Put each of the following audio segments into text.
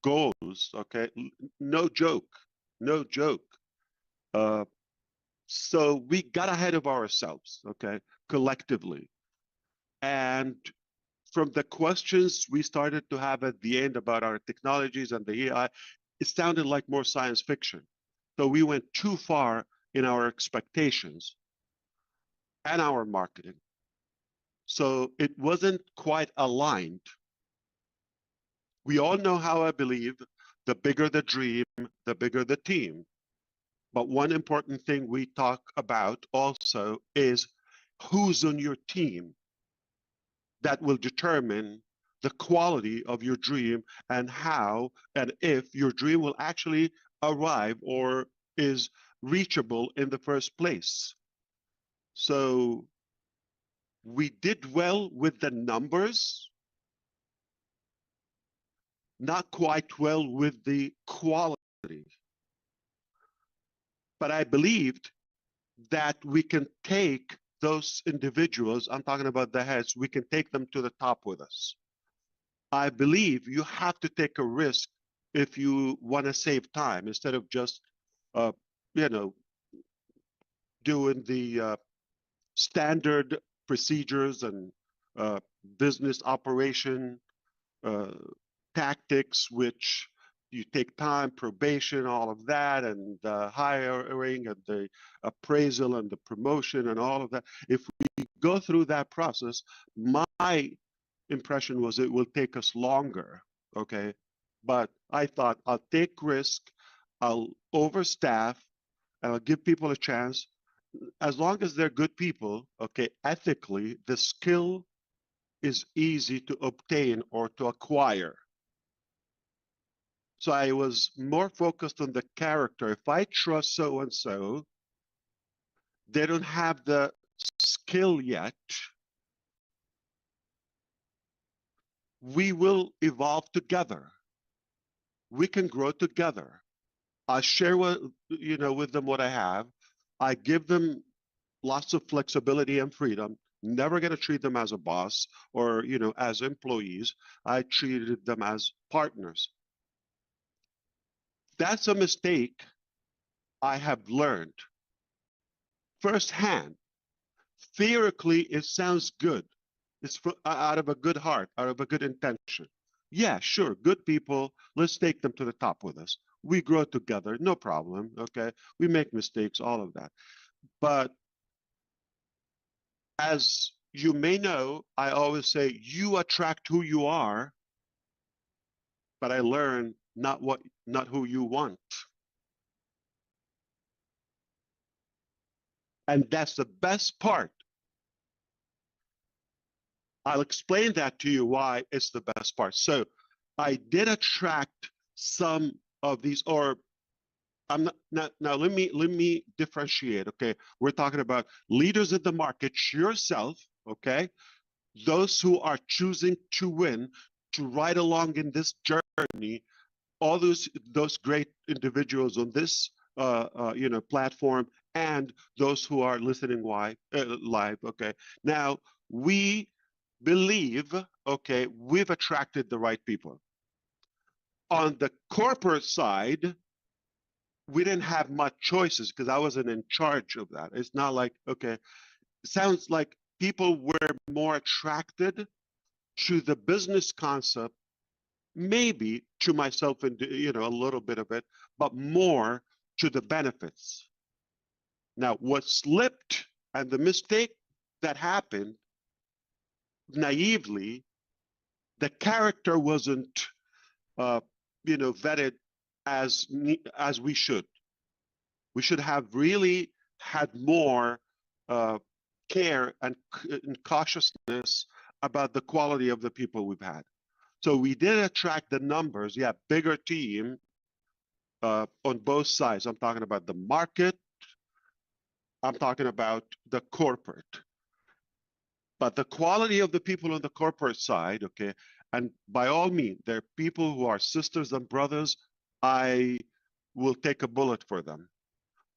goals, okay? No joke, no joke. Uh, so we got ahead of ourselves, okay, collectively. And from the questions we started to have at the end about our technologies and the AI, it sounded like more science fiction. So we went too far in our expectations and our marketing. So it wasn't quite aligned. We all know how I believe the bigger the dream, the bigger the team. But one important thing we talk about also is who's on your team. That will determine the quality of your dream and how and if your dream will actually arrive or is reachable in the first place. So we did well with the numbers, not quite well with the quality. But I believed that we can take those individuals, I'm talking about the heads, we can take them to the top with us. I believe you have to take a risk if you want to save time instead of just, uh, you know, doing the standard procedures and business operation uh, tactics, which you take time, probation, all of that, and the hiring and the appraisal and the promotion and all of that. If we go through that process, my impression was it will take us longer, okay? But I thought I'll take risk, I'll overstaff, and I'll give people a chance. As long as they're good people, okay, ethically, the skill is easy to obtain or to acquire. So I was more focused on the character. If I trust so and so, they don't have the skill yet. We will evolve together. We can grow together. I share with them what I have. I give them lots of flexibility and freedom. Never going to treat them as a boss or as employees. I treated them as partners. That's a mistake I have learned firsthand. Theoretically, it sounds good. It's out of a good heart, out of a good intention. Yeah, sure, good people. Let's take them to the top with us. We grow together, no problem. Okay, we make mistakes, all of that. But as you may know, I always say you attract who you are. But I learned not who you want. And that's the best part. I'll explain that to you why it's the best part. So I did attract some of these, or I'm not now let me differentiate. Okay, we're talking about leaders in the market, yourself, okay, those who are choosing to win, to ride along in this journey, all those great individuals on this platform, and those who are listening live. Okay, now we believe, okay, we've attracted the right people. On the corporate side, we didn't have much choices because I wasn't in charge of that. It's not like, okay, it sounds like people were more attracted to the business concept, maybe to myself and a little bit of it, but more to the benefits. Now, what slipped and the mistake that happened naively, the character wasn't vetted as we should. We should have really had more care and cautiousness about the quality of the people we've had. So we did attract the numbers, yeah, bigger team on both sides. I'm talking about the market, I'm talking about the corporate. But the quality of the people on the corporate side, okay, and by all means, they're people who are sisters and brothers, I will take a bullet for them.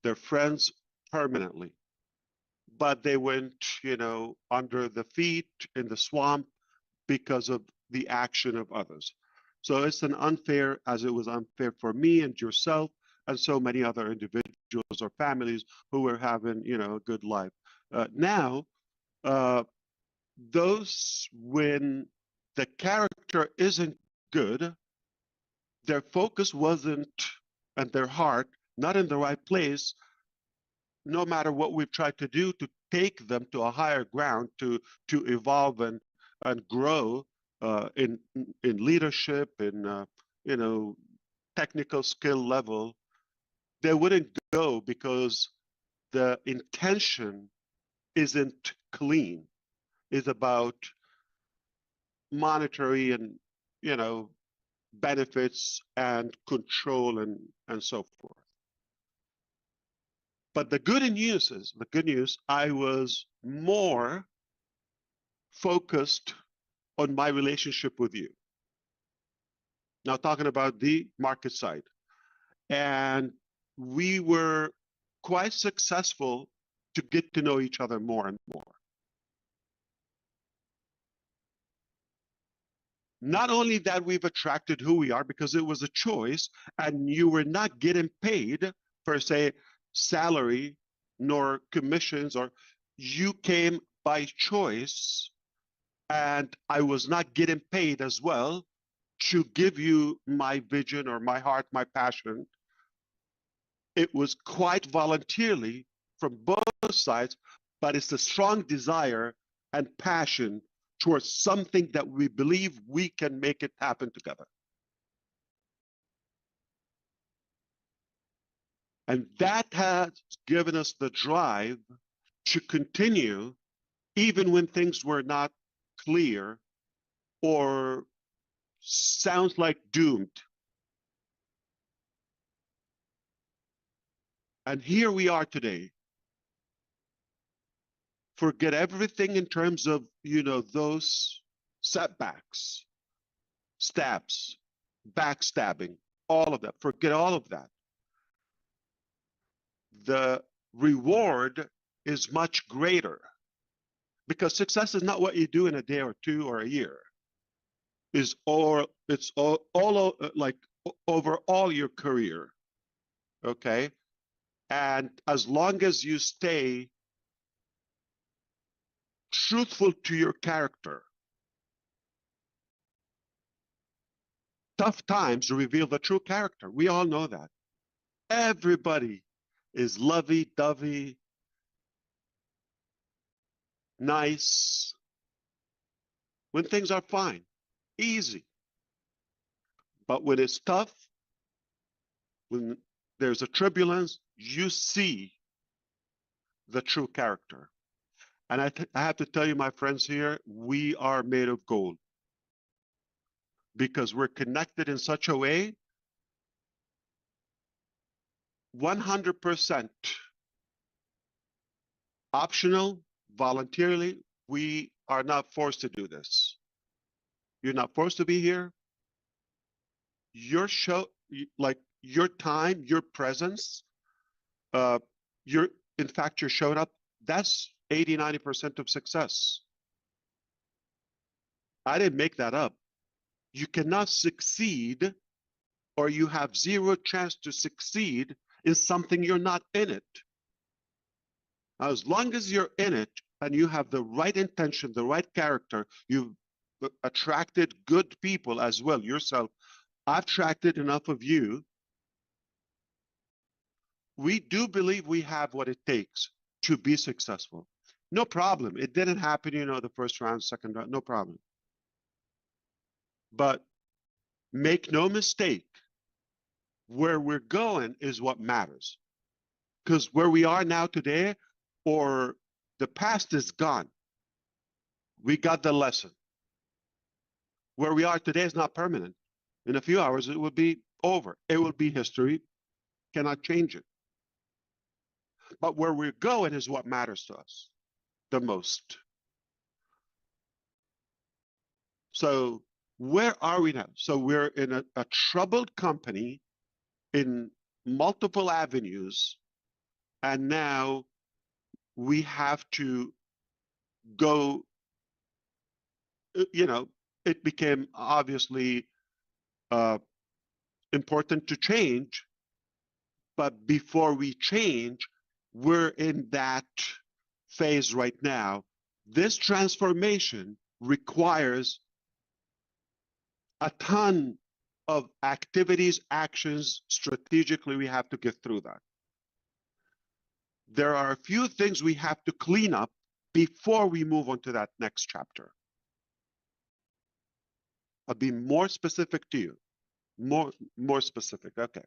They're friends permanently. But they went, under the feet in the swamp because of the action of others. So it's an unfair, as it was unfair for me and yourself and so many other individuals or families who were having, a good life. Now, uh, those when the character isn't good, their focus wasn't and their heart not in the right place, no matter what we've tried to do to take them to a higher ground to evolve and grow in leadership, in you know technical skill level, they wouldn't go because the intention isn't clean. It's about monetary and you know benefits and control and so forth. But the good news, I was more focused on my relationship with you. Now, talking about the market side. And we were quite successful to get to know each other more and more. Not only that, we've attracted who we are because it was a choice, and you were not getting paid per se salary nor commissions, or you came by choice, and I was not getting paid as well to give you my vision or my heart, my passion. It was quite voluntarily from both sides, but it's a strong desire and passion towards something that we believe we can make it happen together. And that has given us the drive to continue even when things were not clear or sounds like doomed. And here we are today. Forget everything in terms of, those setbacks, stabs, backstabbing, all of that. Forget all of that. The reward is much greater because success is not what you do in a day or two or a year. It's all like over all your career, okay? And as long as you stay truthful to your character, tough times reveal the true character. We all know that. Everybody is lovey-dovey, nice, when things are fine, easy. But when it's tough, when there's a turbulence, you see the true character. And I have to tell you, my friends here, we are made of gold because we're connected in such a way, 100% optional, voluntarily. We are not forced to do this. You're not forced to be here. Your show, like your time, your presence, uh, your in fact, you're showing up. That's 80, 90% of success. I didn't make that up. You cannot succeed, or you have zero chance to succeed in something you're not in it. Now, as long as you're in it and you have the right intention, the right character, you've attracted good people as well yourself. I've attracted enough of you. We do believe we have what it takes to be successful. No problem. It didn't happen, the first round, second round, no problem. But make no mistake, where we're going is what matters. Because where we are now today, or the past is gone. We got the lesson. Where we are today is not permanent. In a few hours, it will be over. It will be history. Cannot change it. But where we're going is what matters to us the most. So where are we now? So we're in a troubled company in multiple avenues, and now we have to go, it became obviously uh, important to change. But before we change, we're in that phase right now. This transformation requires a ton of activities, actions. Strategically, we have to get through that. There are a few things we have to clean up before we move on to that next chapter. I'll be more specific to you. More specific. Okay.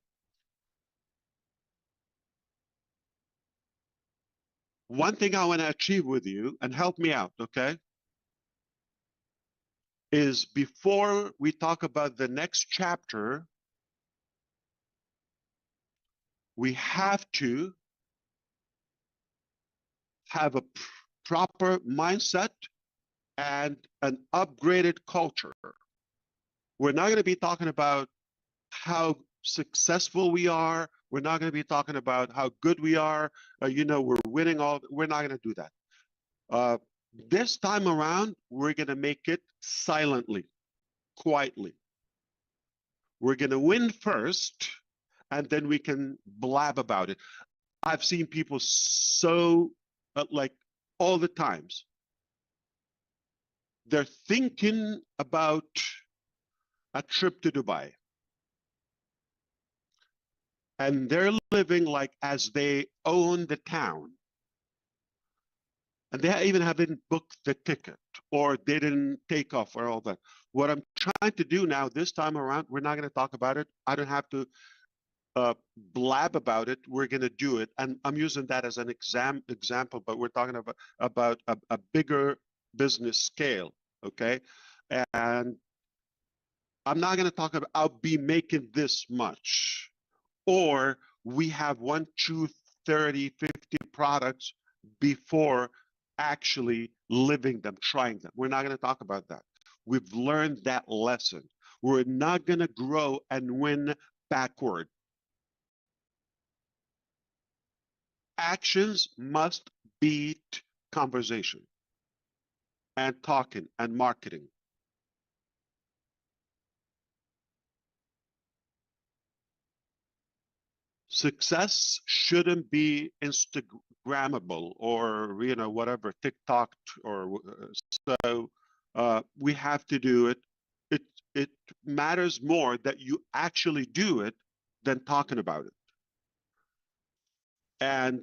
One thing I want to achieve with you, and help me out, okay, is before we talk about the next chapter, we have to have a proper mindset and an upgraded culture. We're not going to be talking about how successful we are. We're not going to be talking about how good we are. We're winning all. We're not going to do that. This time around, we're going to make it silently, quietly. We're going to win first, and then we can blab about it. I've seen people so, like, all the times. They're thinking about a trip to Dubai. And they're living like as they own the town. And they even haven't booked the ticket or they didn't take off or all that. What I'm trying to do now, this time around, we're not going to talk about it. I don't have to blab about it. We're going to do it. And I'm using that as an example, but we're talking about a bigger business scale, okay? And I'm not going to talk about, I'll be making this much. Or we have 1, 2, 30, 50 products before actually living them, trying them. We're not going to talk about that. We've learned that lesson. We're not going to grow and win backward. Actions must beat conversation and talking and marketing. Success shouldn't be Instagrammable or whatever, TikTok or so. We have to do it. It matters more that you actually do it than talking about it. And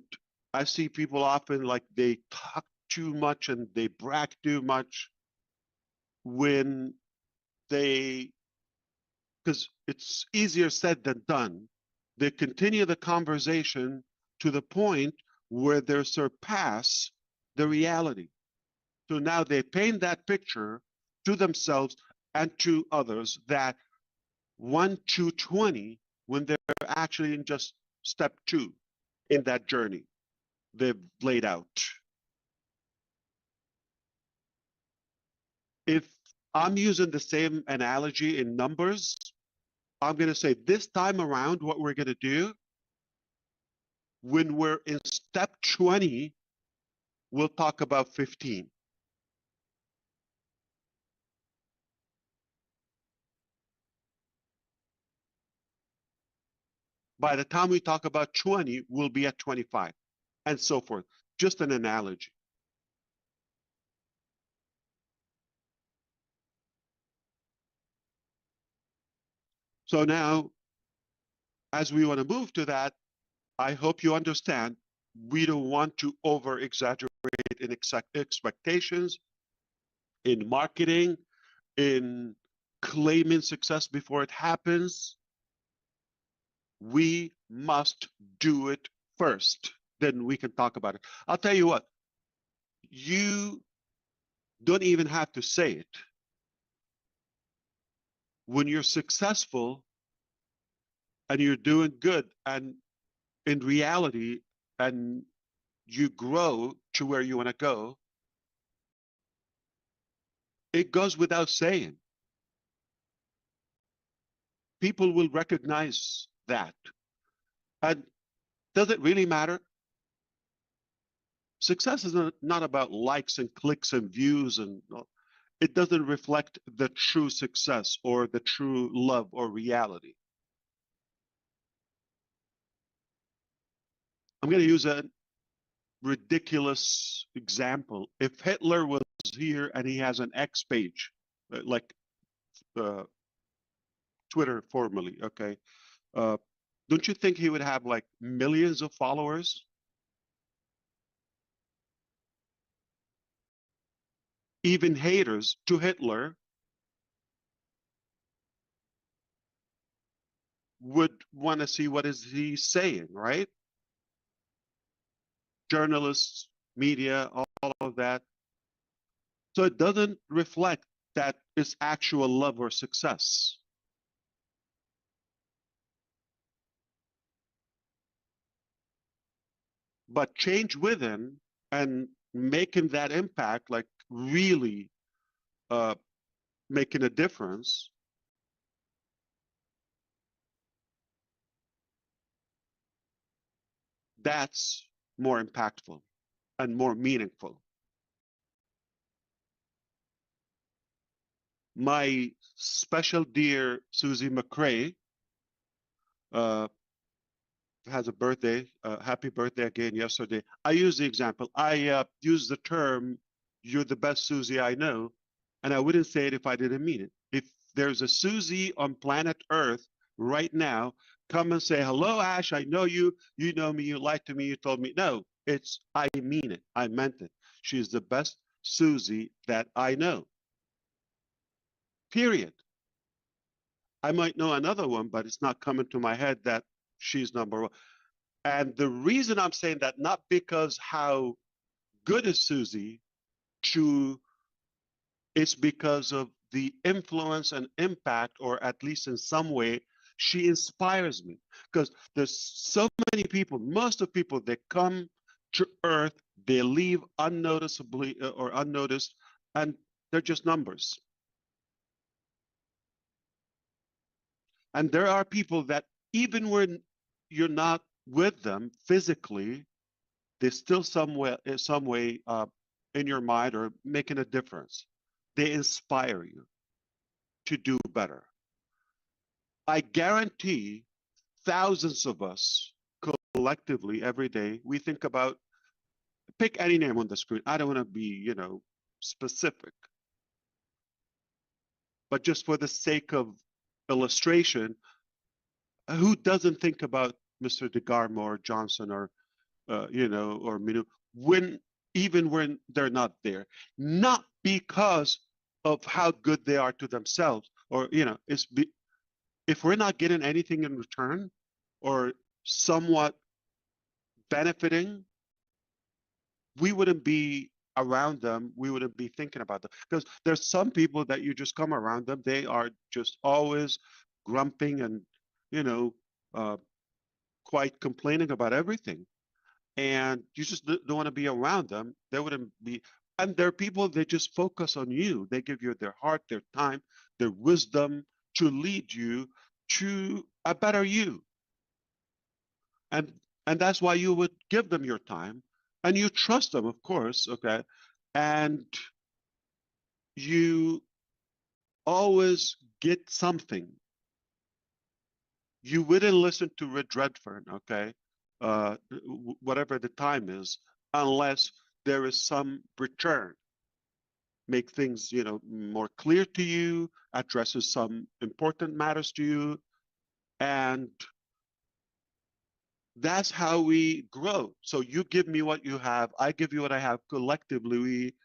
I see people often like they talk too much and they brag too much when they, because it's easier said than done. They continue the conversation to the point where they surpass the reality. So now they paint that picture to themselves and to others that 1 to 20 when they're actually in just step 2 in that journey they've laid out. If I'm using the same analogy in numbers, I'm going to say this time around, what we're going to do when we're in step 20, we'll talk about 15. By the time we talk about 20, we'll be at 25 and so forth. Just an analogy. So now, as we want to move to that, I hope you understand we don't want to over exaggerate in expectations, in marketing, in claiming success before it happens. We must do it first, then we can talk about it. I'll tell you what, you don't even have to say it. When you're successful and you're doing good and in reality and you grow to where you want to go, it goes without saying. People will recognize that. And does it really matter? Success is not about likes and clicks and views, and it doesn't reflect the true success or the true love or reality. I'm going to use a ridiculous example. If Hitler was here and he has an X page, like uh, Twitter formerly, okay, uh, don't you think he would have like millions of followers? Even haters to Hitler would want to see what is he saying, right? Journalists, media, all of that. So it doesn't reflect that it's actual love or success. But change within and making that impact, like really uh, making a difference, that's more impactful and more meaningful. My special dear Susie McCrae uh, has a birthday. Happy birthday again yesterday. I use the example. I use the term, "You're the best Susie I know," and I wouldn't say it if I didn't mean it. If there's a Susie on planet Earth right now, come and say, "Hello, Ash. I know you. You know me. You lied to me. You told me." No, it's I mean it. I meant it. She's the best Susie that I know. Period. I might know another one, but it's not coming to my head that she's number one. And the reason I'm saying that, not because how good is Susie to, it's because of the influence and impact, or at least in some way, she inspires me. Because there's so many people, most of people that come to Earth, they leave unnoticeably or unnoticed, and they're just numbers. And there are people that even when you're not with them physically, there's still some way in your mind or making a difference. They inspire you to do better. I guarantee thousands of us collectively every day, we think about, pick any name on the screen. I don't want to be, specific, but just for the sake of illustration, who doesn't think about Mr. DeGarmo or Johnson or or Minu, when even when they're not there, not because of how good they are to themselves, or if we're not getting anything in return, or somewhat benefiting, we wouldn't be around them. We wouldn't be thinking about them, because there's some people that you just come around them, they are just always grumping and you know uh, quite complaining about everything, and you just don't want to be around them. They wouldn't be. And there are people, they just focus on you. They give you their heart, their time, their wisdom to lead you to a better you. And that's why you would give them your time, and you trust them, of course, okay? And you always get something. You wouldn't listen to Rich Redfern, okay? Whatever the time is, unless there is some return, make things more clear to you, addresses some important matters to you, and that's how we grow. So you give me what you have, I give you what I have. Collectively we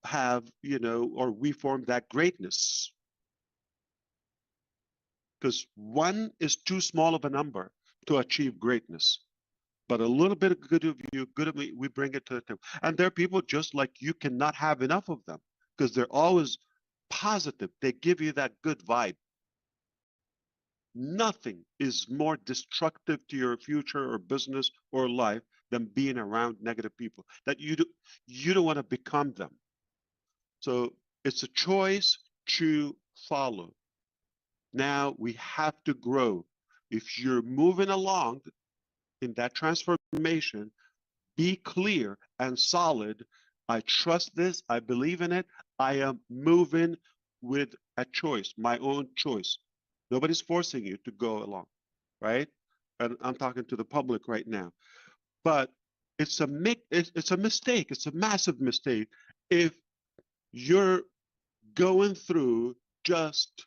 have, or we form that greatness, because one is too small of a number to achieve greatness. But a little bit of good of you, good of me, we bring it to the table. And there are people just like you, cannot have enough of them, because they're always positive. They give you that good vibe. Nothing is more destructive to your future or business or life than being around negative people that you don't want to become them. So it's a choice to follow. Now we have to grow. If you're moving along in that transformation, be clear and solid I trust this. I believe in it. I am moving with a choice, my own choice. Nobody's forcing you to go along, right? And I'm talking to the public right now. But it's a mistake. It's a massive mistake if you're going through just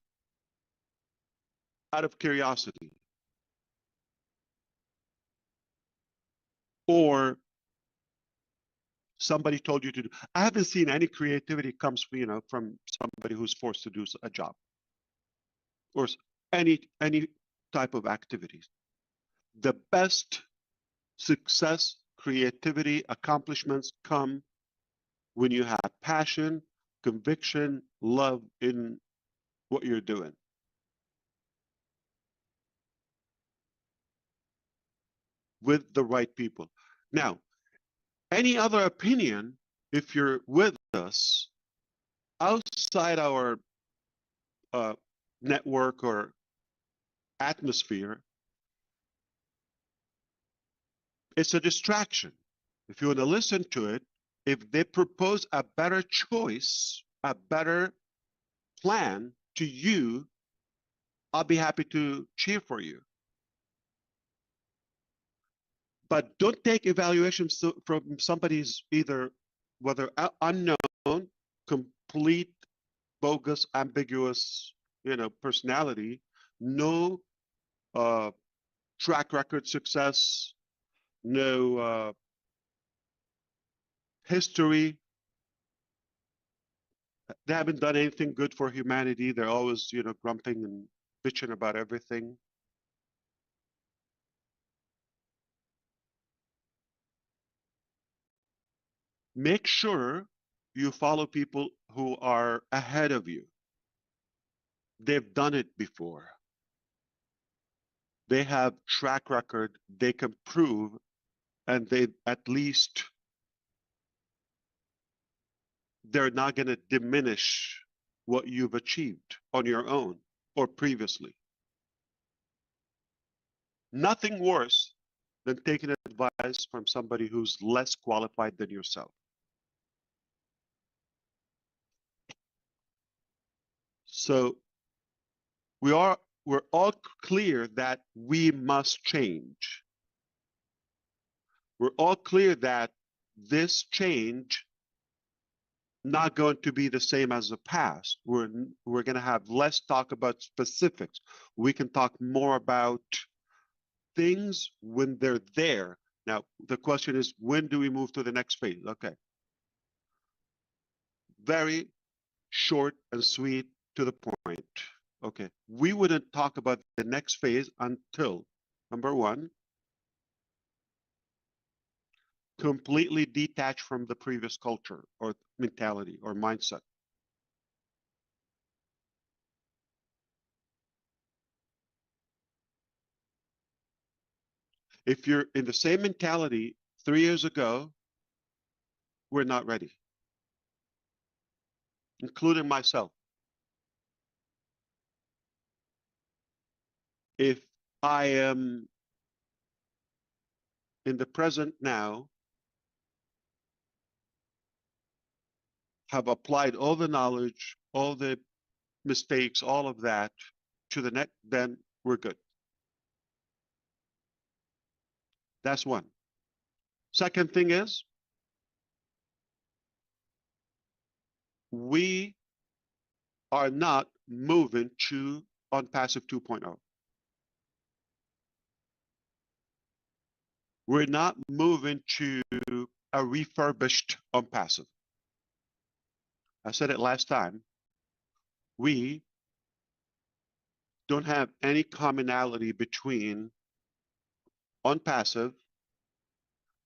out of curiosity or somebody told you to do. I haven't seen any creativity comes from somebody who's forced to do a job or any type of activities. The best success, creativity, accomplishments come when you have passion, conviction, love in what you're doing. With the right people. Now, any other opinion, if you're with us outside our network or atmosphere, it's a distraction. If you want to listen to it, if they propose a better choice, a better plan to you, I'll be happy to cheer for you. But don't take evaluations from somebody's either whether unknown, complete, bogus, ambiguous, personality, no track record success, no history. They haven't done anything good for humanity. They're always, grumping and bitching about everything. Make sure you follow people who are ahead of you. They've done it before. They have track record. They can prove, and they at least they're not going to diminish what you've achieved on your own or previously. Nothing worse than taking advice from somebody who's less qualified than yourself. So we're all clear that we must change. We're all clear that this change not going to be the same as the past. We're going to have less talk about specifics. We can talk more about things when they're there. Now, the question is, when do we move to the next phase? Okay. Very short and sweet to the point. Okay. We wouldn't talk about the next phase until, number one, completely detached from the previous culture or mentality or mindset. If you're in the same mentality 3 years ago, we're not ready, including myself. If I am in the present now, have applied all the knowledge, all the mistakes, all of that to the next, then we're good. That's one. Second thing is, we are not moving to on passive 2.0. We're not moving to a refurbished on passive. I said it last time. We don't have any commonality between on passive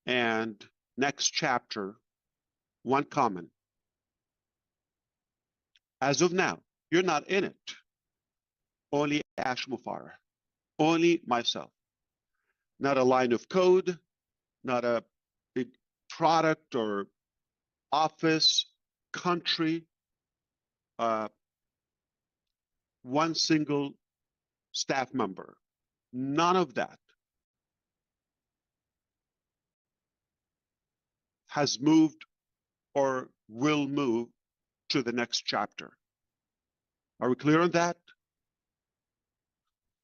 and next chapter, one common. As of now, you're not in it. Only Ash Mufareh, only myself. Not a line of code, not a big product or office, country, one single staff member. None of that has moved or will move to the next chapter. Are we clear on that?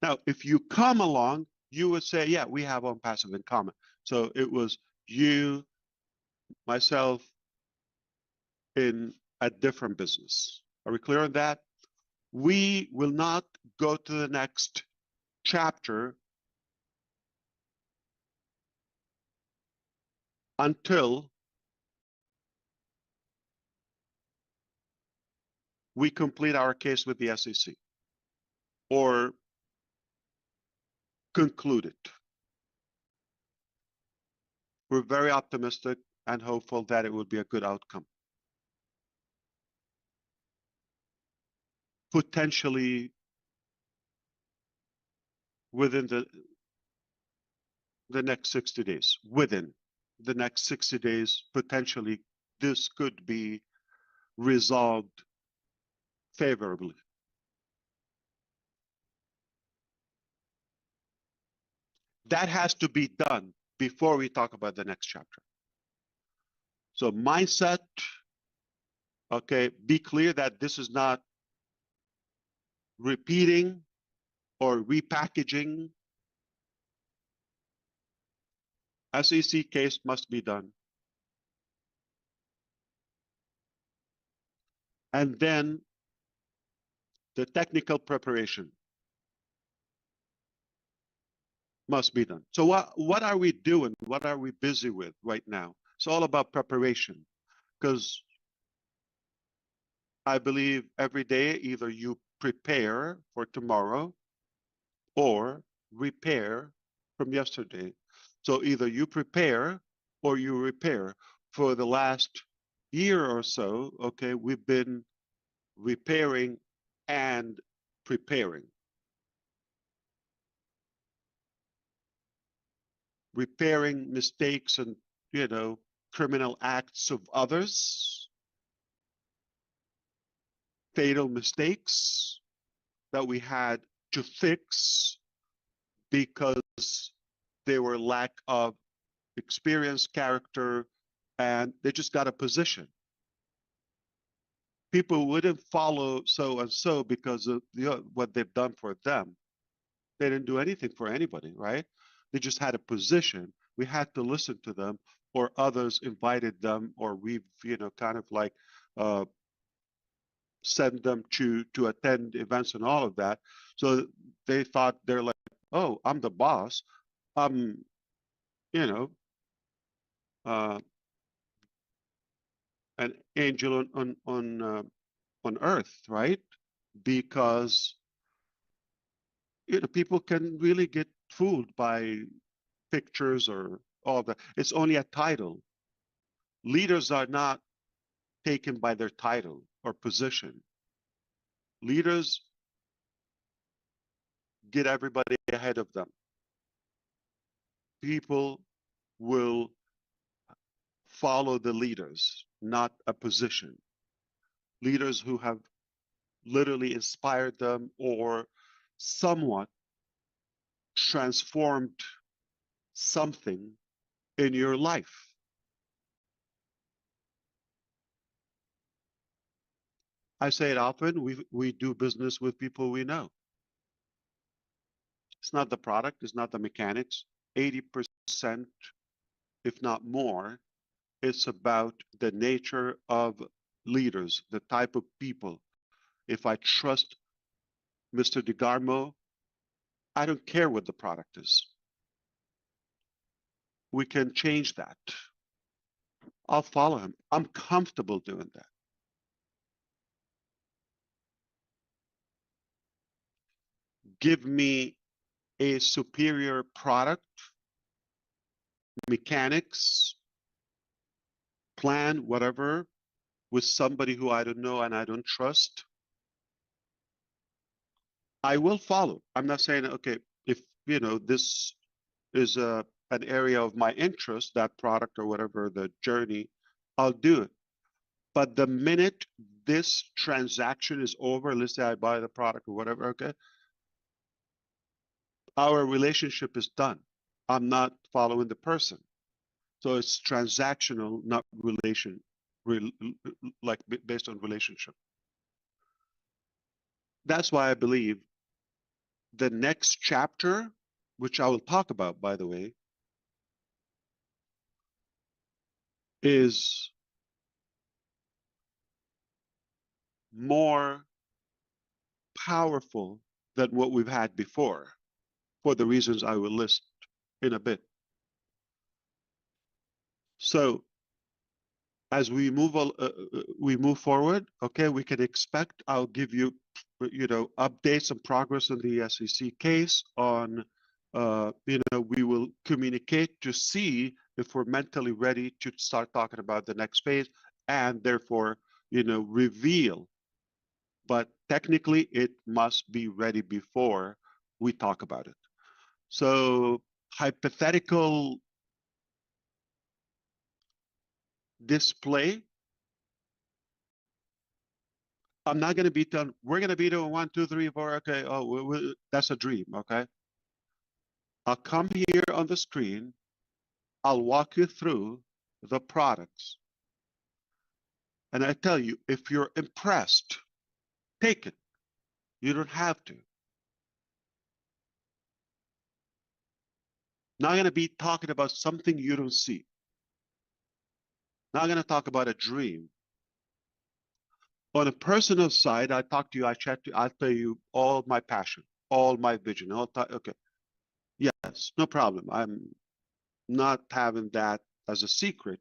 Now, if you come along, you would say, yeah, we have one passive in common. So it was you, myself, in a different business. Are we clear on that? We will not go to the next chapter until we complete our case with the SEC or conclude it. We're very optimistic and hopeful that it will be a good outcome. Potentially within the next 60 days. Within the next 60 days, potentially this could be resolved favorably. That has to be done before we talk about the next chapter. So mindset, okay, be clear that this is not repeating or repackaging. SEC case must be done. And then the technical preparation must be done. So what are we doing? What are we busy with right now? It's all about preparation, because I believe every day either you prepare for tomorrow or repair from yesterday. So either you prepare or you repair. For the last year or so, okay, we've been repairing and preparing. Repairing mistakes and, criminal acts of others, fatal mistakes that we had to fix because they were lack of experience, character, and they just got a position. People wouldn't follow so and so because of what they've done for them. They didn't do anything for anybody, right? They just had a position. We had to listen to them, or others invited them, or we've, kind of like send them to attend events and all of that. So they thought they're like, oh, I'm the boss. I'm, you know, uh, an angel on earth, right? Because people can really get fooled by pictures or all that. It's only a title. Leaders are not taken by their title or position. Leaders get everybody ahead of them. People will follow the leaders, not a position. Leaders who have literally inspired them or somewhat transformed something in your life. I say it often, we do business with people we know. It's not the product, it's not the mechanics. 80%, if not more, it's about the nature of leaders, the type of people. If I trust Mr. DeGarmo, I don't care what the product is. We can change that. I'll follow him. I'm comfortable doing that. Give me a superior product, mechanics, plan, whatever, with somebody who I don't know and I don't trust. I will follow. I'm not saying, okay, if, this is an area of my interest, that product or whatever, the journey, I'll do it. But the minute this transaction is over, let's say I buy the product or whatever, okay, our relationship is done. I'm not following the person. So it's transactional, not relation. like based on relationship. That's why I believe the next chapter, which I will talk about, by the way, is more powerful than what we've had before, for the reasons I will list in a bit. So as we move forward, okay, we can expect I'll give you, updates and progress on the SEC case. On, we will communicate to see if we're mentally ready to start talking about the next phase, and therefore, reveal. But technically, it must be ready before we talk about it. So hypothetical display. I'm not going to be done. We're going to be doing 1, 2, 3, 4. Okay. Oh, that's a dream. Okay. I'll come here on the screen. I'll walk you through the products. And I tell you, if you're impressed, take it. You don't have to. Not going to be talking about something you don't see. Not going to talk about a dream. On a personal side, I talk to you, I chat to you, I'll tell you all my passion, all my vision. Okay. Yes, no problem. I'm not having that as a secret.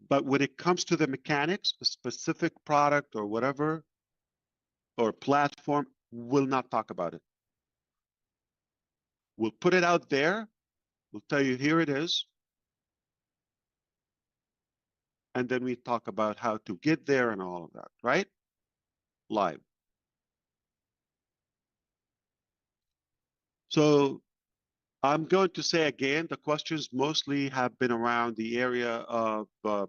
But when it comes to the mechanics, a specific product or whatever, or platform, we'll not talk about it. We'll put it out there. We'll tell you, here it is. And then we talk about how to get there and all of that, right? Live. So I'm going to say again, the questions mostly have been around the area of, the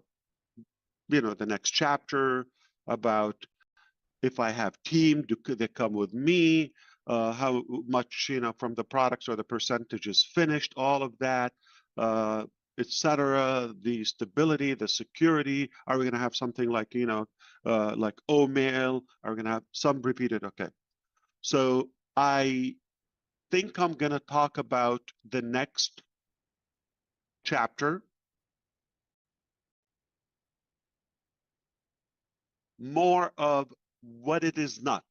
next chapter, about if I have team, could they come with me? How much, from the products or the percentages finished, all of that, etc. The stability, the security. Are we going to have something like, like OMail? Are we going to have some repeated? Okay. So I think I'm going to talk about the next chapter more of what it is not.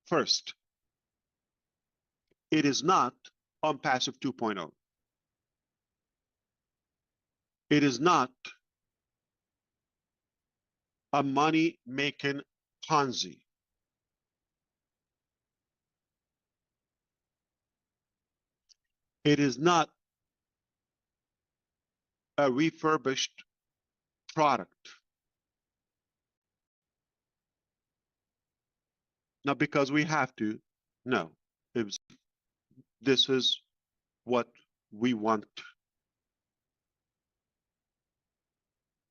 First, it is not OnPassive 2.0. It is not a money-making Ponzi. It is not a refurbished product. Not because we have to. No, this is what we want.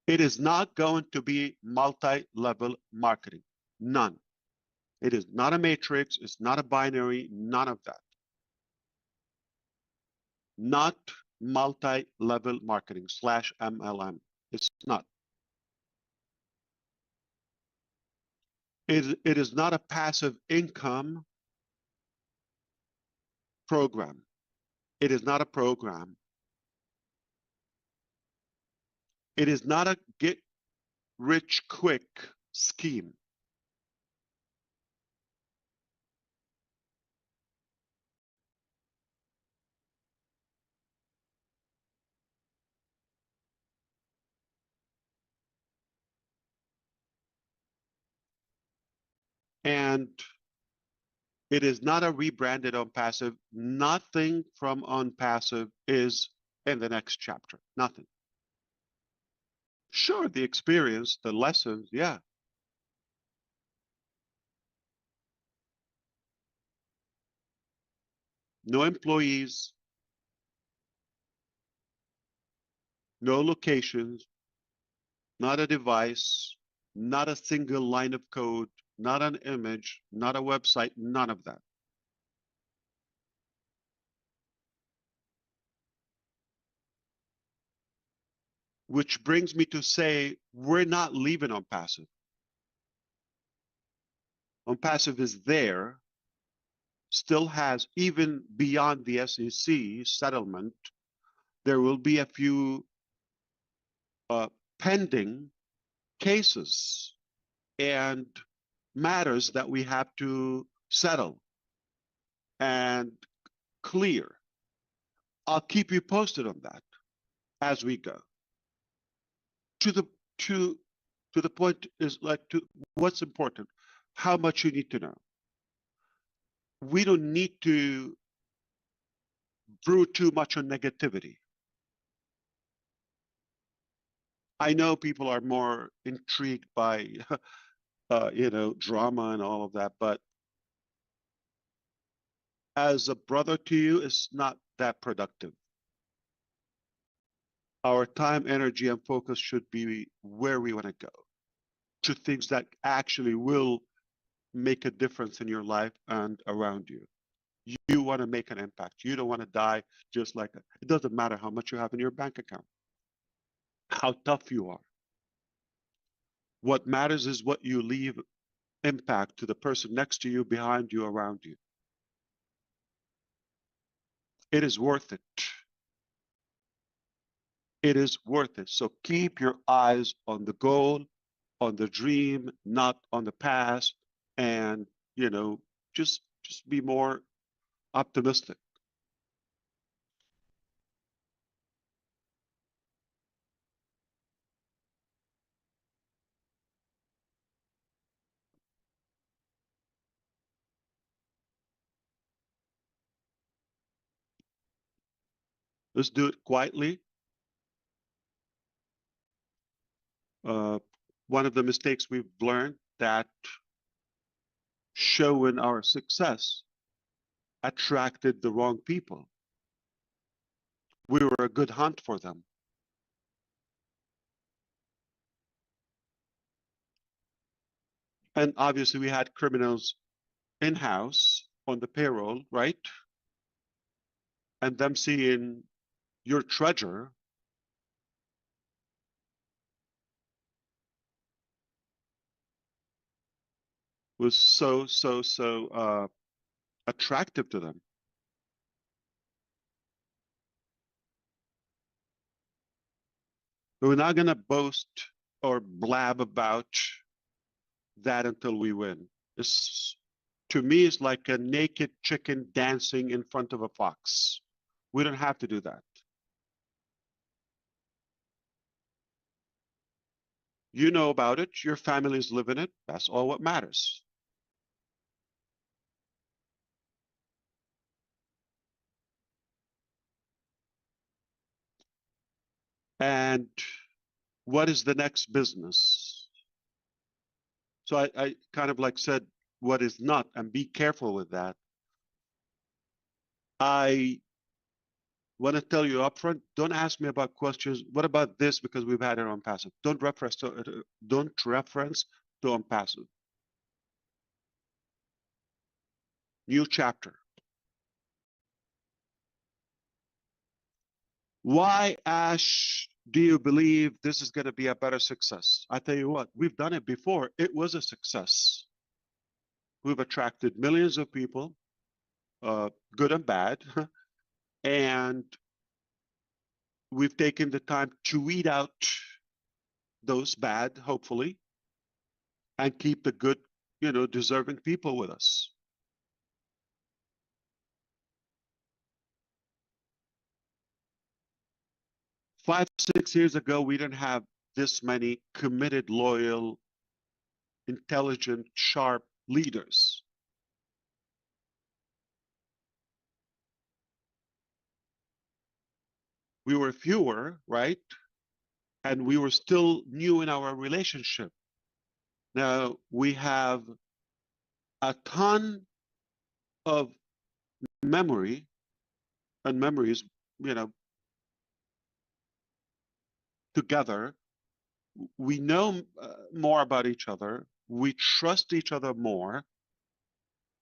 It is not going to be multi-level marketing. None. It is not a matrix. It's not a binary. None of that. Not multi-level marketing / MLM. It's not. It is not a passive income program. It is not a program. It is not a get rich quick scheme. And it is not a rebranded OnPassive. Nothing from OnPassive is in the next chapter. Nothing. Sure, the experience, the lessons, yeah. No employees, no locations, not a device, not a single line of code, not an image, not a website, none of that. which brings me to say we're not leaving on passive. On passive is there, still has, even beyond the SEC settlement, there will be a few pending cases and matters that we have to settle and clear. I'll keep you posted on that as we go. To the point is like to what's important, how much you need to know. We don't need to brew too much on negativity. I know people are more intrigued by drama and all of that, but as a brother to you, it's not that productive. Our time, energy, and focus should be where we want to go, to things that actually will make a difference in your life and around you. You want to make an impact. You don't want to die just like it doesn't matter how much you have in your bank account, how tough you are. What matters is what you leave impact to the person next to you, behind you, around you. It is worth it. It is worth it. So keep your eyes on the goal, on the dream, not on the past, and just be more optimistic. Let's do it quietly. One of the mistakes we've learned that showing our success attracted the wrong people. We were a good hunt for them. And obviously we had criminals in-house on the payroll, right? And them seeing your treasure was so attractive to them. But we're not going to boast or blab about that until we win. To me, it's like a naked chicken dancing in front of a fox. We don't have to do that. You know about it. Your families live in it. That's all what matters. And what is the next business? So I kind of like said what is not, and be careful with that. I want to tell you upfront, don't ask me about questions. What about this? Because we've had it on passive. Don't reference to on passive. New chapter. Why, Ash, do you believe this is going to be a better success? I tell you what, we've done it before. It was a success. We've attracted millions of people, good and bad, and we've taken the time to weed out those bad, hopefully, and keep the good, deserving people with us. Five, 6 years ago, we didn't have this many committed, loyal, intelligent, sharp leaders. We were fewer, right? And we were still new in our relationship. Now we have a ton of memory and memories, together. We know more about each other. We trust each other more,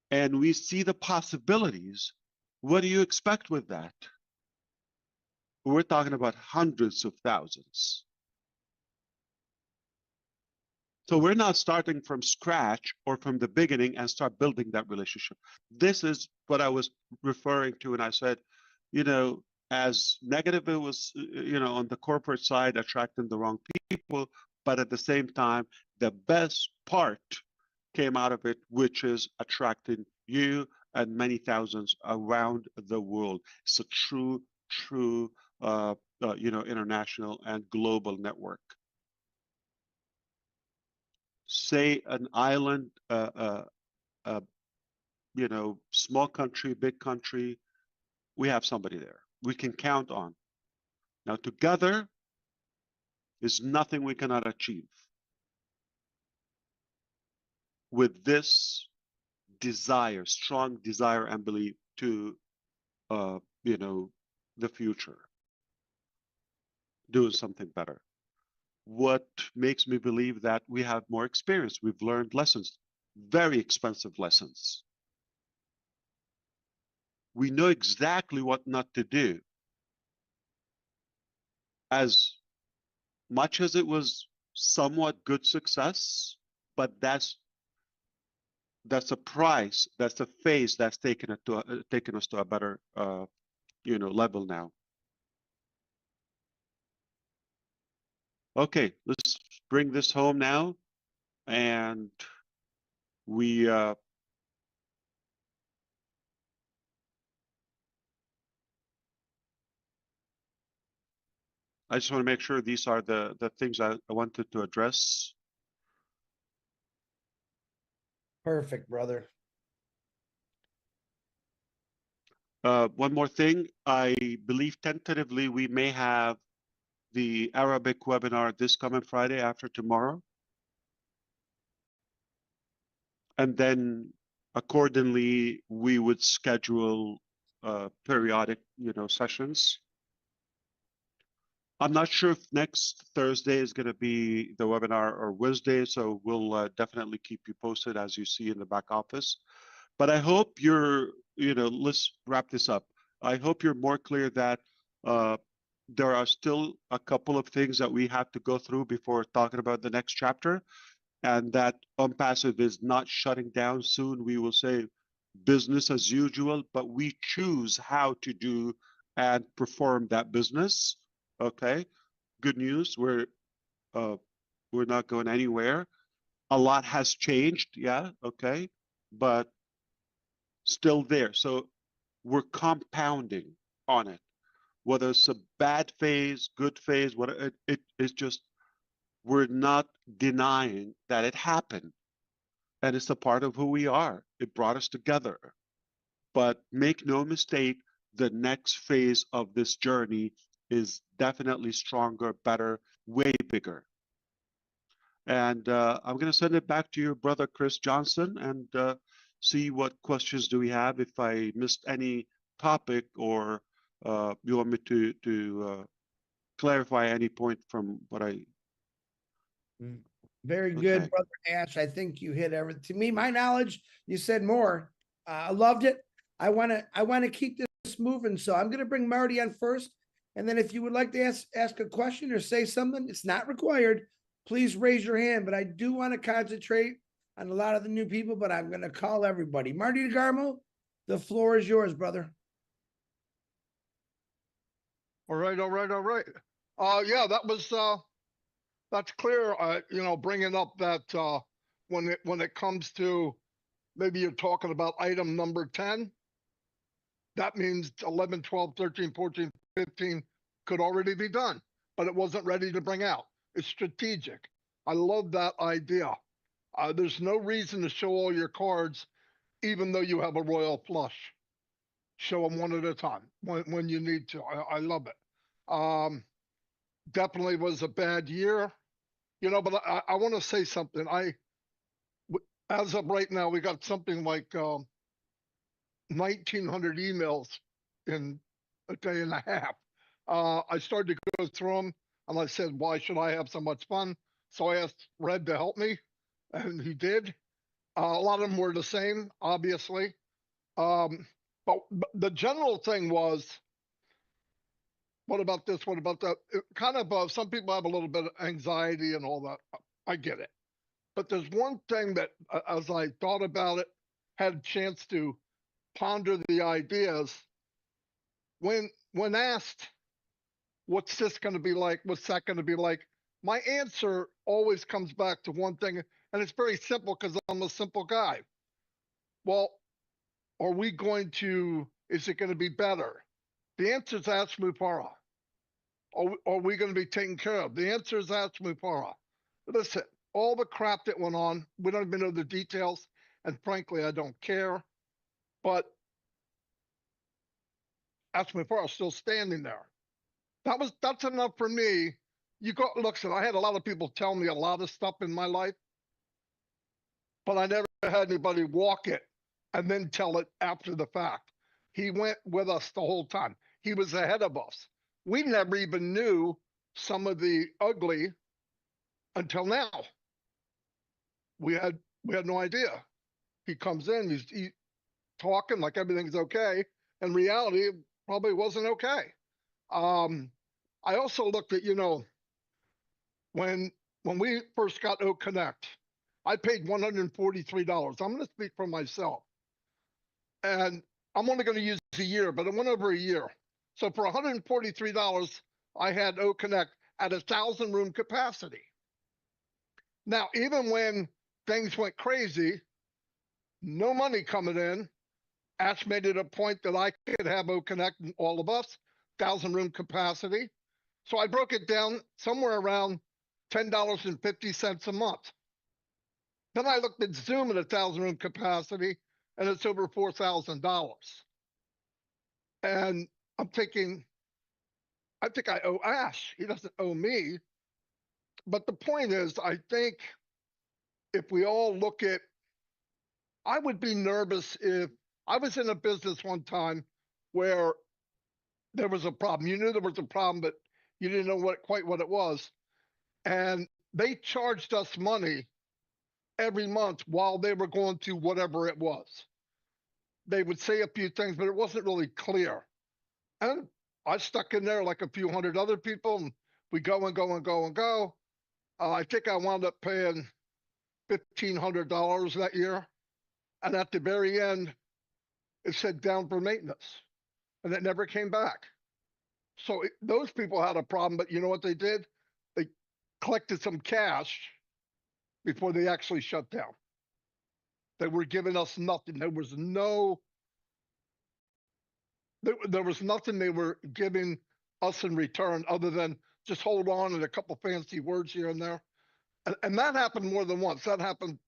and we see the possibilities. What do you expect with that? We're talking about hundreds of thousands. So we're not starting from scratch or from the beginning and start building that relationship. This is what I was referring to, and I said, you know, as negative it was, on the corporate side, attracting the wrong people, but at the same time, the best part came out of it, which is attracting you and many thousands around the world. It's a true, international and global network. Say an island, small country, big country, we have somebody there we can count on. Now, together is nothing we cannot achieve. With this desire, strong desire and belief to, the future, doing something better. What makes me believe that we have more experience? We've learned lessons, very expensive lessons. We know exactly what not to do. As much as it was somewhat good success, but that's a price, that's a phase that's taken us to a better level now. Okay, let's bring this home now, and we I just want to make sure these are the things I wanted to address. Perfect, brother. One more thing, I believe tentatively we may have the Arabic webinar this coming Friday after tomorrow. And then accordingly, we would schedule periodic, sessions. I'm not sure if next Thursday is going to be the webinar or Wednesday, so we'll definitely keep you posted as you see in the back office. But I hope you're, let's wrap this up. I hope you're more clear that there are still a couple of things that we have to go through before talking about the next chapter, and that Unpassive is not shutting down soon. We will say business as usual, but we choose how to do and perform that business. Okay, good news. We're not going anywhere. A lot has changed, yeah, okay, but still there. So we're compounding on it. Whether it's a bad phase, good phase, what it's just we're not denying that it happened, and it's a part of who we are. It brought us together. But make no mistake, the next phase of this journey is definitely stronger, better, way bigger. And I'm going to send it back to your brother, Chris Johnson, and see what questions do we have. If I missed any topic, or you want me to clarify any point from what I... Very good, Okay. brother Ash. I think you hit everything. To me, my knowledge, you said more. I loved it. I want to keep this moving. So I'm going to bring Marty on first. And then if you would like to ask a question or say something, it's not required. Please raise your hand. But I do want to concentrate on a lot of the new people, but I'm going to call everybody. Marty DeGarmo, the floor is yours, brother. All right. Yeah, that's clear. Bringing up that when it comes to, maybe you're talking about item number 10, that means 11, 12, 13, 14, 15 could already be done, but it wasn't ready to bring out. It's strategic. I love that idea. There's no reason to show all your cards, even though you have a royal flush. Show them one at a time when you need to. I love it. Definitely was a bad year, but I want to say something. As of right now, we got something like 1,900 emails in a day and a half. I started to go through them, and I said, why should I have so much fun? So I asked Red to help me, and he did. A lot of them were the same, obviously. But the general thing was, what about this? What about that? Some people have a little bit of anxiety and all that. I get it. But there's one thing that, as I thought about it, had a chance to ponder the ideas. When asked, "What's this going to be like? What's that going to be like?" my answer always comes back to one thing, and it's very simple because I'm a simple guy. Well, are we going to? Is it going to be better? The answer is ask Mufareh. Are we going to be taken care of? The answer is ask Mufareh. Listen, all the crap that went on, we don't even know the details, and frankly, I don't care. But ask Mufareh still standing there. That's enough for me. You go look, I had a lot of people tell me a lot of stuff in my life, but I never had anybody walk it and then tell it after the fact. He went with us the whole time. He was ahead of us. We never even knew some of the ugly until now. We had no idea. He comes in, he's talking like everything's okay. In reality, it probably wasn't okay. I also looked at, when we first got O Connect, I paid $143. I'm going to speak for myself. And I'm only going to use a year, but it went over a year. So for $143, I had O Connect at 1,000 room capacity. Now, even when things went crazy, no money coming in, Ash made it a point that I could have O Connect and all of us, 1,000 room capacity. So I broke it down somewhere around $10.50 a month. Then I looked at Zoom at 1,000 room capacity, and it's over $4,000. And I'm thinking, I think I owe Ash. He doesn't owe me. But the point is, I think if we all look at, I would be nervous if I was in a business one time where there was a problem. You knew there was a problem, but you didn't know quite what it was. And they charged us money every month while they were going through whatever it was. They would say a few things, but it wasn't really clear. And I stuck in there like a few hundred other people, and we go and go and go and go. I think I wound up paying $1,500 that year. And at the very end, it said down for maintenance, and it never came back. So those people had a problem, but you know what they did? They collected some cash before they actually shut down. They were giving us nothing. There was nothing they were giving us in return other than just hold on and a couple fancy words here and there. And that happened more than once. That happened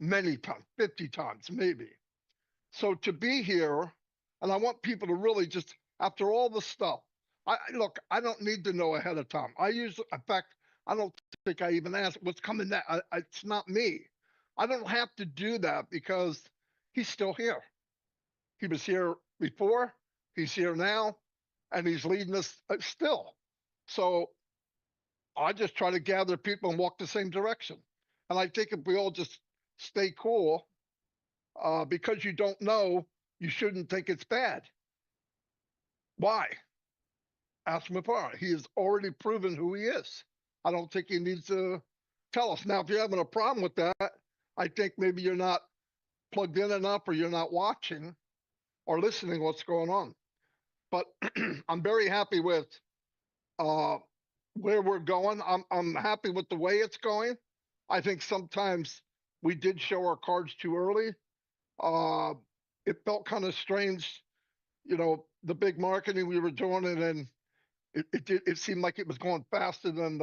many times, 50 times, maybe. So to be here, and I want people to really just, after all the stuff, look, I don't need to know ahead of time. In fact, I don't think I even ask what's coming next. It's not me. I don't have to do that because he's still here. He was here before, he's here now, and he's leading us still. So I just try to gather people and walk the same direction. And I think if we all just stay cool, because you don't know, you shouldn't think it's bad. Why? Ask Mufareh. He has already proven who he is. I don't think he needs to tell us. Now, if you're having a problem with that, I think maybe you're not plugged in enough or you're not watching or listening what's going on. But I'm very happy with where we're going. I'm happy with the way it's going. I think sometimes we did show our cards too early. It felt kind of strange, the big marketing we were doing, and then it seemed like it was going faster than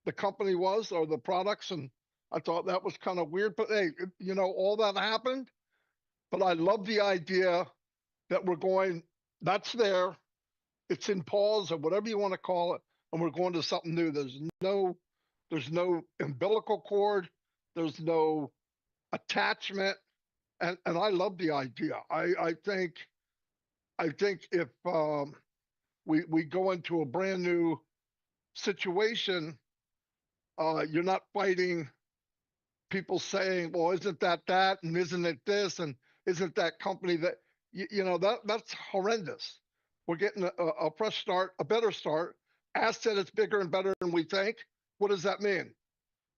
the company was or the products, and I thought that was kind of weird. But hey, all that happened. But I love the idea that we're going. That's there. It's in pause or whatever you want to call it, and we're going to something new. There's no umbilical cord. There's no attachment, and I love the idea. I think if we go into a brand new situation, you're not fighting people saying, well, isn't that, and isn't it this, and isn't that company that, that's horrendous. We're getting a fresh start, a better start. Ash said it's bigger and better than we think. What does that mean?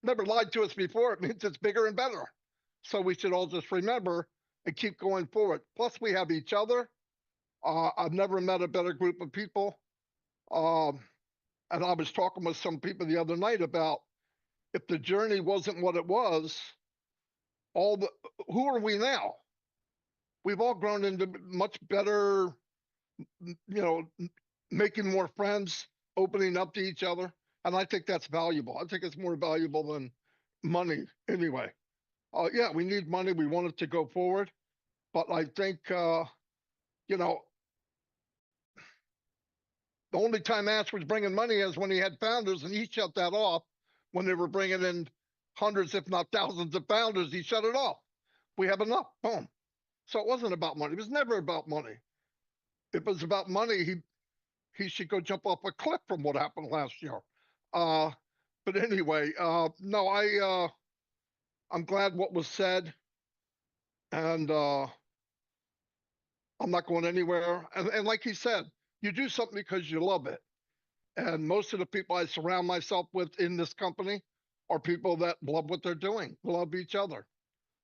never lied to us before. It means it's bigger and better. So we should all just remember and keep going forward. Plus, we have each other. I've never met a better group of people. And I was talking with some people the other night about if the journey wasn't what it was, who are we now? We've all grown into much better, making more friends, opening up to each other. And I think that's valuable. I think it's more valuable than money anyway. Yeah, we need money. We want it to go forward. But I think, the only time Ash was bringing money is when he had founders, and he shut that off. When they were bringing in hundreds, if not thousands of founders, he shut it off. We have enough, boom. So it wasn't about money. It was never about money. If it was about money, he should go jump off a cliff from what happened last year. But anyway, no, I'm glad what was said, and I'm not going anywhere. And like he said, you do something because you love it. And most of the people I surround myself with in this company are people that love what they're doing, love each other.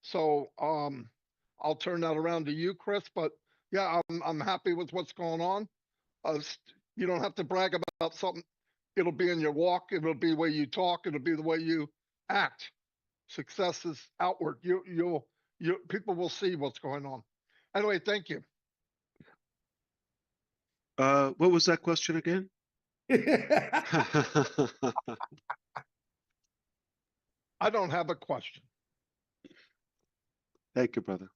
So I'll turn that around to you, Chris. But yeah, I'm happy with what's going on. You don't have to brag about something. It'll be in your walk. It'll be the way you talk. It'll be the way you act. Success is outward. People will see what's going on. Anyway, thank you. What was that question again? I don't have a question. Thank you, brother.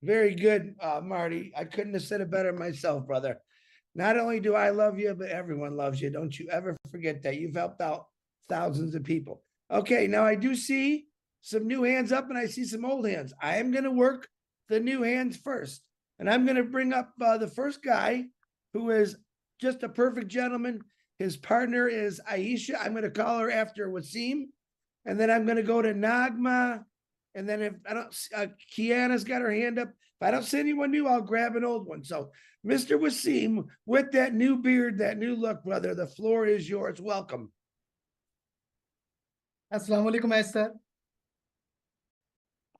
Very good, Marty. I couldn't have said it better myself, brother. Not only do I love you, but everyone loves you. Don't you ever forget that. You've helped out thousands of people. Okay, now I do see some new hands up and I see some old hands. I am going to work the new hands first. And I'm going to bring up the first guy who is just a perfect gentleman. His partner is Aisha. I'm going to call her after Wasim. And then I'm going to go to Nagma. And then if I don't, Kiana's got her hand up. If I don't see anyone new, I'll grab an old one. So, Mr. Wasim, with that new beard, that new look, brother, the floor is yours. Welcome. Assalamu alaikum, sir.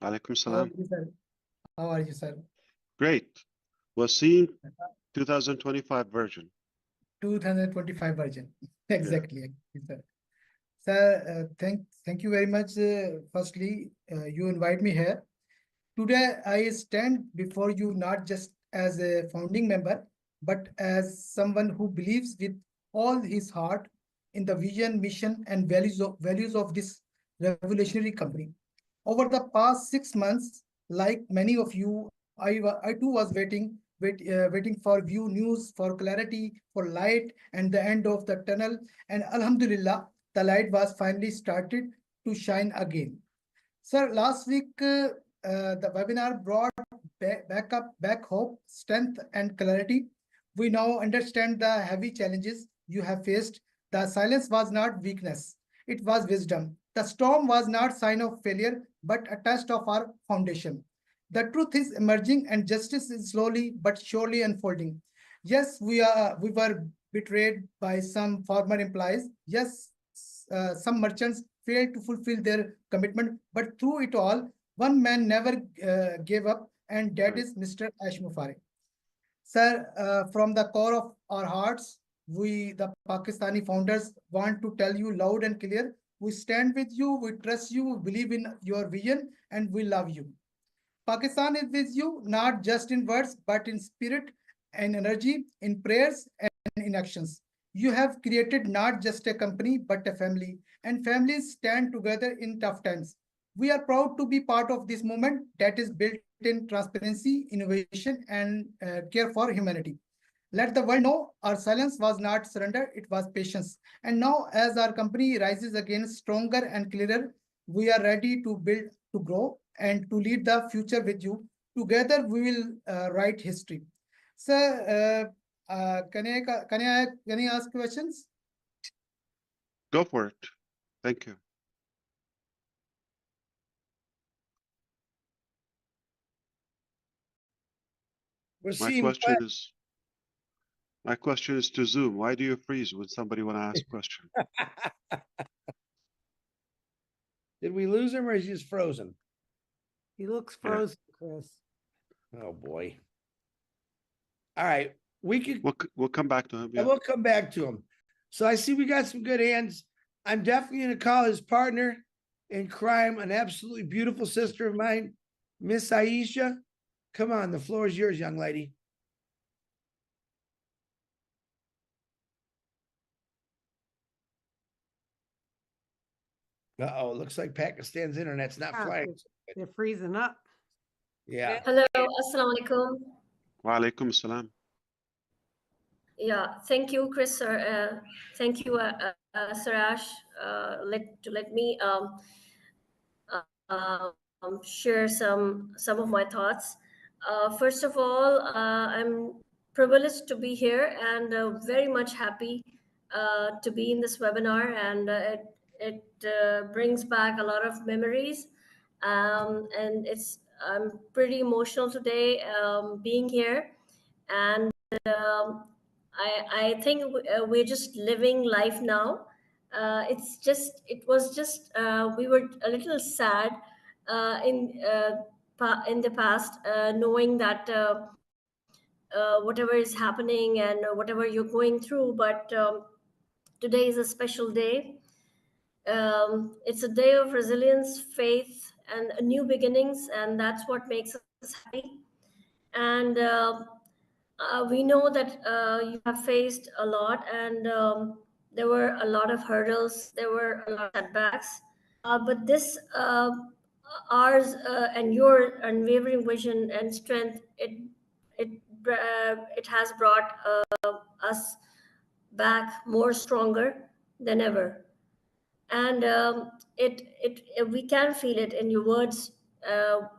Alaikum How are salam. you, sir? How are you, sir? Great. Wasim 2025 version. 2025 version. Exactly, sir. Sir, thank you very much. Firstly, you invite me here. Today, I stand before you not just as a founding member, but as someone who believes with all his heart in the vision, mission, and values of this revolutionary company. Over the past 6 months, like many of you, I too was waiting for view news, for clarity, for light, and the end of the tunnel. And Alhamdulillah, the light was finally started to shine again. Sir, last week, the webinar brought back hope, strength, and clarity. We now understand the heavy challenges you have faced. The silence was not weakness, it was wisdom. The storm was not sign of failure, but a test of our foundation. The truth is emerging and justice is slowly but surely unfolding. Yes, we were betrayed by some former employees. Yes, some merchants failed to fulfill their commitment, but through it all, one man never gave up, and that is Mr. Ash Mufareh. Sir, from the core of our hearts, we, the Pakistani founders, want to tell you loud and clear, we stand with you, we trust you, we believe in your vision, and we love you. Pakistan is with you, not just in words, but in spirit and energy, in prayers and in actions. You have created not just a company, but a family, and families stand together in tough times. We are proud to be part of this movement that is built in transparency, innovation, and care for humanity. Let the world know our silence was not surrender, it was patience. And now, as our company rises again stronger and clearer, we are ready to build, to grow, and to lead the future with you. Together, we will write history. Sir, can I ask questions? Go for it. Thank you. Wasim, My question is to Zoom. Why do you freeze when somebody want to ask a question? Did we lose him or is he just frozen? He looks Yeah. frozen, Chris. Oh, boy. All right, we could, We'll come back to him. and Yeah. we'll come back to him. So I see we got some good hands. I'm definitely gonna call his partner in crime, an absolutely beautiful sister of mine, Miss Aisha. Come on, the floor is yours, young lady. Uh-oh, it looks like Pakistan's internet's not Yeah, flying. They're freezing up. Yeah, Hello, Assalamu alaikum. Wa alaikum salam. Yeah, thank you, Chris, sir. Thank you, Sir Ash, let me share some of my thoughts. First of all, I'm privileged to be here and very much happy to be in this webinar, and it brings back a lot of memories, and I'm pretty emotional today being here, and I think we're just living life now. It was just we were a little sad in the past, knowing that whatever is happening and whatever you're going through, but today is a special day. It's a day of resilience, faith, and new beginnings, and that's what makes us happy. And we know that you have faced a lot, and there were a lot of hurdles, there were a lot of setbacks, but this ours and your unwavering vision and strength, it has brought us back more stronger than ever. And we can feel it in your words,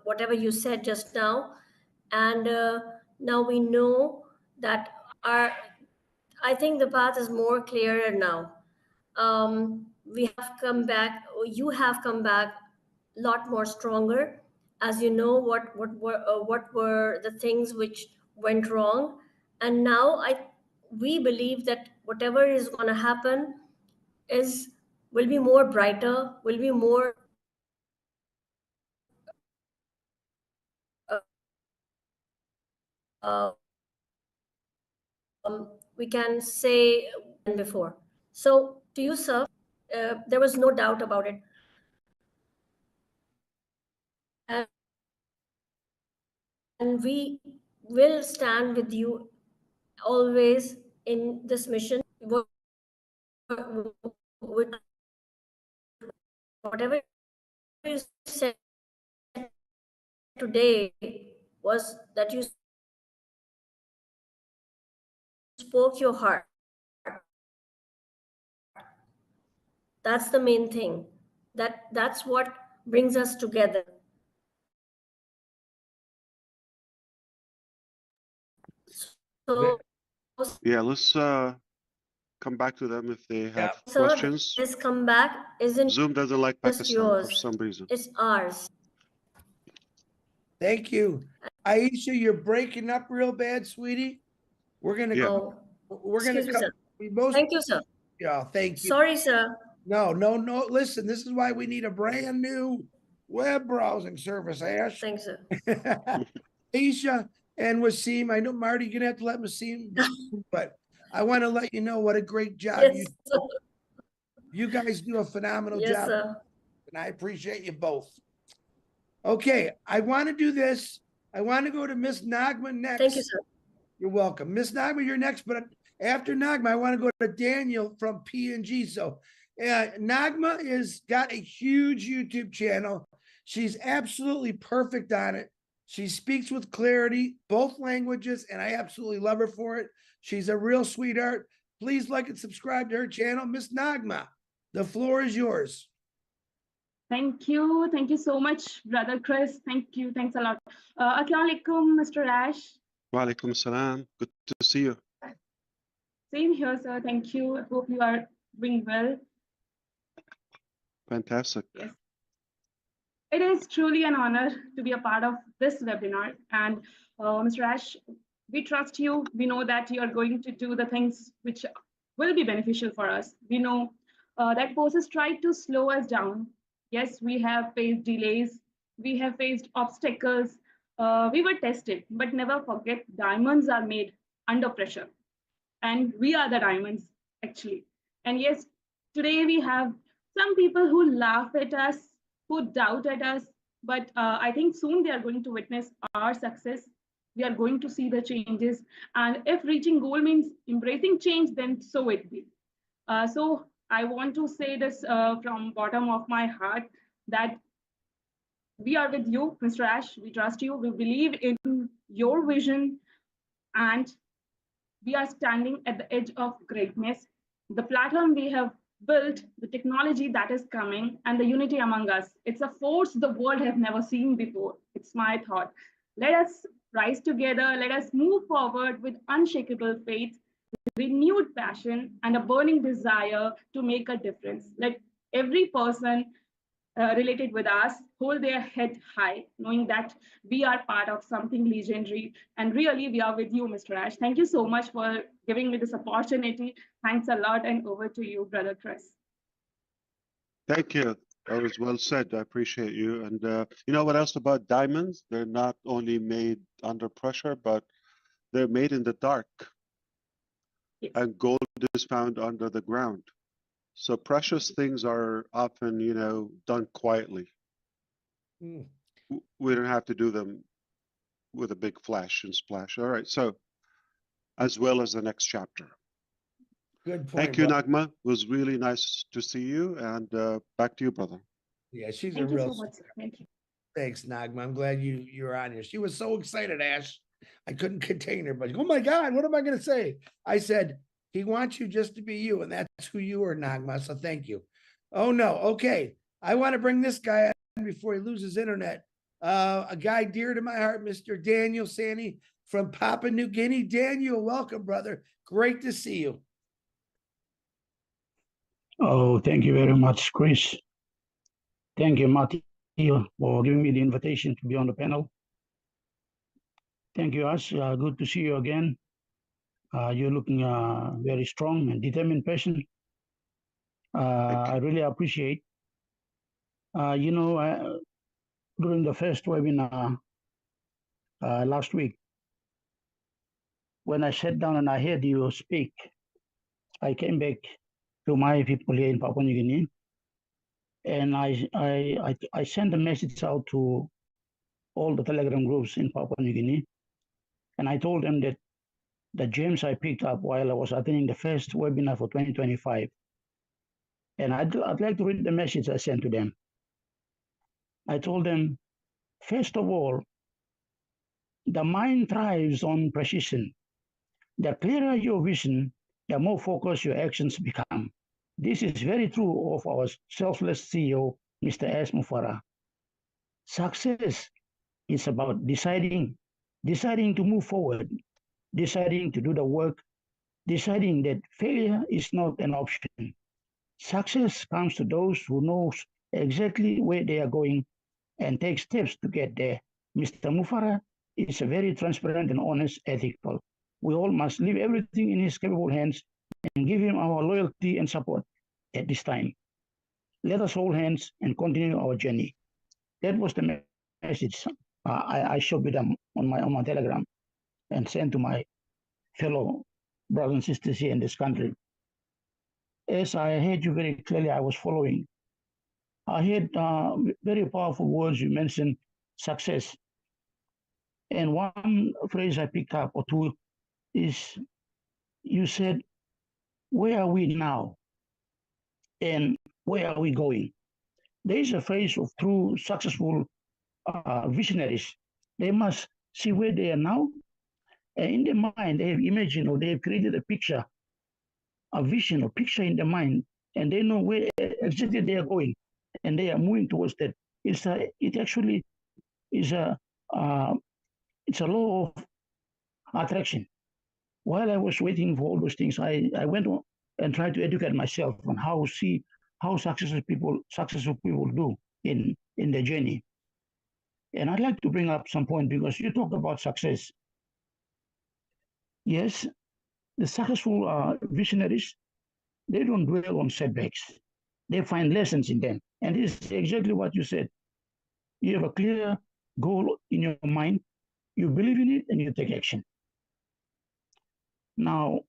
whatever you said just now. And now we know that I think the path is more clearer now. We have come back, you have come back a lot more stronger, as you know what were the things which went wrong. And now we believe that whatever is going to happen will be more brighter, will be more we can say than before. So to you, sir, there was no doubt about it. And we will stand with you always in this mission. Whatever you said today was that you spoke your heart. That's the main thing. That's what brings us together. So, Yeah, let's come back to them if they have sir, questions. this comeback isn't Zoom doesn't like just Pakistan for yours, some reason. it's ours. thank you. Aisha, you're breaking up real bad, sweetie. We're gonna Yeah. go. We're gonna Excuse me, come. sir. We most. Thank you, sir. Yeah, thank you. Sorry, sir. No. Listen, this is why we need a brand new web browsing service, Ash. Thanks, sir. Aisha and Wasim, I know Marty, you're gonna have to let Wasim, but I want to let you know what a great job Yes, sir. you guys do a phenomenal Yes, job, sir. and I appreciate you both. Okay, I want to do this. I want to go to Miss Nagma next. Thank you, sir. You're welcome. Miss Nagma, you're next, but after Nagma, I want to go to Daniel from P&G. So Nagma is got a huge YouTube channel. She's absolutely perfect on it. She speaks with clarity, both languages, and I absolutely love her for it. She's a real sweetheart. Please like and subscribe to her channel. Miss Nagma, the floor is yours. Thank you. Thank you so much, Brother Chris. Thank you. Thanks a lot. Assalamu alaikum, Mr. Ash. Wa alaikum salam. Good to see you. Same here, sir. Thank you. I hope you are doing well. Fantastic. Yes. It is truly an honor to be a part of this webinar. And Mr. Ash, we trust you. We know that you are going to do the things which will be beneficial for us. We know that forces try to slow us down, Yes, we have faced delays, we have faced obstacles, we were tested, but never forget diamonds are made under pressure. And we are the diamonds, actually. And yes, today we have some people who laugh at us, who doubt at us, but I think soon they are going to witness our success. We are going to see the changes. And if reaching goal means embracing change, then so it be. So I want to say this from bottom of my heart that we are with you, Mr. Ash. We trust you. We believe in your vision, and we are standing at the edge of greatness. The platform we have built, the technology that is coming, and the unity among us. It's a force the world has never seen before. It's my thought. Let us rise together. Let us move forward with unshakable faith, renewed passion, and a burning desire to make a difference. Let every person related with us hold their head high, knowing that we are part of something legendary. And really, we are with you, Mr. Ash. Thank you so much for giving me this opportunity. Thanks a lot, and over to you, Brother Chris. Thank you. That was well said. I appreciate you. And you know what else about diamonds? They're not only made under pressure, but they're made in the dark. Yes. And gold is found under the ground. So precious things are often, you know, done quietly. Mm. We don't have to do them with a big flash and splash. All right. So, as well as the next chapter. Good point. Thank you, brother. Nagma. It was really nice to see you. And back to you, brother. Yeah, she's Thank a you real. so much. Thank you. Thanks, Nagma. I'm glad you're on here. She was so excited, Ash. I couldn't contain her, but oh my God, what am I going to say? I said, he wants you just to be you, and that's who you are, Nagma. So thank you. Oh no, okay. I want to bring this guy on before he loses internet. A guy dear to my heart, Mr. Daniel Sani from Papua New Guinea. Daniel, welcome, brother. Great to see you. Oh, thank you very much, Chris. Thank you, Matthew, for giving me the invitation to be on the panel. Thank you, Ash. Good to see you again. You're looking very strong and determined person. I really appreciate. You know, during the first webinar last week, when I sat down and I heard you speak, I came back to my people here in Papua New Guinea, and I sent a message out to all the Telegram groups in Papua New Guinea, and I told them that the gems I picked up while I was attending the first webinar for 2025. And I'd like to read the message I sent to them. I told them, first of all, the mind thrives on precision. The clearer your vision, the more focused your actions become. This is very true of our selfless CEO, Mr. S. Mufareh. Success is about deciding to move forward, deciding to do the work, deciding that failure is not an option. Success comes to those who know exactly where they are going and take steps to get there. Mr. Mufareh is a very transparent and honest, ethical. We all must leave everything in his capable hands and give him our loyalty and support at this time. Let us hold hands and continue our journey. That was the message I shared with them on my Telegram and sent to my fellow brothers and sisters here in this country. As I heard you very clearly, I was following. I heard very powerful words you mentioned, success. And one phrase I picked up or two is you said, where are we now? And where are we going? There is a phrase of true successful visionaries. They must see where they are now. And in their mind, they have imagined or they have created a picture, a vision or picture in their mind, and they know where exactly they are going, and they are moving towards that. It actually is it's a law of attraction. While I was waiting for all those things, I went on and tried to educate myself on how successful people do in their journey. And I'd like to bring up some point because you talked about success. Yes, the successful visionaries, they don't dwell on setbacks. They find lessons in them And this is exactly what you said. You have a clear goal in your mind, you believe in it, and you take action. Now,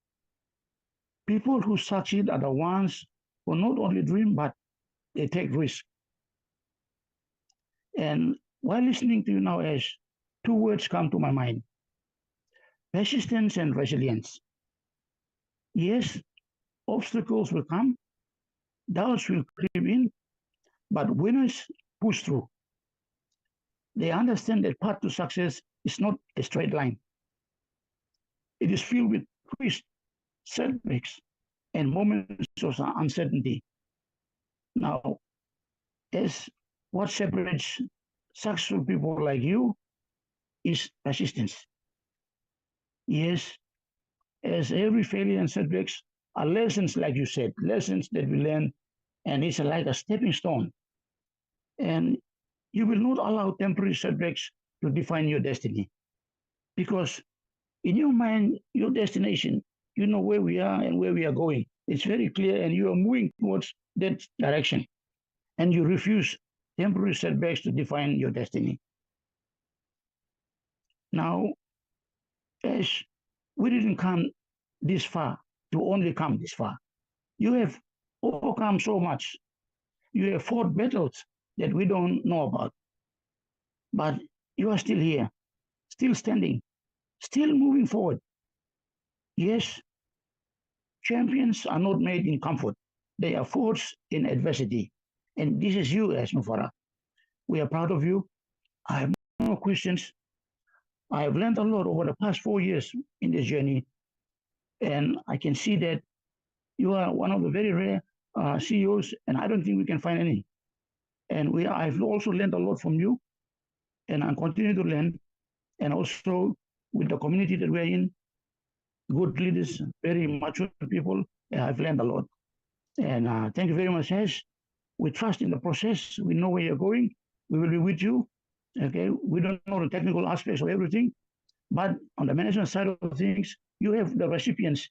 people who succeed are the ones who not only dream, but they take risks. And while listening to you now, Ash, two words come to my mind: persistence and resilience. Yes, obstacles will come, doubts will creep in, but winners push through. They understand that path to success is not a straight line. It is filled with twists, setbacks, and moments of uncertainty. Now, as what separates successful people like you is persistence. Yes, as every failure and setbacks are lessons, like you said, lessons that we learn, and it's like a stepping stone. And you will not allow temporary setbacks to define your destiny, because in your mind, your destination, you know where we are and where we are going. It's very clear, and you are moving towards that direction. And you refuse temporary setbacks to define your destiny. Now, as we didn't come this far to only come this far, you have overcome so much. You have fought battles that we don't know about. But you are still here, still standing, still moving forward. Yes, champions are not made in comfort. They are forged in adversity. And this is you, as Mufareh. We are proud of you. I have no questions. I have learned a lot over the past 4 years in this journey. And I can see that you are one of the very rare CEOs, and I don't think we can find any. And I've also learned a lot from you, and I continue to learn. And also with the community that we're in, good leaders, very mature people, I've learned a lot. And thank you very much, Ash. We trust in the process. We know where you're going. We will be with you. Okay, we don't know the technical aspects of everything, but on the management side of things, you have the recipients,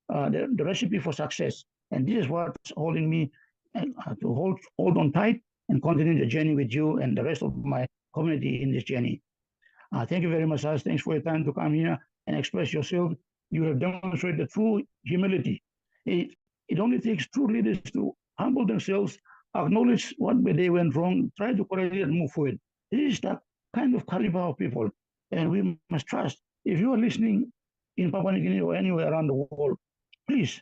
the recipe for success. And this is what's holding me to hold on tight and continue the journey with you and the rest of my community in this journey. Thank you very much, Ash. Thanks for your time to come here and express yourself. You have demonstrated true humility. It only takes true leaders to humble themselves, acknowledge what they went wrong, try to correct it and move forward. This is the kind of caliber of people, and we must trust. If you are listening in Papua New Guinea or anywhere around the world, please,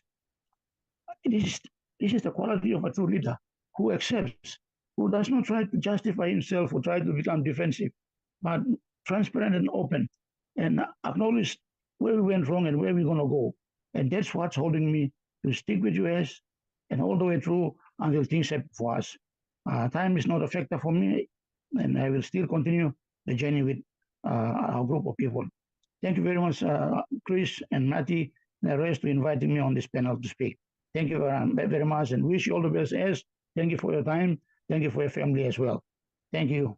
this is the quality of a true leader who accepts, who does not try to justify himself or try to become defensive, but transparent and open, and acknowledge where we went wrong and where we're going to go. And that's what's holding me to stick with you, as and all the way through until things happen for us. Time is not a factor for me, and I will still continue the journey with our group of people. Thank you very much, Chris and Matty and the rest, for inviting me on this panel to speak. Thank you very much, and wish you all the best, as. Thank you for your time. Thank you for your family as well. Thank you.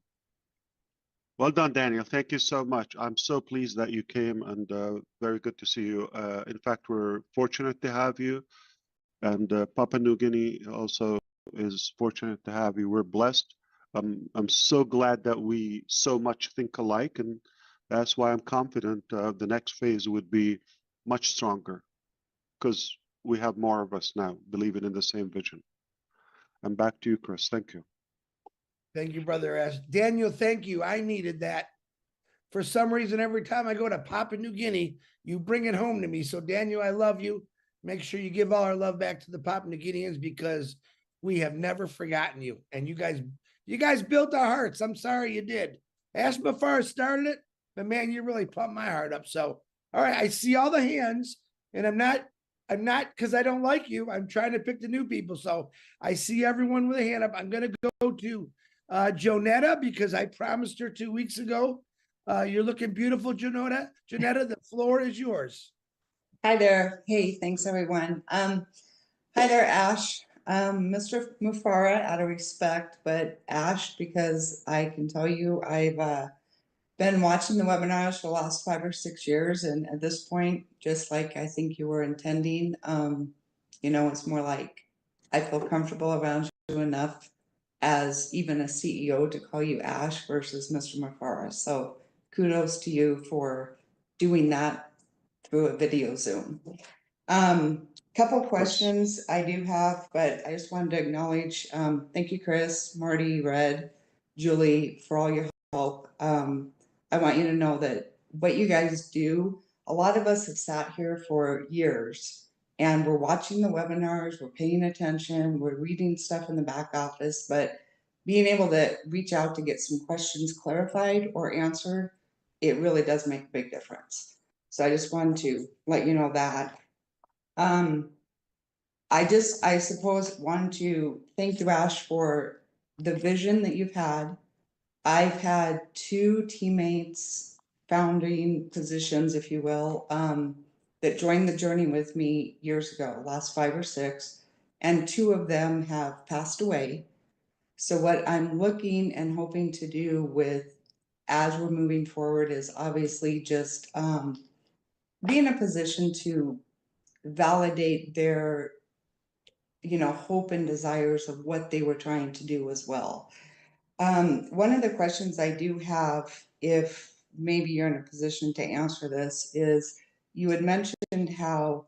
Well done, Daniel. Thank you so much. I'm so pleased that you came, and very good to see you. In fact, we're fortunate to have you, and Papua New Guinea also is fortunate to have you. We're blessed. I'm so glad that we so much think alike, and that's why I'm confident the next phase would be much stronger, because we have more of us now believing in the same vision. And back to you, Chris. Thank you. Thank you, Brother Ash. Daniel, thank you. I needed that. For some reason, every time I go to Papua New Guinea, you bring it home to me. So, Daniel, I love you. Make sure you give all our love back to the Papua New Guineans, because we have never forgotten you. And you guys built our hearts. I'm sorry you did. Ash Mufareh started it, but man, you really pumped my heart up. So, all right, I see all the hands, and I'm not because I don't like you. I'm trying to pick the new people. So I see everyone with a hand up. I'm going to go to Jonetta, because I promised her 2 weeks ago. You're looking beautiful, Jonetta. Jonetta, the floor is yours. Hi there. Hey, thanks everyone. Hi there, Ash. Mr. Mufareh, out of respect, but Ash, because I can tell you I've been watching the webinars for the last 5 or 6 years, and at this point, just like I think you were intending, it's more like I feel comfortable around you enough as even a CEO to call you Ash versus Mr. Mufareh. So kudos to you for doing that through a video Zoom. Couple questions I do have, but I just wanted to acknowledge, thank you, Chris, Marty, Red, Julie, for all your help. I want you to know that what you guys do, a lot of us have sat here for years and we're watching the webinars, we're paying attention, we're reading stuff in the back office, but being able to reach out to get some questions clarified or answered, it really does make a big difference. So I just wanted to let you know that. I suppose, want to thank you, Ash, for the vision that you've had. I've had two teammates, founding positions, if you will, that joined the journey with me years ago, last 5 or 6, and 2 of them have passed away. So what I'm looking and hoping to do with, as we're moving forward, is obviously just be in a position to validate their, hope and desires of what they were trying to do as well. One of the questions I do have, if maybe you're in a position to answer this, is you had mentioned how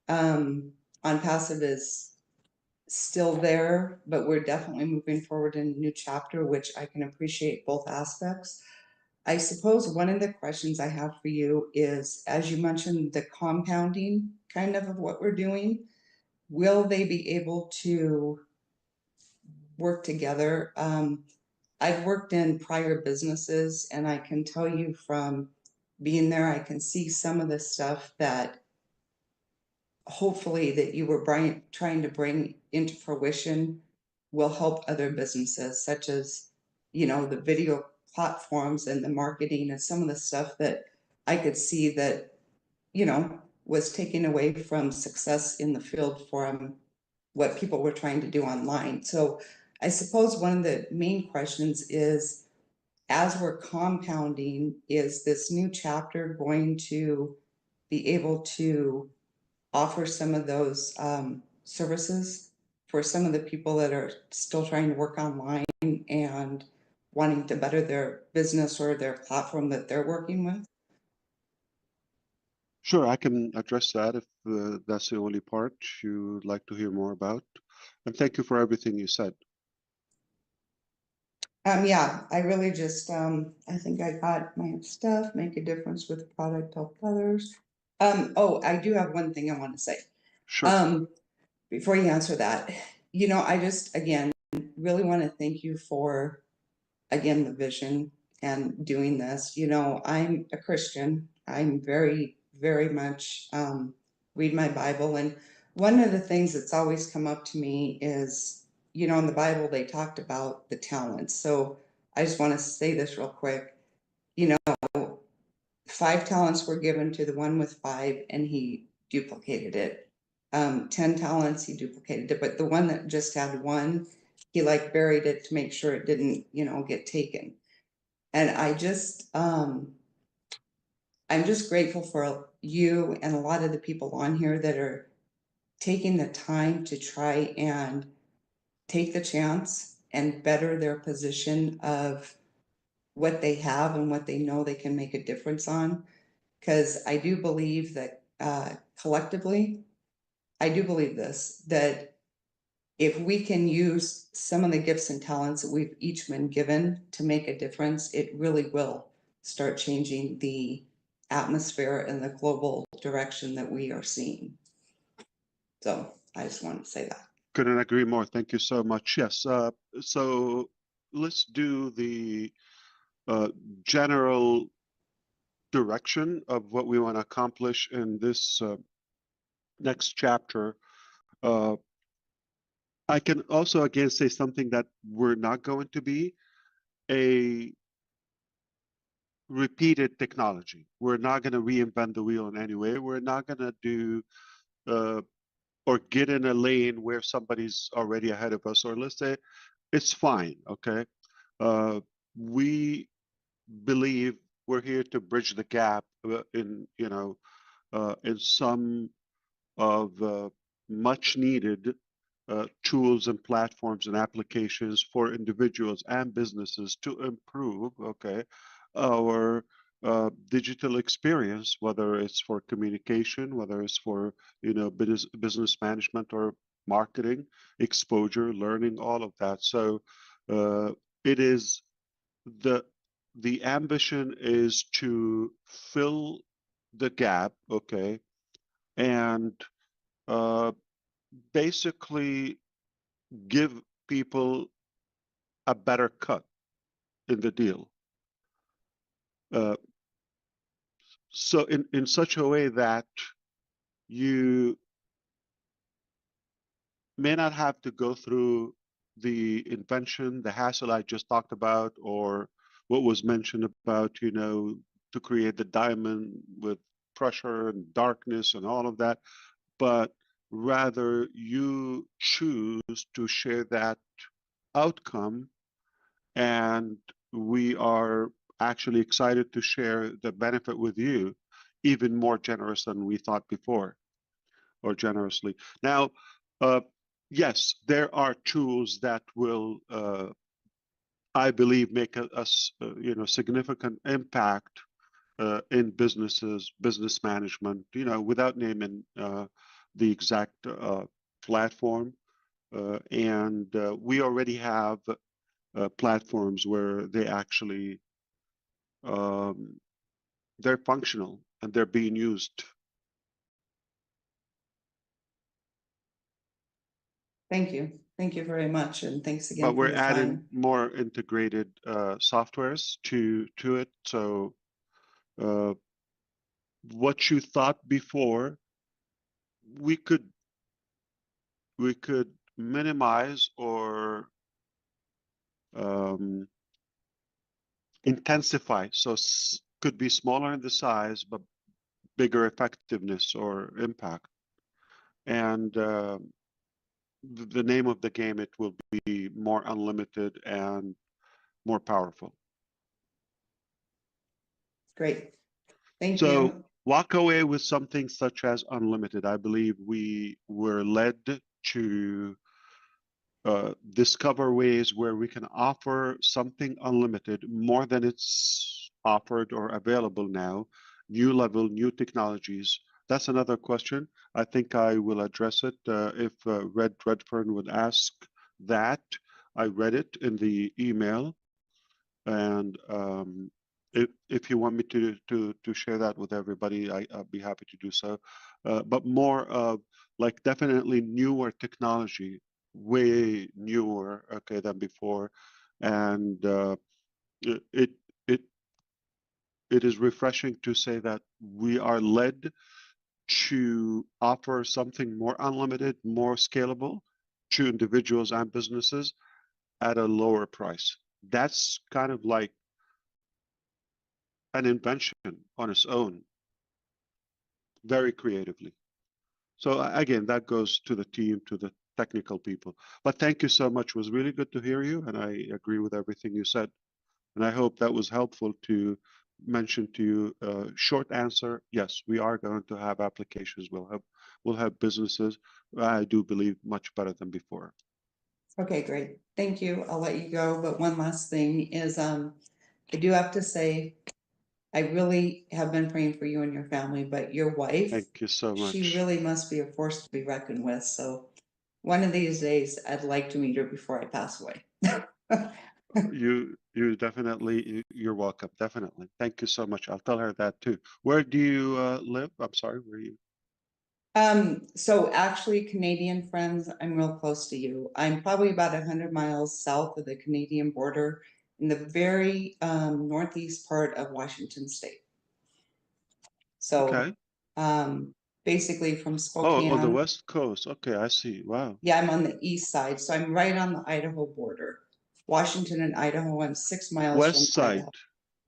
on passive is still there, but we're definitely moving forward in a new chapter, which I can appreciate both aspects. I suppose one of the questions I have for you is, as you mentioned, the compounding kind of what we're doing, will they be able to work together? I've worked in prior businesses and I can tell you from being there, I can see some of the stuff that hopefully that you were trying to bring into fruition will help other businesses, such as, the video platforms and the marketing and some of the stuff that I could see that, was taken away from success in the field from what people were trying to do online. So I suppose one of the main questions is, as we're compounding, is this new chapter going to be able to offer some of those services for some of the people that are still trying to work online and wanting to better their business or their platform that they're working with? Sure, I can address that if that's the only part you'd like to hear more about. And thank you for everything you said. Yeah, I really just, I think I got my stuff, make a difference with the product, help others. Oh, I do have one thing I want to say. Sure. Before you answer that, I just, again, really want to thank you for, again, the vision and doing this. I'm a Christian. I'm very, very much, read my Bible. And one of the things that's always come up to me is, in the Bible, they talked about the talents. So I just want to say this real quick. 5 talents were given to the one with 5 and he duplicated it. 10 talents, he duplicated it, but the one that just had 1, he buried it to make sure it didn't, get taken. And I'm just grateful for you and a lot of the people on here that are taking the time to try and take the chance and better their position of what they have and what they know they can make a difference on. Because I do believe that collectively, I do believe this, that if we can use some of the gifts and talents that we've each been given to make a difference, it really will start changing the atmosphere and the global direction that we are seeing. So I just wanted to say that. Couldn't agree more. Thank you so much. Yes. So let's do the general direction of what we want to accomplish in this next chapter. I can also again say something that we're not going to be a repeated technology. We're not going to reinvent the wheel in any way. We're not going to do or get in a lane where somebody's already ahead of us, or let's say it's fine. Okay. We believe we're here to bridge the gap in some of much needed tools and platforms and applications for individuals and businesses to improve, okay, our digital experience, whether it's for communication, whether it's for, you know, business management or marketing, exposure, learning, all of that. So it is the ambition is to fill the gap, okay, and basically give people a better cut in the deal. So in such a way that you may not have to go through the invention, the hassle I just talked about, or what was mentioned about, you know, to create the diamond with pressure and darkness and all of that, but rather you choose to share that outcome, and we are actually excited to share the benefit with you, even more generous than we thought before, or generously. Now, yes, there are tools that will, I believe, make us, you know, significant impact in businesses, business management, you know, without naming the exact platform. And we already have platforms where they actually they're functional and they're being used. Thank you. Thank you very much. And thanks again But for we're your adding time. more integrated softwares to it. So what you thought before, we could minimize or intensify. So could be smaller in the size, but bigger effectiveness or impact. And the name of the game, it will be more unlimited and more powerful. Great. Thank So you. walk away with something such as unlimited. I believe we were led to discover ways where we can offer something unlimited more than it's offered or available now, new level, new technologies. That's another question. I think I will address it if Redfern would ask that. I read it in the email, and if you want me to share that with everybody, I'll be happy to do so. But more of like definitely newer technology, way newer, okay, than before, and it it it is refreshing to say that we are led to offer something more unlimited, more scalable to individuals and businesses at a lower price. That's kind of like an invention on its own, very creatively. So again, that goes to the team, to the technical people. But thank you so much. It was really good to hear you, and I agree with everything you said. And I hope that was helpful to mention to you. Short answer: yes, we are going to have applications. We'll have businesses. I do believe much better than before. Okay, great. Thank you. I'll let you go. But one last thing is, I do have to say, I really have been praying for you and your family, but your wife, Thank you so much. she really must be a force to be reckoned with. So one of these days, I'd like to meet her before I pass away. You definitely, you're welcome. Definitely. Thank you so much. I'll tell her that too. Where do you live? I'm sorry, where are you? So actually, Canadian friends, I'm real close to you. I'm probably about 100 miles south of the Canadian border in the very northeast part of Washington State. So Okay. basically from Oh, Spokane. on the West Coast. Okay, I see. Wow. Yeah, I'm on the east side, so I'm right on the Idaho border. Washington and Idaho, I'm 6 miles from West side,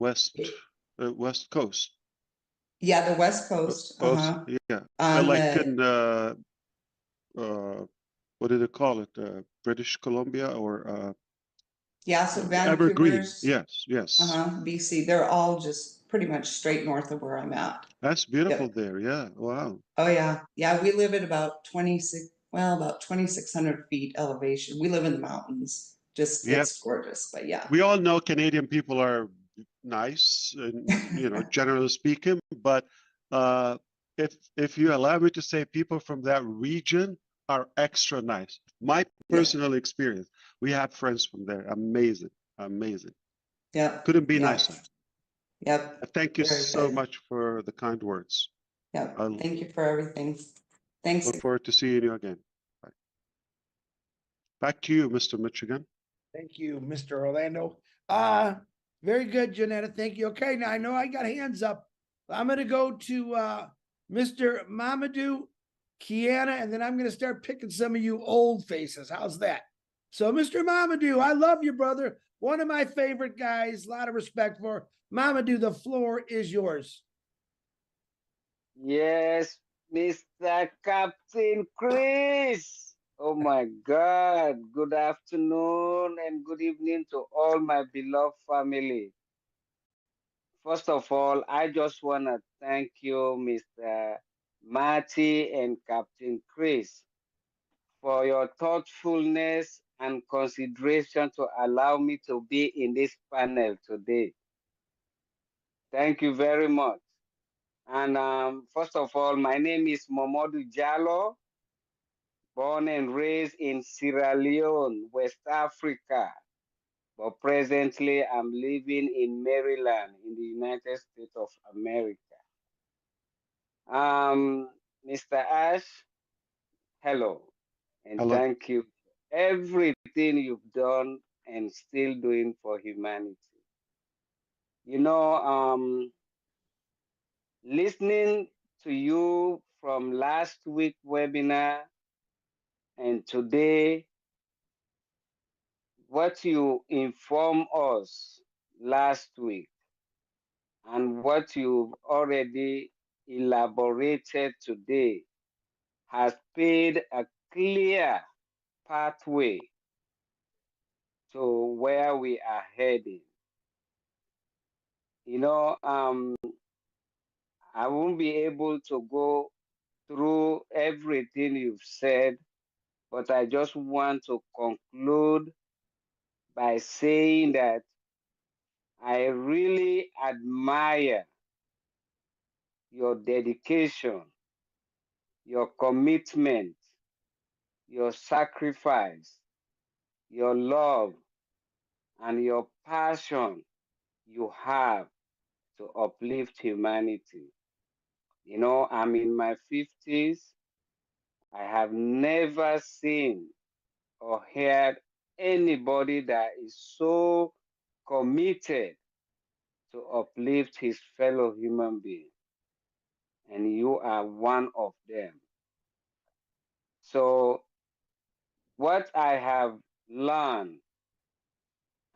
Idaho. West Coast. Yeah, the West Coast. Yeah. On Like the in what do they call it? British Columbia or yeah, so Evergreen. Vancouver's Yes. BC. They're all just pretty much straight north of where I'm at. That's beautiful there. Yeah. Wow. Oh yeah, yeah. We live at about well, about 2,600 feet elevation. We live in the mountains. Just, Yep. it's gorgeous, but yeah. We all know Canadian people are nice and, you know, generally speaking, but if you allow me to say, people from that region are extra nice. My personal experience, we have friends from there. Amazing, amazing. Yep. Couldn't be Yep. nicer. Yep. Thank you Very so good. much for the kind words. Yep. I'll Thank you for everything. Thanks. look forward to seeing you again. Bye. Back to you, Mr. Michigan. Thank you, Mr. Orlando. Very good, Janetta. Thank you. Okay, now I know I got hands up. I'm gonna go to Mr. Mamadou, Kiana, and then I'm gonna start picking some of you old faces. How's that? So, Mr. Mamadou, I love you, brother. One of my favorite guys, a lot of respect for. Mamadou, the floor is yours. Yes, Mr. Captain Chris. Oh my God. Good afternoon and good evening to all my beloved family. First of all, I just want to thank you, Mr. Marty and Captain Chris, for your thoughtfulness and consideration to allow me to be in this panel today. Thank you very much. And first of all, my name is Momodu Jallo, born and raised in Sierra Leone, West Africa. But presently, I'm living in Maryland in the United States of America. Mr. Ash, hello, and Hello. thank you for everything you've done and still doing for humanity. You know, listening to you from last week webinar and today, what you informed us last week and what you've already elaborated today has paid a clear pathway to where we are heading. You know, I won't be able to go through everything you've said, but I just want to conclude by saying that I really admire your dedication, your commitment, your sacrifice, your love, and your passion you have to uplift humanity. You know, I'm in my 50s. I have never seen or heard anybody that is so committed to uplift his fellow human being. And you are one of them. So, what I have learned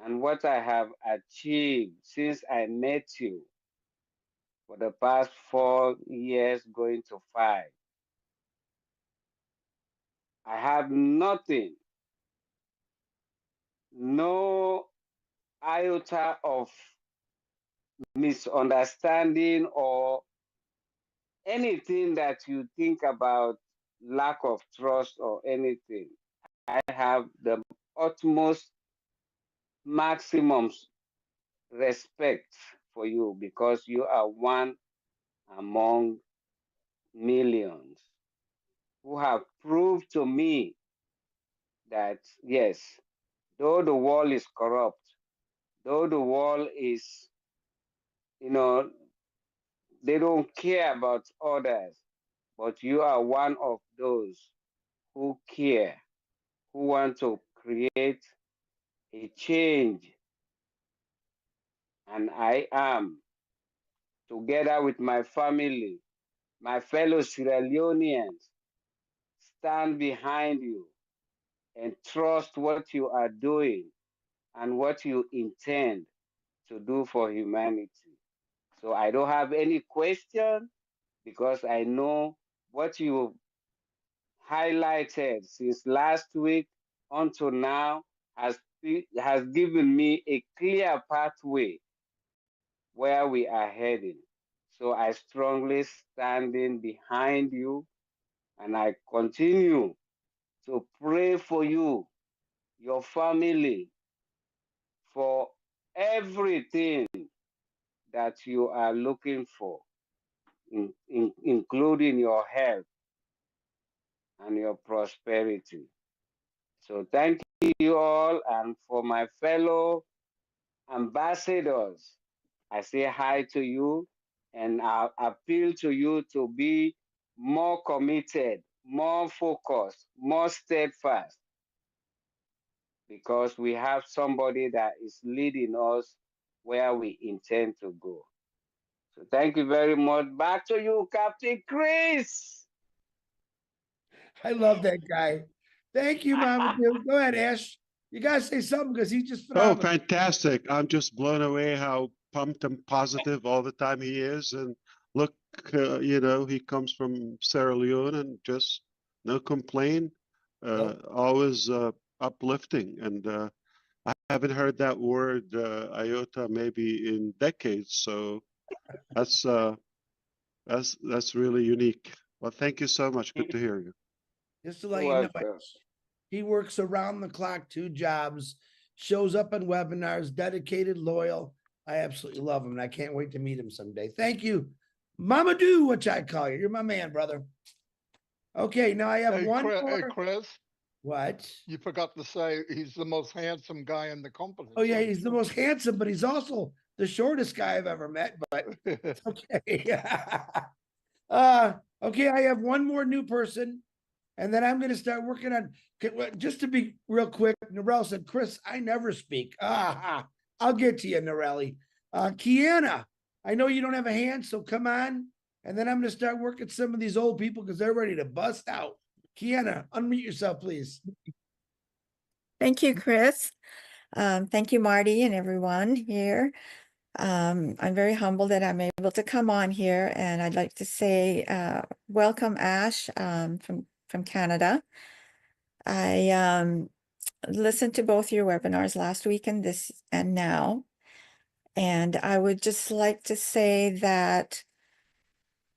and what I have achieved since I met you for the past 4 years, going to 5, I have nothing, no iota of misunderstanding or anything that you think about lack of trust or anything. I have the utmost maximum respect for you because you are one among millions who have proved to me that yes, though the world is corrupt, though the world is, you know, they don't care about others, but you are one of those who care, who want to create a change. And I am, together with my family, my fellow Sierra Leoneans, stand behind you and trust what you are doing and what you intend to do for humanity. So I don't have any question because I know what you highlighted since last week until now has given me a clear pathway where we are heading. So I strongly standing behind you and I continue to pray for you, your family, for everything that you are looking for, including your health and your prosperity. So thank you all, and for my fellow ambassadors, I say hi to you, and I appeal to you to be more committed, more focused, more steadfast, because we have somebody that is leading us where we intend to go. So thank you very much. Back to you, Captain Chris. I love that guy. Thank you, Mama Dew. Go ahead, Ash. You gotta say something because he's just Oh, phenomenal. fantastic. I'm just blown away how pumped and positive all the time he is. And look, he comes from Sierra Leone and just no complaint, always uplifting. And I haven't heard that word iota maybe in decades. So that's really unique. Well, thank you so much. Good to hear you. Just to let You're you know, welcome. he works around the clock, 2 jobs, shows up on webinars, dedicated, loyal. I absolutely love him, and I can't wait to meet him someday. Thank you, Mama Do, which I call you. You're my man, brother. Okay, now I have Hey, one Chris, more. hey, Chris, What? you forgot to say he's the most handsome guy in the company. Oh yeah, he's the most handsome, but he's also the shortest guy I've ever met. But it's okay. Okay, I have one more new person, and then I'm going to start working on. Just to be real quick, Narelle said, "Chris, I never speak." I'll get to you, Narelli. Kiana, I know you don't have a hand, so come on, and then I'm going to start working some of these old people because they're ready to bust out. Kiana, unmute yourself, please. Thank you, Chris. Thank you, Marty, and everyone here. I'm very humbled that I'm able to come on here, and I'd like to say welcome, Ash, from Canada. I listened to both your webinars last week and this and now, and I would just like to say that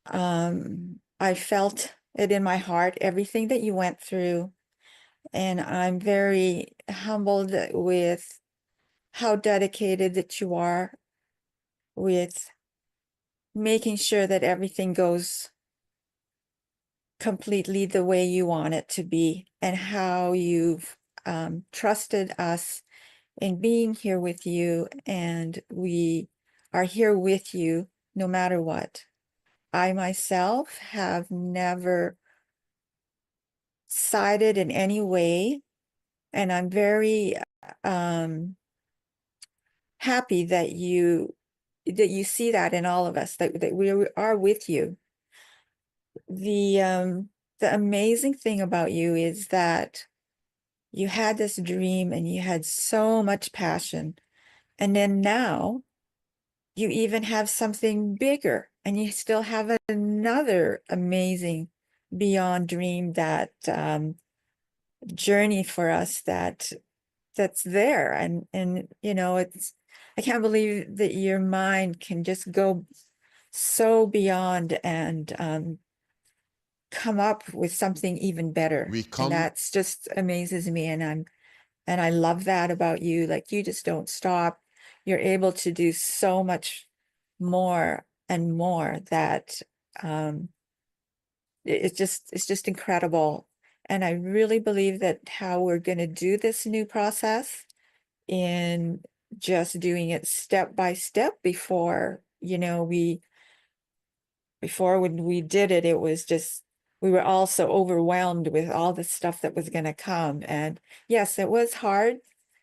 I felt it in my heart, everything that you went through, and I'm very humbled with how dedicated that you are with making sure that everything goes completely the way you want it to be, and how you've trusted us in being here with you, and we are here with you no matter what. I myself have never sided in any way, and I'm very happy that you see that in all of us, that we are with you. The amazing thing about you is that you had this dream and you had so much passion, and then now you even have something bigger, and you still have another amazing beyond dream, that journey for us that's there. And I can't believe that your mind can just go so beyond and come up with something even better. And that's just amazes me. And I love that about you. Like, you just don't stop. You're able to do so much more and more that it's just incredible. And I really believe that how we're going to do this new process, in just doing it step by step, before when we did it, it was just, we were all so overwhelmed with all the stuff that was going to come. And yes, it was hard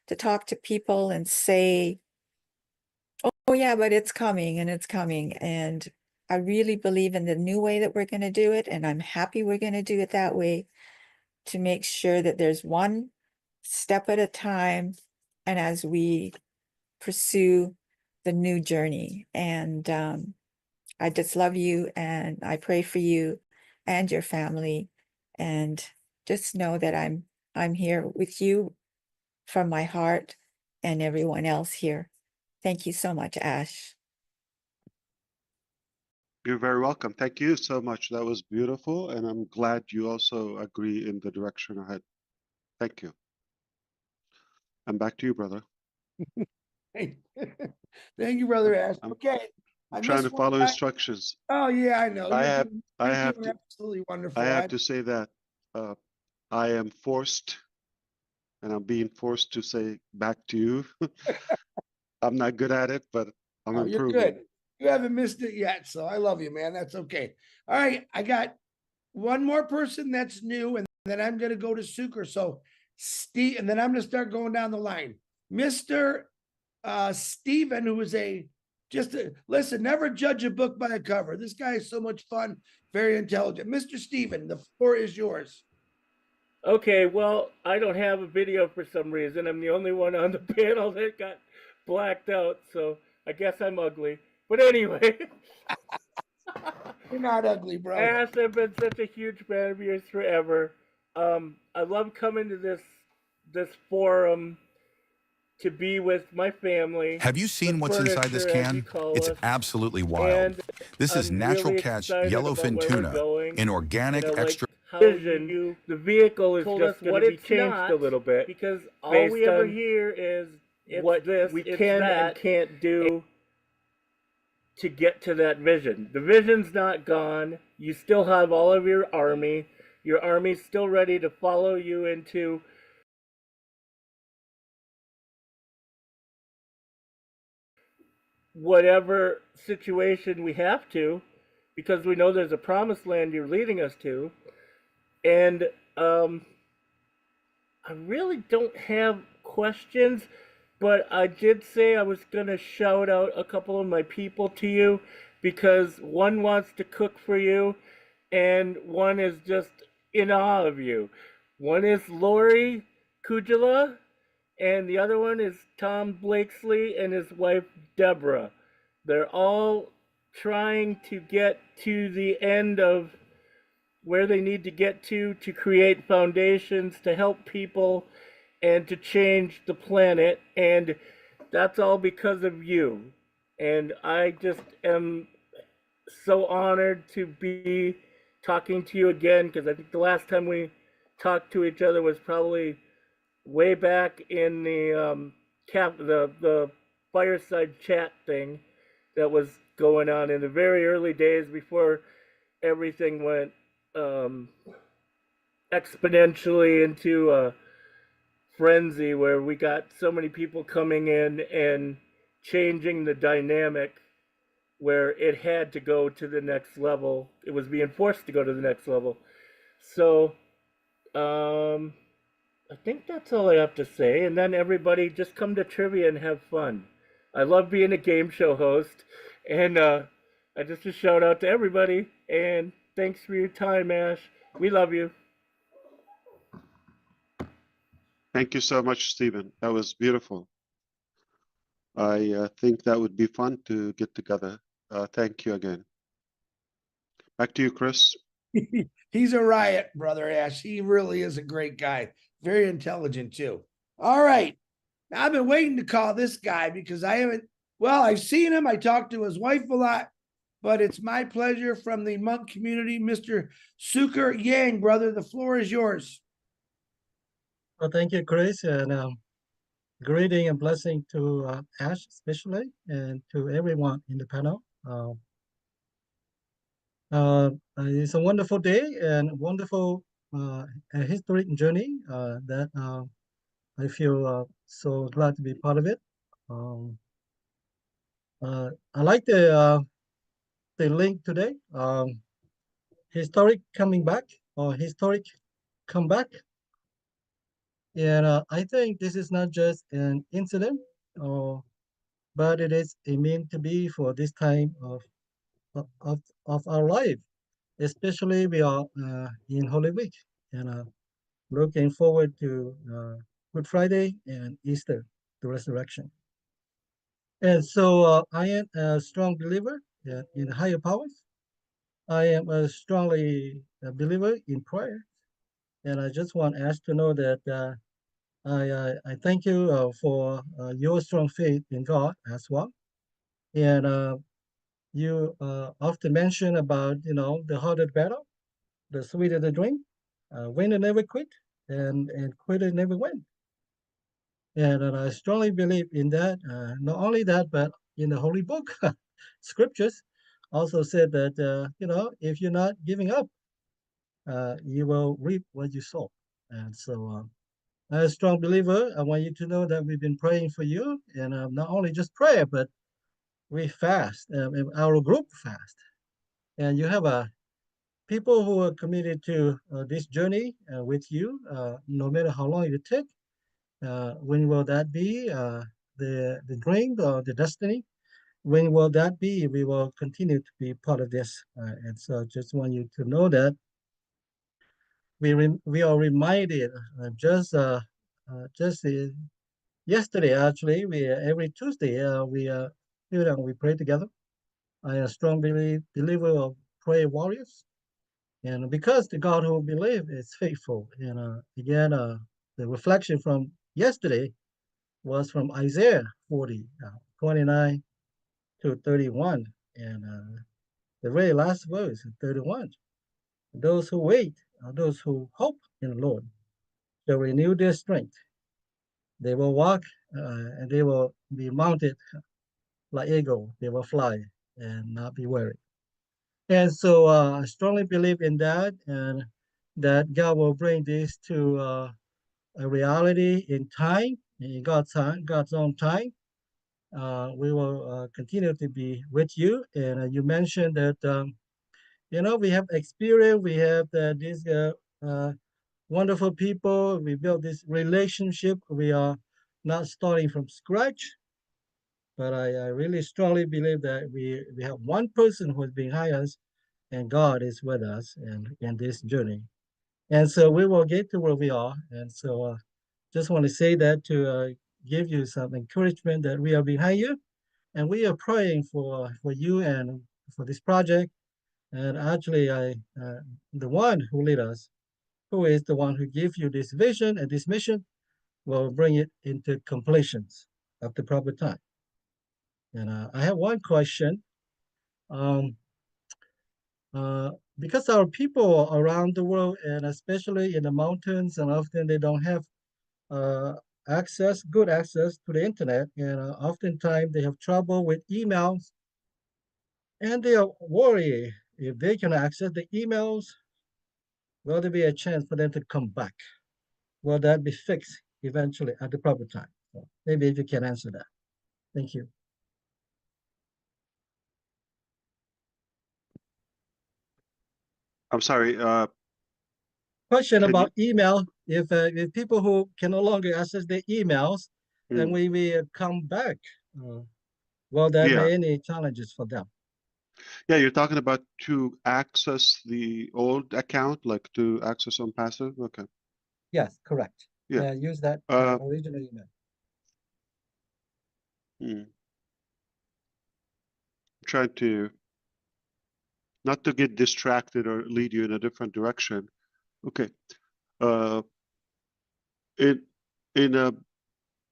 to talk to people and say, oh yeah, but it's coming and it's coming. And I really believe in the new way that we're going to do it. And I'm happy we're going to do it that way, to make sure that there's one step at a time, and as we pursue the new journey. And I just love you, and I pray for you and your family, and just know that I'm here with you from my heart, and everyone else here. Thank you so much, Ash. You're very welcome. Thank you so much. That was beautiful. And I'm glad you also agree in the direction ahead. Thank you. And back to you, brother. Hey, thank you, brother Ash. I'm Okay. I I'm trying to missed one follow guy. instructions. Oh, yeah, I know. I You're have doing, I you're have doing to absolutely wonderful. I have to say that I am forced, and I'm being forced to say back to you. I'm not good at it, but I'm Oh, you're improving. good. You haven't missed it yet, so I love you, man. That's okay. All right, I got one more person that's new, and then I'm gonna go to Suker. So Steve, and then I'm gonna start going down the line. Mr. Steven, who is listen, never judge a book by a cover. This guy is so much fun, very intelligent. Mr. Steven, the floor is yours. Okay, well, I don't have a video for some reason. I'm the only one on the panel that got blacked out, so I guess I'm ugly. But anyway, You're not ugly, bro. Ash, I've been such a huge fan of yours forever. I love coming to this forum to be with my family. Have you seen what's inside this can? It's absolutely wild. And This is I'm natural really catch excited yellowfin about where we're tuna going. in organic You know, extra. Like vision, the vehicle is just going to be changed a little bit because all we ever hear is what we can and can't do to get to that vision. The vision's not gone. You still have all of your army. Your army's still ready to follow you into whatever situation we have to, because we know there's a promised land you're leading us to. And I really don't have questions, but I did say I was going to shout out a couple of my people to you, because one wants to cook for you and one is just in awe of you. One is Lori Kujala, and the other one is Tom Blakesley and his wife Deborah. They're all trying to get to the end of where they need to get to create foundations to help people and to change the planet, and that's all because of you. And I just am so honored to be talking to you again, because I think the last time we talked to each other was probably way back in the the fireside chat thing that was going on in the very early days before everything went exponentially into a frenzy where we got so many people coming in and changing the dynamic where it had to go to the next level. It was being forced to go to the next level. So I think that's all I have to say. And then everybody just come to trivia and have fun. I love being a game show host. And I just a shout out to everybody. And thanks for your time, Ash. We love you. Thank you so much, Stephen. That was beautiful. I think that would be fun to get together. Thank you again. Back to you, Chris. He's a riot, brother Ash. He really is a great guy. Very intelligent too. All right. Now, I've been waiting to call this guy because I've seen him. I talked to his wife a lot, but it's my pleasure from the monk community, Mr. Suker Yang, brother. The floor is yours. Well, thank you, Chris, and greeting and blessing to Ash especially, and to everyone in the panel. It's a wonderful day and wonderful a historic journey that I feel so glad to be part of it. I like the link today. Historic coming back, or historic comeback. And I think this is not just an incident, but it is a meant to be for this time of our life. Especially we are in Holy Week, and looking forward to Good Friday and Easter, the resurrection. And so I am a strong believer in higher powers. I am a strongly believer in prayer. And I just want Ash to know that I thank you for your strong faith in God as well. And you often mention about, the harder the battle, the sweeter the drink, win and never quit. and quitters never win. And I strongly believe in that. Not only that, but in the Holy Book, scriptures also said that, if you're not giving up, you will reap what you sow. And so as a strong believer, I want you to know that we've been praying for you, and not only just prayer, but we fast, our group fast. And you have people who are committed to this journey with you, no matter how long it takes. When will that be? The dream or the destiny? When will that be? We will continue to be part of this. And so just want you to know that we are reminded just yesterday, actually, we every Tuesday we pray together. I am a strong believer of prayer warriors. And because the God who believe is faithful, and again, the reflection from yesterday was from Isaiah 40, 29 to 31, and the very last verse, 31. Those who wait, those who hope in the Lord, shall renew their strength. They will walk, and they will be mounted like eagle. They will fly and not be weary. And so I strongly believe in that, and that God will bring this to a reality in time, in God's time, God's own time. We will continue to be with you. And you mentioned that, we have experience, we have these wonderful people, we built this relationship. We are not starting from scratch, but I really strongly believe that we have one person who is behind us, and God is with us in this journey. And so we will get to where we are. And so just want to say that to give you some encouragement that we are behind you, and we are praying for you and for this project. And actually, the one who lead us, who is the one who gives you this vision and this mission, will bring it into completions at the proper time. And I have one question. Because our people around the world, and especially in the mountains, and often they don't have good access to the internet, and oftentimes they have trouble with emails, and they are worried if they can access the emails, will there be a chance for them to come back? Will that be fixed eventually at the proper time? So maybe if you can answer that. Thank you. I'm sorry. Question Can about email. If people who can no longer access their emails, and we come back, will there be any challenges for them? Yeah, you're talking about to access the old account, like to access on passive? Okay. Yes, correct. Yeah. Use that original email. Trying to not to get distracted or lead you in a different direction. Okay. In a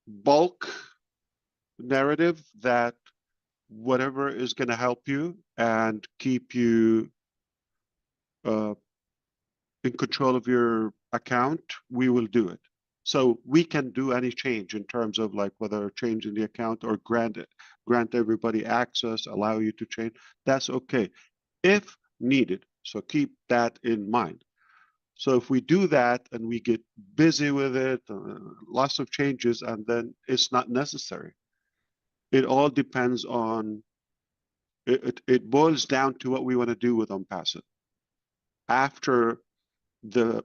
bulk narrative, that whatever is going to help you and keep you in control of your account, we will do it. So we can do any change in terms of like whether change in the account or grant everybody access, allow you to change. That's okay if needed. So keep that in mind. So if we do that and we get busy with it, lots of changes, and then it's not necessary. It all depends on, it boils down to what we want to do with OnPassive after the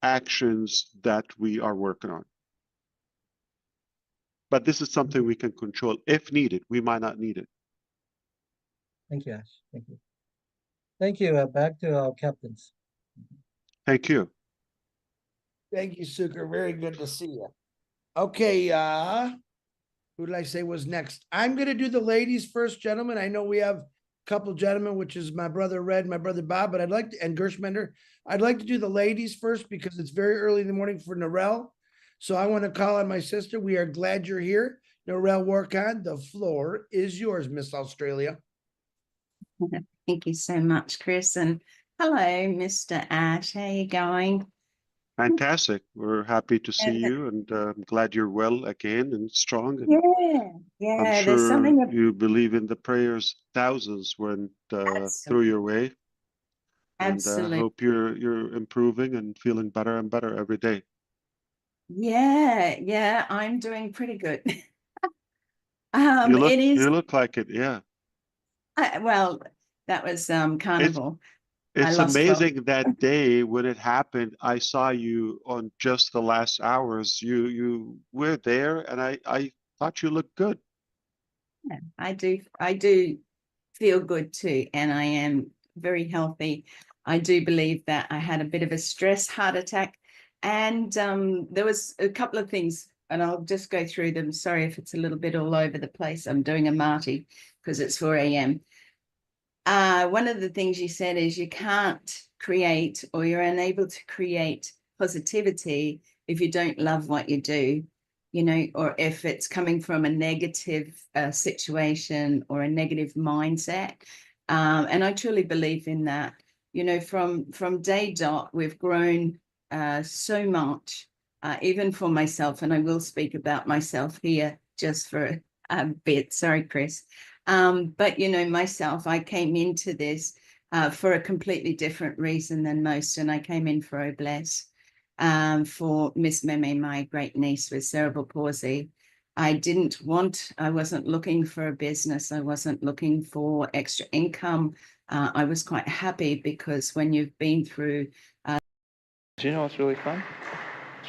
actions that we are working on. But this is something we can control if needed. We might not need it. Thank you, Ash. Thank you. Thank you. Back to our captains. Thank you. Thank you, Suker. Very good to see you. Okay, who did I say was next? I'm going to do the ladies first, gentlemen. I know we have a couple gentlemen, which is my brother Red, my brother Bob, but I'd like to, and Gershmender, I'd like to do the ladies first because it's very early in the morning for Narelle. So I want to call on my sister. We are glad you're here. Narelle Warkon, the floor is yours, Miss Australia. Thank you so much, Chris. And hello, Mr. Ash. How are you going? Fantastic. We're happy to see And you, and I'm glad you're well again and strong. And yeah, I'm there's sure something you believe in the prayers thousands went through your way. And absolutely. hope you're improving and feeling better and better every day. Yeah, I'm doing pretty good. You It is, look like it. Yeah. well, that was carnival. I It's lost 12. amazing that day when it happened. I saw you on just the last hours. You were there, and I thought you looked good. Yeah, I do feel good too, and I am very healthy. I do believe that I had a bit of a stress heart attack, and there was a couple of things, and I'll just go through them. Sorry if it's a little bit all over the place. I'm doing a Marty because it's 4 a.m. One of the things you said is you can't create, or you're unable to create positivity if you don't love what you do, you know, or if it's coming from a negative situation or a negative mindset. And I truly believe in that. You know, from day dot, we've grown so much, even for myself. And I will speak about myself here just for a bit. Sorry, Chris. But, you know, myself, I came into this for a completely different reason than most. And I came in for Obless for Miss Meme, my great niece with cerebral palsy. I wasn't looking for a business. I wasn't looking for extra income. I was quite happy because when you've been through. Do you know what's really fun?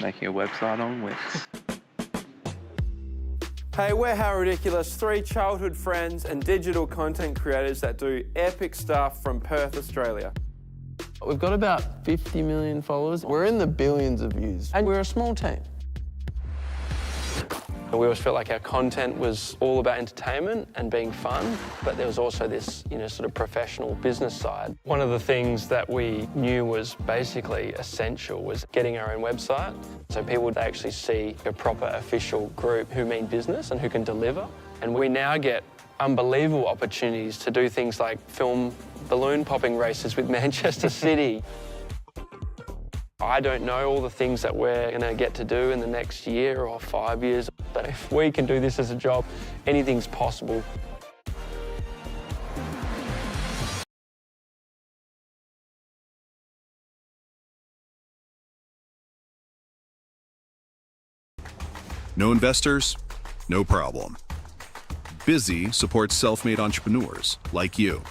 Making a website on Wix. Hey, we're How Ridiculous, 3 childhood friends and digital content creators that do epic stuff from Perth, Australia. We've got about 50 million followers. We're in the billions of views, and we're a small team. We always felt like our content was all about entertainment and being fun, but there was also this, you know, sort of professional business side. One of the things that we knew was basically essential was getting our own website, so people would actually see a proper official group who mean business and who can deliver. And we now get unbelievable opportunities to do things like film balloon popping races with Manchester City. I don't know all the things that we're going to get to do in the next year or 5 years, but if we can do this as a job, anything's possible. No investors? No problem. Busy supports self-made entrepreneurs like you.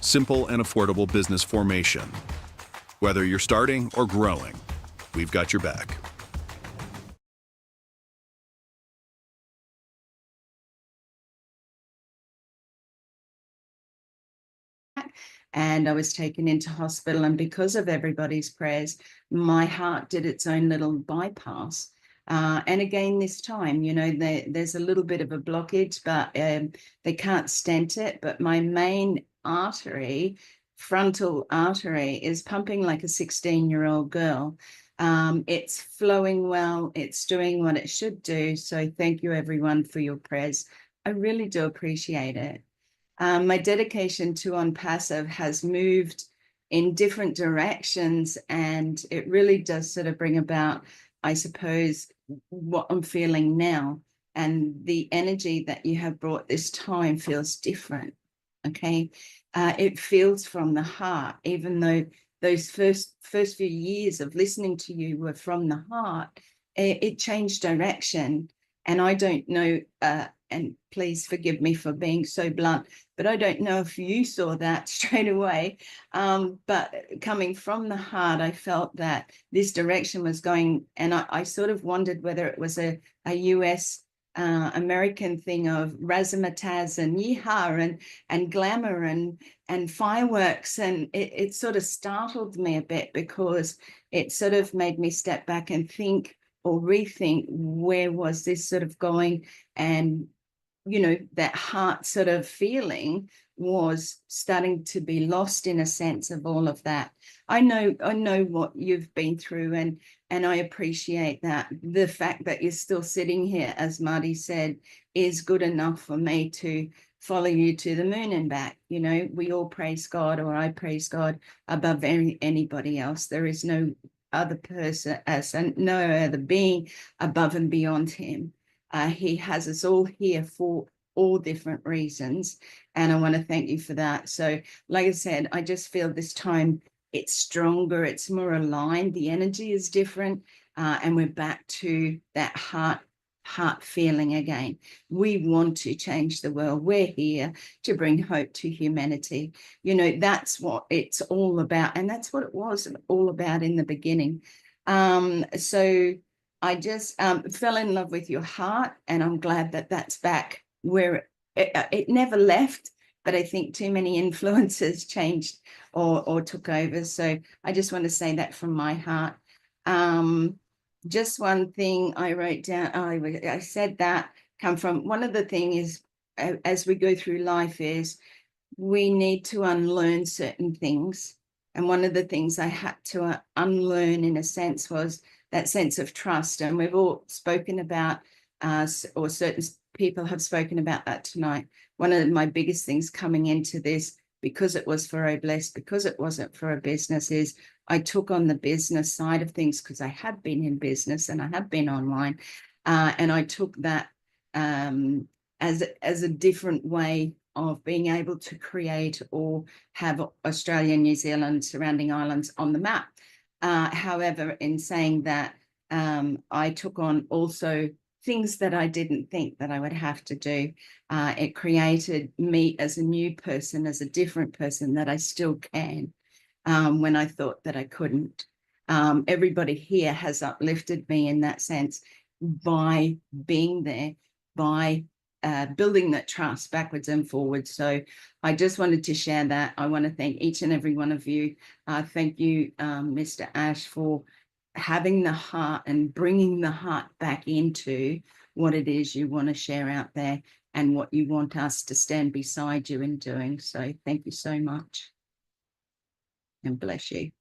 Simple and affordable business formation. Whether you're starting or growing, we've got your back. And I was taken into hospital, and because of everybody's prayers, my heart did its own little bypass. And again, this time, you know, there's a little bit of a blockage, but they can't stent it. But my main artery, frontal artery, is pumping like a 16-year-old girl. It's flowing well. It's doing what it should do. So thank you, everyone, for your prayers. I really do appreciate it. My dedication to On Passive has moved in different directions, and it really does sort of bring about, I suppose, what I'm feeling now. And the energy that you have brought this time feels different. Okay. It feels from the heart, even though those first few years of listening to you were from the heart, it changed direction. And I don't know, and please forgive me for being so blunt, but I don't know if you saw that straight away. But coming from the heart, I felt that this direction was going, and I sort of wondered whether it was a US American thing of razzmatazz and yeehaw and glamour and fireworks. And it sort of startled me a bit, because it sort of made me step back and think or rethink, where was this sort of going? And, you know, that heart sort of feeling was starting to be lost in a sense of all of that. I know what you've been through, and I appreciate that. The fact that you're still sitting here, as Marty said, is good enough for me to follow you to the moon and back. You know, we all praise God, or I praise God above anybody else. There is no other person, no other being above and beyond him. He has us all here for all different reasons, and I want to thank you for that. So, like I said, I just feel this time it's stronger, it's more aligned, the energy is different, and we're back to that heart feeling again. We want to change the world. We're here to bring hope to humanity. You know, that's what it's all about, and that's what it was all about in the beginning. So I just fell in love with your heart, and I'm glad that that's back where it never left, but I think too many influences changed or took over. So I just want to say that from my heart. Just one thing I wrote down, I said that come from, one of the things is, as we go through life, is we need to unlearn certain things. And one of the things I had to unlearn, in a sense, was that sense of trust. And we've all spoken about, or certain people have spoken about that tonight. One of my biggest things coming into this, because it was for a bless, because it wasn't for a business, is I took on the business side of things, because I have been in business and I have been online, and I took that as a different way of being able to create or have Australia, New Zealand, surrounding islands on the map. However, in saying that, I took on also things that I didn't think that I would have to do. It created me as a new person, as a different person that I still can, when I thought that I couldn't. Everybody here has uplifted me in that sense by being there, by building that trust backwards and forwards. So I just wanted to share that. I want to thank each and every one of you. Thank you, Mr. Ash, for having the heart and bringing the heart back into what it is you want to share out there and what you want us to stand beside you in doing. So thank you so much. And bless you.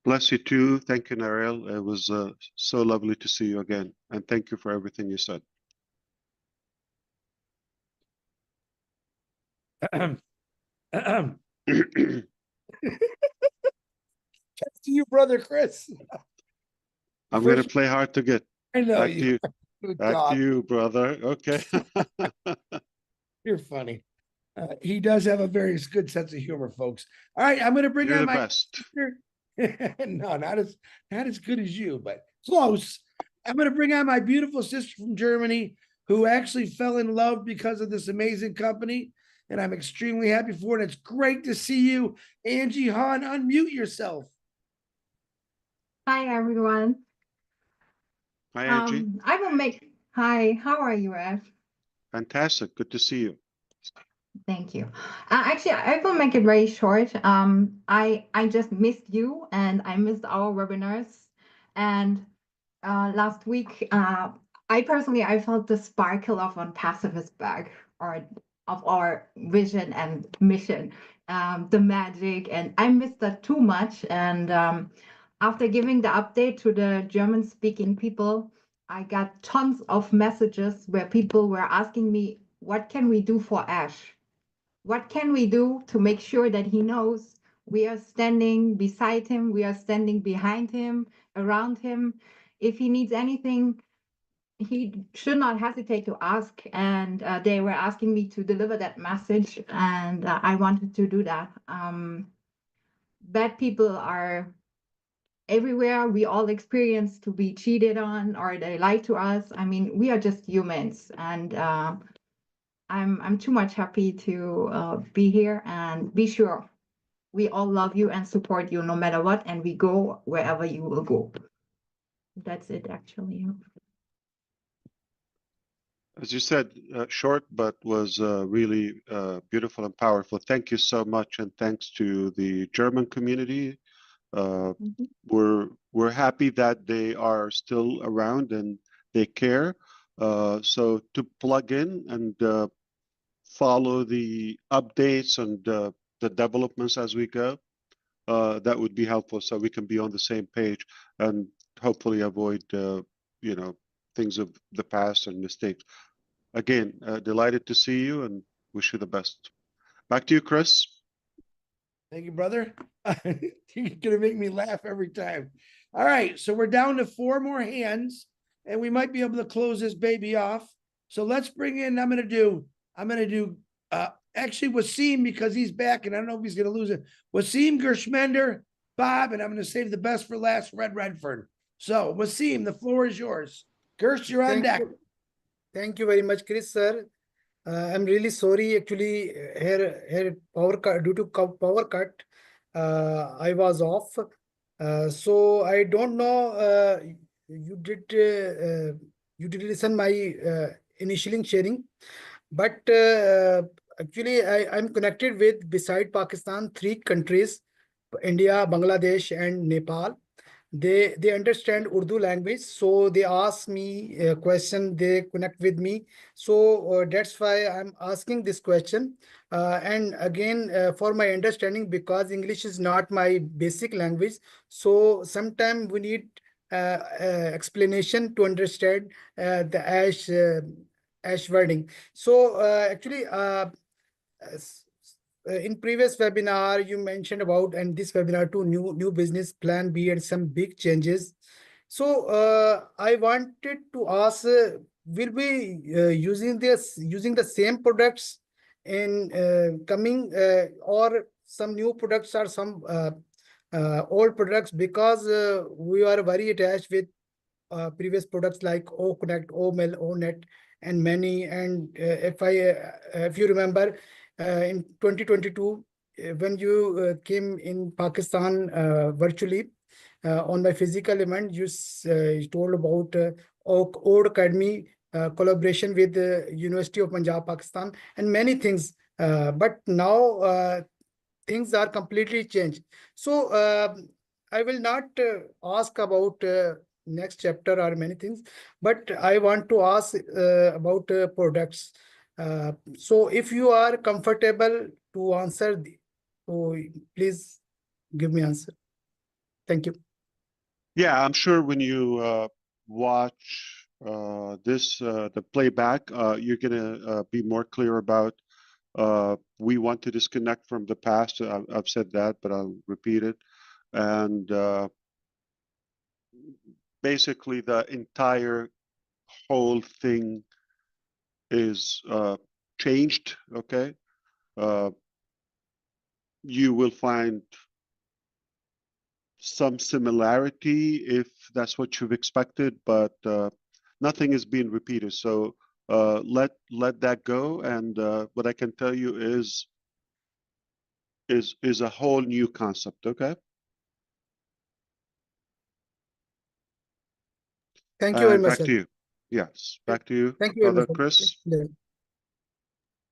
Bless you too. Thank you, Narelle. It was so lovely to see you again. And thank you for everything you said. To you, brother Chris. I'm going to play hard to get. I know Back to you. Good Back God. to you, brother. Okay. You're funny. He does have a very good sense of humor, folks. All right, I'm going to bring You're on the my best. no, not as good as you, but close. I'm going to bring on my beautiful sister from Germany, who actually fell in love because of this amazing company, and I'm extremely happy for it. It's great to see you, Angie Hahn. Unmute yourself. Hi, everyone. Hi, Angie. I will make. Hi, how are you, Ash? Fantastic. Good to see you. Thank you. Actually, I will make it very short. I just missed you, and I missed our webinars. And last week, I personally felt the sparkle of on pacifist bag, or of our vision and mission, the magic, and I missed that too much. And after giving the update to the German-speaking people, I got tons of messages where people were asking me, what can we do for Ash? What can we do to make sure that he knows we are standing beside him, we are standing behind him, around him? If he needs anything, he should not hesitate to ask. And they were asking me to deliver that message, and I wanted to do that. Bad people are everywhere. We all experience to be cheated on, or they lie to us. I mean, we are just humans, and I'm too much happy to be here, and be sure we all love you and support you no matter what, and we go wherever you will go. That's it, actually. As you said, short, but was really beautiful and powerful. Thank you so much. And thanks to the German community. We're happy that they are still around and they care. So to plug in and follow the updates and the developments as we go, that would be helpful, so we can be on the same page and hopefully avoid things of the past and mistakes. Again, delighted to see you and wish you the best. Back to you, Chris. Thank you, brother. You're gonna make me laugh every time. All right, so we're down to 4 more hands, and we might be able to close this baby off. So let's bring in. I'm gonna do actually Wasim, because he's back, and I don't know if he's gonna lose it. Wasim, Gershmender, Bob, and I'm gonna save the best for last. Red Redford. So Wasim, the floor is yours. Gersh, you're on deck. Thank you very much, Chris, sir. I'm really sorry. Actually, here power cut due to power cut. I was off. So I don't know. You did listen my initial sharing, but actually I'm connected with beside Pakistan 3 countries: India, Bangladesh, and Nepal. They understand Urdu language, so they ask me a question, they connect with me. So that's why I'm asking this question. And again, for my understanding, because English is not my basic language, so sometimes we need explanation to understand the ash wording. So actually, in previous webinar you mentioned about, and this webinar too, new business plan B and some big changes. So I wanted to ask, will we using the same products in coming, or some new products or some old products, because we are very attached with previous products like O Connect, O Mail, O Net, and many. And if you remember, in 2022, when you came in Pakistan virtually on my physical event, you told about Ode Academy collaboration with the University of Punjab, Pakistan, and many things. But now things are completely changed. So I will not ask about next chapter or many things, but I want to ask about products. So if you are comfortable to answer, so please give me answer. Thank you. Yeah, I'm sure when you watch the playback, you're gonna be more clear about we want to disconnect from the past. I've said that, but I'll repeat it. And basically, the entire whole thing is changed. Okay, you will find some similarity if that's what you've expected, but nothing is being repeated. So let that go. And what I can tell you is a whole new concept. Okay. Thank you very much, Back sir. to you. Yes, back to you, Thank you very brother much. Chris.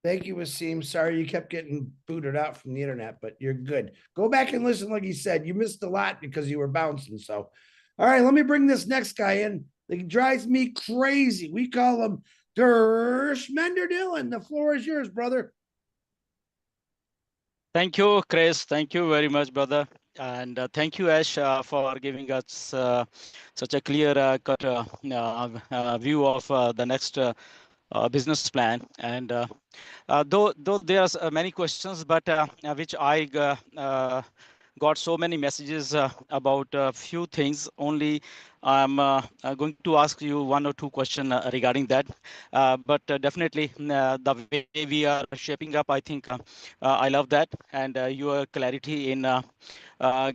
Thank you, Wasim. Sorry you kept getting booted out from the internet, but you're good. Go back and listen, like you said. You missed a lot because you were bouncing. So, all right, let me bring this next guy in. He drives me crazy. We call him Dershmender Dylan. The floor is yours, brother. Thank you, Chris. Thank you very much, brother. And thank you, Ash, for giving us such a clear cut view of the next business plan. And though there are many questions, but which I got so many messages about a few things. Only I'm going to ask you 1 or 2 questions regarding that. But definitely the way we are shaping up, I think I love that, and your clarity in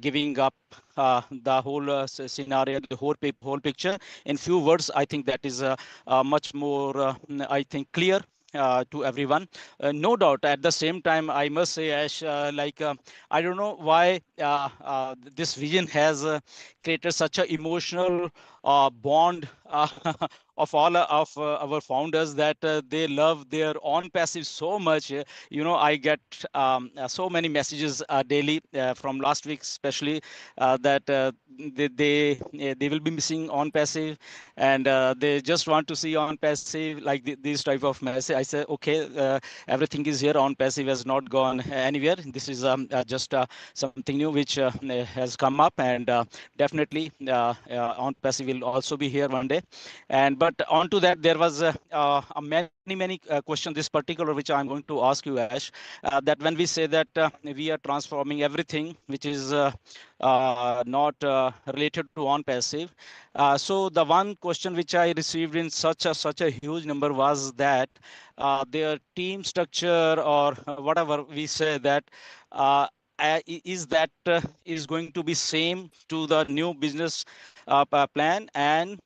giving up the whole scenario, the whole picture in few words. I think that is much more, I think, clear to everyone. No doubt. At the same time, I must say, Ash, I don't know why this vision has created such an emotional bond of all of our founders, that they love their own passive so much. I get so many messages daily from last week, especially that they will be missing on passive, and they just want to see on passive, like this type of message. I say, okay, everything is here. On passive has not gone anywhere. This is just something new which has come up, and definitely on passive will also be here one day. And but onto that, there was many questions, this particular, which I'm going to ask you, Ash, that when we say that we are transforming everything, which is not related to on-passive. So the one question which I received in such a huge number was that their team structure, or whatever we say, that is that is going to be same to the new business plan, and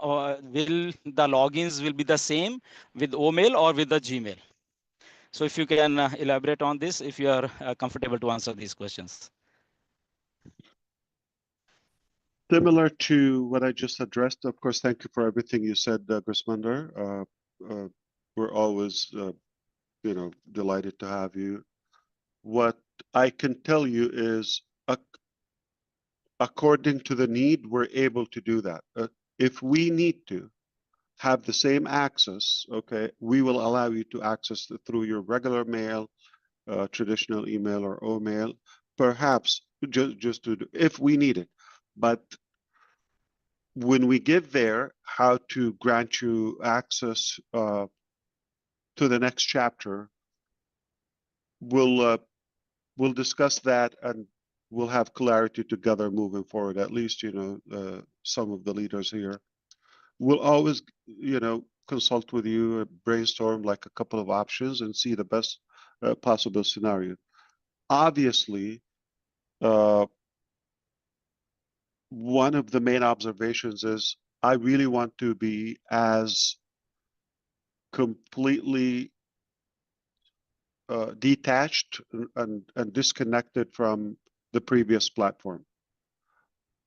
or will the logins will be the same with OMail or with the Gmail? So if you can elaborate on this, if you are comfortable to answer these questions. Similar to what I just addressed, of course, thank you for everything you said, Grismander. We're always, delighted to have you. What I can tell you is, according to the need, we're able to do that. If we need to have the same access, okay, we will allow you to access through your regular mail, traditional email or OMail, perhaps just to if we need it. But when we get there, how to grant you access to the next chapter, we'll discuss that, and we'll have clarity together moving forward. At least, some of the leaders here. We'll always, consult with you, brainstorm like a couple of options, and see the best possible scenario. Obviously, one of the main observations is I really want to be as completely detached and disconnected from the previous platform.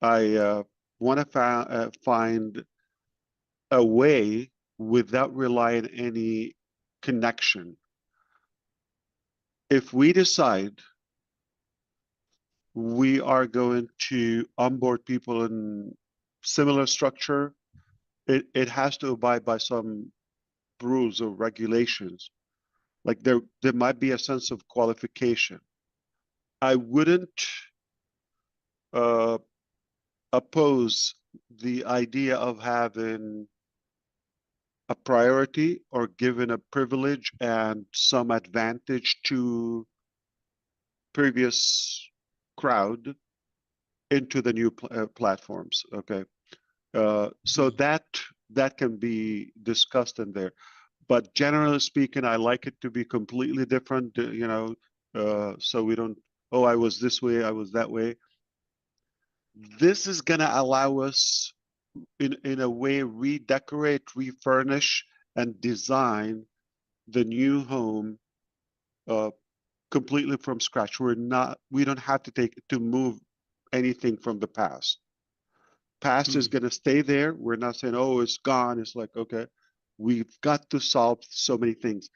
I want to find a way without relying on any connection. If we decide we are going to onboard people in similar structure, it has to abide by some rules or regulations. Like there might be a sense of qualification. I wouldn't oppose the idea of having a priority or given a privilege and some advantage to previous crowd into the new platforms. Okay, so that can be discussed in there. But generally speaking, I like it to be completely different. So we don't. Oh, I was this way. I was that way. This is going to allow us, in a way, redecorate, refurnish, and design the new home completely from scratch. We don't have to move anything from the past. Past is going to stay there. We're not saying, oh, it's gone. It's like, okay, we've got to solve so many things.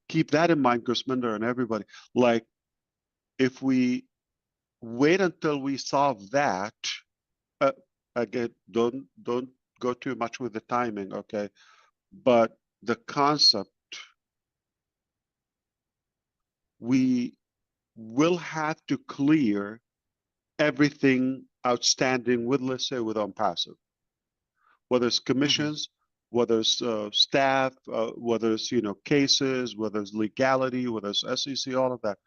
Keep that in mind, Grismander and everybody. Like, if we wait until we solve that, again, don't go too much with the timing, okay? But the concept, we will have to clear everything outstanding with, let's say, with OnPassive, whether it's commissions, whether it's staff, whether it's cases, whether it's legality, whether it's SEC, all of that.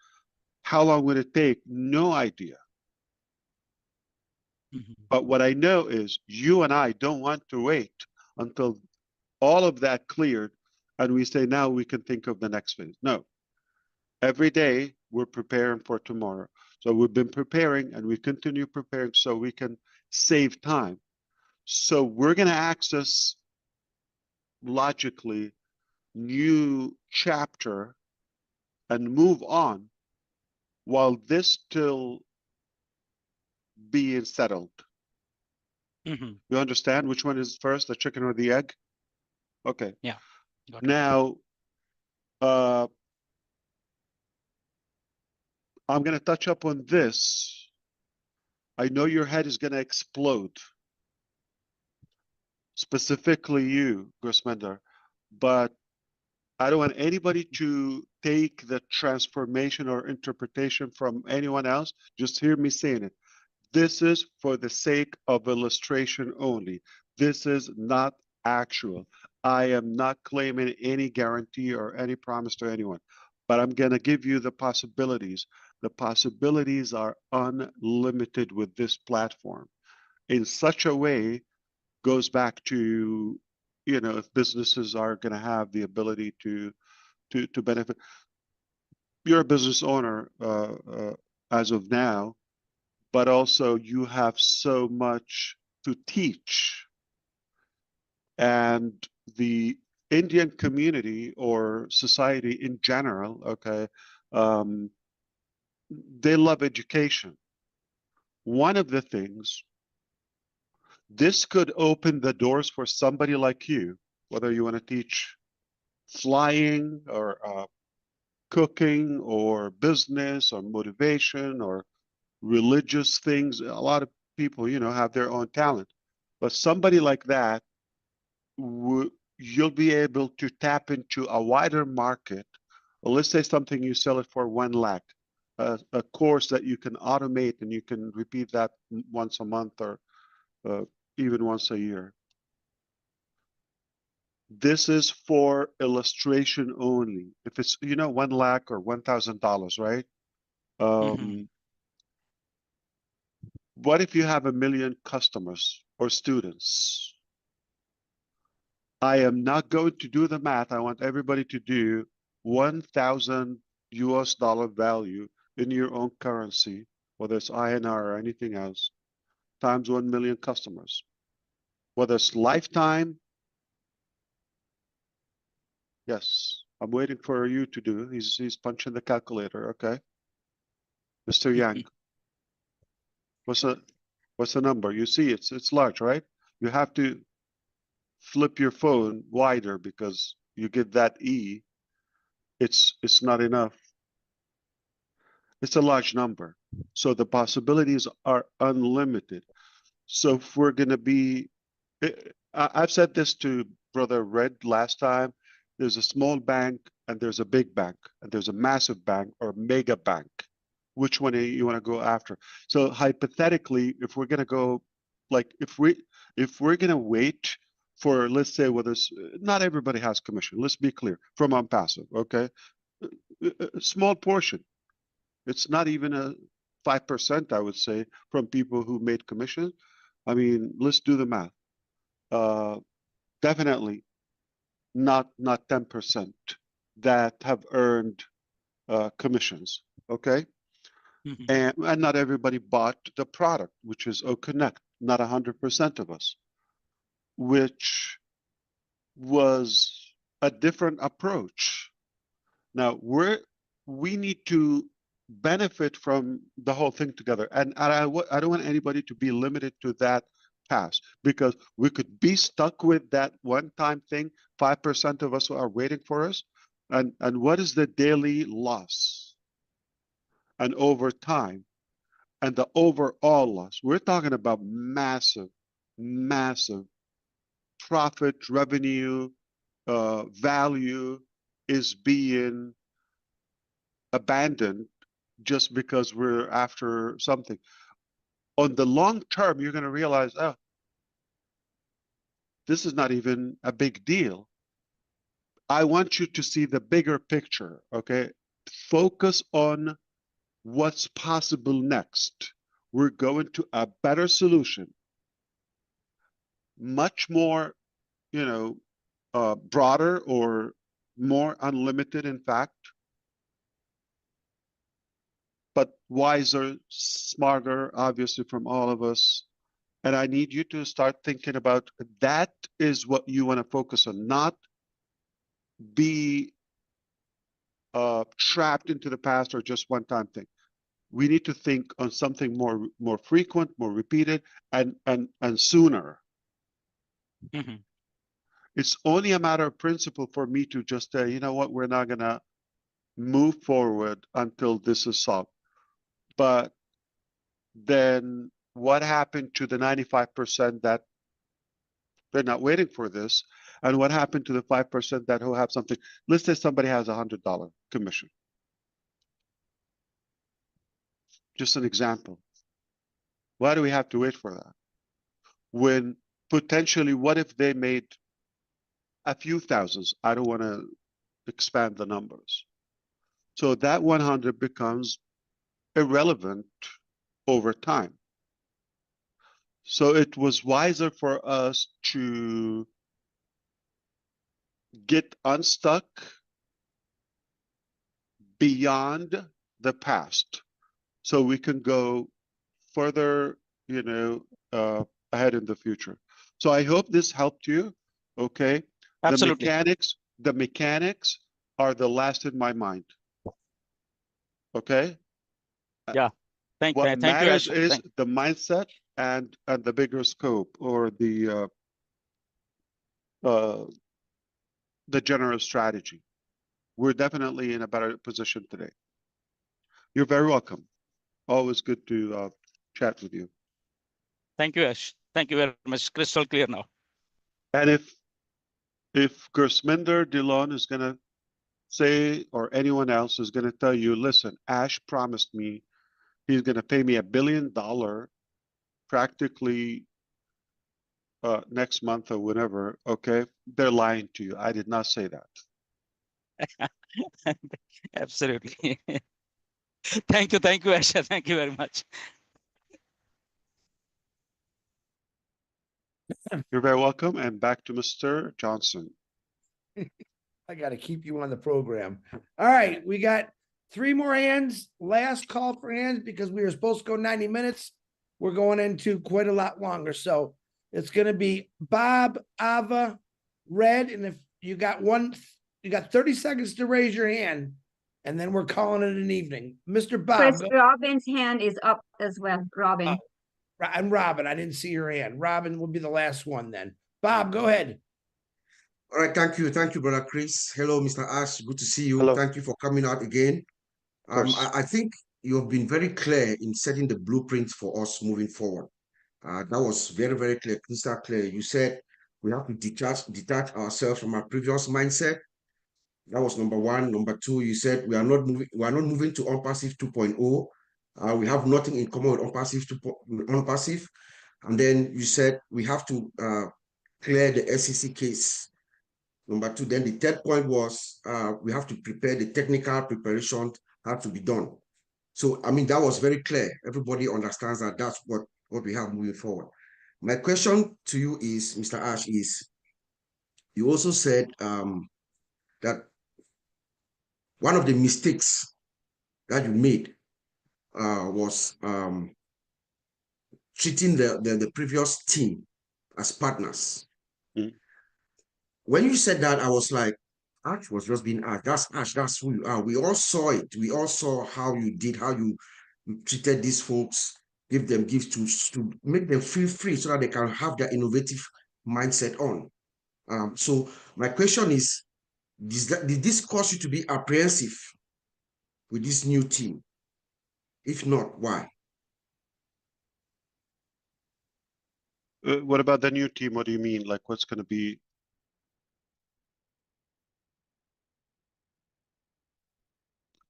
How long would it take? No idea. But what I know is you and I don't want to wait until all of that cleared and we say, now we can think of the next phase. No. Every day we're preparing for tomorrow. So we've been preparing and we continue preparing so we can save time. So we're going to access, logically, new chapter and move on while this still being settled. You understand which one is first, the chicken or the egg? Okay. Yeah. Got it. Now, I'm going to touch up on this. I know your head is going to explode, specifically you, Grismander, but I don't want anybody to take the transformation or interpretation from anyone else. Just hear me saying it. This is for the sake of illustration only. This is not actual. I am not claiming any guarantee or any promise to anyone, but I'm going to give you the possibilities. The possibilities are unlimited with this platform. In such a way, goes back to, you know, if businesses are going to have the ability to benefit. You're a business owner as of now, but also you have so much to teach. And the Indian community or society in general, okay, they love education. One of the things, this could open the doors for somebody like you, whether you want to teach flying or cooking or business or motivation or religious things. A lot of people, you know, have their own talent, but somebody like that, you'll be able to tap into a wider market. Well, let's say something you sell it for 1 lakh, a course that you can automate and you can repeat that once a month or even once a year. This is for illustration only. If it's, you know, 1 lakh or $1,000, right? What if you have 1 million customers or students? I am not going to do the math. I want everybody to do 1,000 US dollar value in your own currency, whether it's INR or anything else, times 1 million customers. Whether it's lifetime, yes, I'm waiting for you to do. He's punching the calculator, okay? Mr. Yang, what's the number? You see, it's large, right? You have to flip your phone wider because you get that E. It's not enough. It's a large number. So the possibilities are unlimited. So if we're going to be, I've said this to Brother Red last time, there's a small bank and there's a big bank and there's a massive bank or mega bank. Which one you want to go after? So hypothetically, if we're going to go, like if we're going to wait for, let's say, whether it's, not everybody has commission. Let's be clear, from unpassive, okay? A small portion. It's not even a 5%, I would say, from people who made commission. I mean, let's do the math. Definitely not 10% that have earned commissions, okay? And not everybody bought the product, which is OConnect, not 100% of us, which was a different approach. Now we need to benefit from the whole thing together, and I don't want anybody to be limited to that pass, because we could be stuck with that one-time thing. 5% of us are waiting for us, and what is the daily loss? And over time, and the overall loss, we're talking about massive profit, revenue, value is being abandoned just because we're after something. On the long term, you're going to realize, oh, this is not even a big deal. I want you to see the bigger picture, okay? Focus on what's possible next. We're going to a better solution, much more, you know, broader or more unlimited, in fact, but wiser, smarter, obviously, from all of us. And I need you to start thinking about that is what you want to focus on, not be trapped into the past or just one-time thing. We need to think on something more frequent, more repeated, and sooner. It's only a matter of principle for me to just say, you know what, we're not going to move forward until this is solved. But then what happened to the 95% that they're not waiting for this? And what happened to the 5% that who have something? Let's say somebody has $100 commission. Just an example. Why do we have to wait for that? When potentially, what if they made a few thousands. I don't want to expand the numbers. So that 100 becomes irrelevant over time. So it was wiser for us to get unstuck beyond the past so we can go further, ahead in the future. So I hope this helped you. Okay. Absolutely. The mechanics are the last in my mind. Okay. Yeah. Thank What you, matters Ash. is the mindset and the bigger scope, or the general strategy. We're definitely in a better position today. You're very welcome. Always good to chat with you. Thank you, Ash. Thank you very much. Crystal clear now. And if Gersminder Dillon is going to say, or anyone else is going to tell you, listen, Ash promised me he's going to pay me $1 billion practically next month or whenever, okay, they're lying to you. I did not say that. Absolutely. Thank you, Asha. Thank you very much. You're very welcome. And back to Mr. Johnson. I got to keep you on the program. All right, we got 3 more hands. Last call for hands because we were supposed to go 90 minutes. We're going into quite a lot longer. So it's going to be Bob, Ava, Red. And if you got 30 seconds to raise your hand, and then we're calling it an evening. Mr. Bob. Chris, Robin's hand is up as well. Robin. And Robin, I didn't see your hand. Robin will be the last one then. Bob, go ahead. All right, thank you, Brother Chris. Hello, Mr. Ash. Good to see you. Hello. Thank you for coming out again. I think you have been very clear in setting the blueprint for us moving forward. That was very, very clear, crystal clear. You said we have to detach ourselves from our previous mindset. That was number 1. Number 2, you said we are not moving to unpassive 2.0. We have nothing in common with unpassive. And then you said we have to clear the SEC case. Number 2, then the third point was we have to prepare the technical preparation had to be done. So, I mean, that was very clear. Everybody understands that that's what we have moving forward. My question to you is, Mr. Ash, is you also said that one of the mistakes that you made was treating the previous team as partners. Mm. When you said that, I was like, Ash was just being Ash. That's Ash. That's who you are. We all saw it. We all saw how you treated these folks, give them gifts to make them feel free so that they can have their innovative mindset on. So my question is, did this cause you to be apprehensive with this new team? If not, why? What about the new team? What do you mean? Like, what's going to be?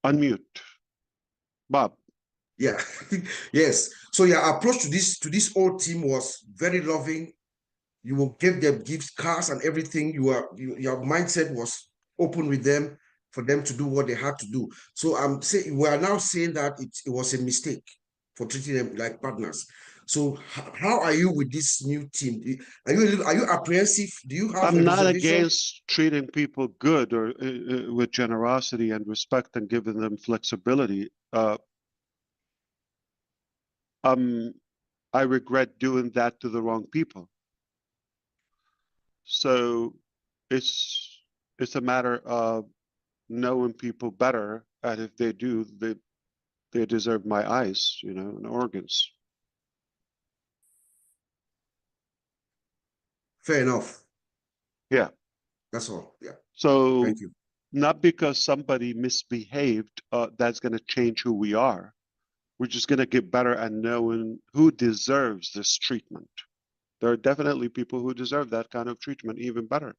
Unmute. Bob. Yeah. Yes. So your approach to this old team was very loving. You will give them gifts, cars, and everything. Your mindset was open with them for them to do what they had to do. So I'm saying we are now saying that it was a mistake for treating them like partners. So how are you with this new team? Are you apprehensive? Do you have I'm a not reservation? against treating people good or with generosity and respect and giving them flexibility. I regret doing that to the wrong people. So it's a matter of knowing people better, and if they do, they deserve my eyes, and organs. Fair enough. Yeah. That's all. Yeah. So Thank you. not because somebody misbehaved, that's going to change who we are. We're just going to get better at knowing who deserves this treatment. There are definitely people who deserve that kind of treatment even better.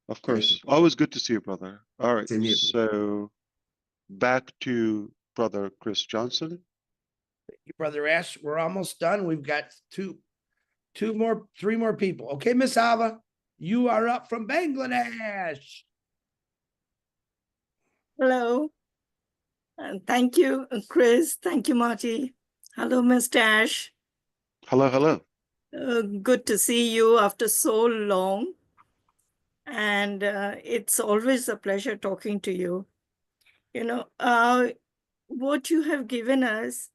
Of course. Always good to see you, brother. All right. Same here. So back to Brother Chris Johnson. Thank you, Brother Ash. We're almost done. We've got 2 three more people. Okay, Miss Ava, you are up from Bangladesh. Hello. And thank you, Chris. Thank you, Marty. Hello, Mr. Ash. Hello, hello. Good to see you after so long. And it's always a pleasure talking to you. You know, what you have given us,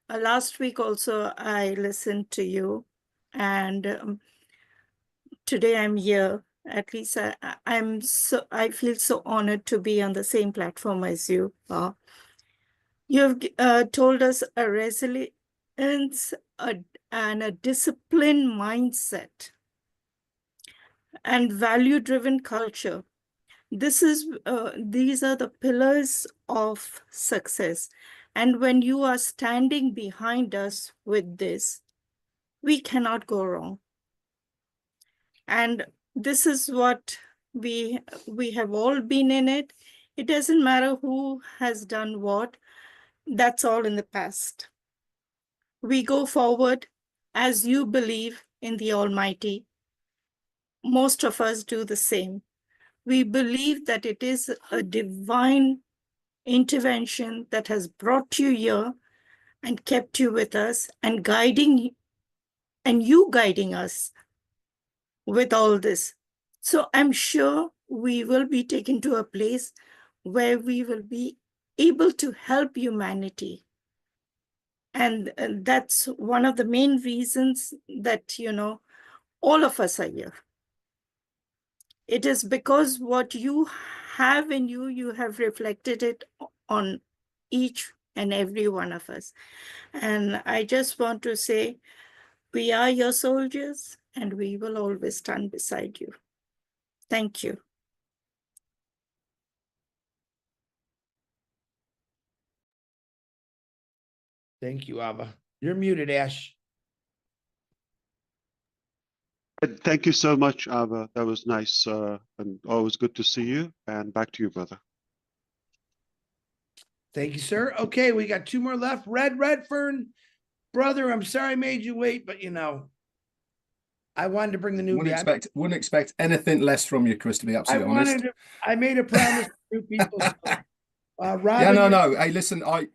last week also I listened to you, and today I'm here. At least I feel so honored to be on the same platform as you are. You have told us a resilience and a disciplined mindset and value-driven culture. These are the pillars of success. And when you are standing behind us with this, we cannot go wrong. And this is what we have all been in it. It doesn't matter who has done what. That's all in the past. We go forward as you believe in the Almighty. Most of us do the same. We believe that it is a divine intervention that has brought you here and kept you with us and guiding us with all this. So I'm sure we will be taken to a place where we will be able to help humanity. And that's one of the main reasons that, you know, all of us are here. It is because what you have in you, you have reflected it on each and every one of us. And I just want to say, we are your soldiers and we will always stand beside you. Thank you. Thank you, Ava. You're muted, Ash. Thank you so much, Ava. That was nice and always good to see you. And back to you, brother. Thank you, sir. Okay, we got two more left. Redfern, brother, I'm sorry I made you wait, but you know, I wanted to bring the new guy. Wouldn't expect anything less from you, Chris, to be absolutely honest. I made a promise to new people. So, Robin, yeah, no. Hey, listen, I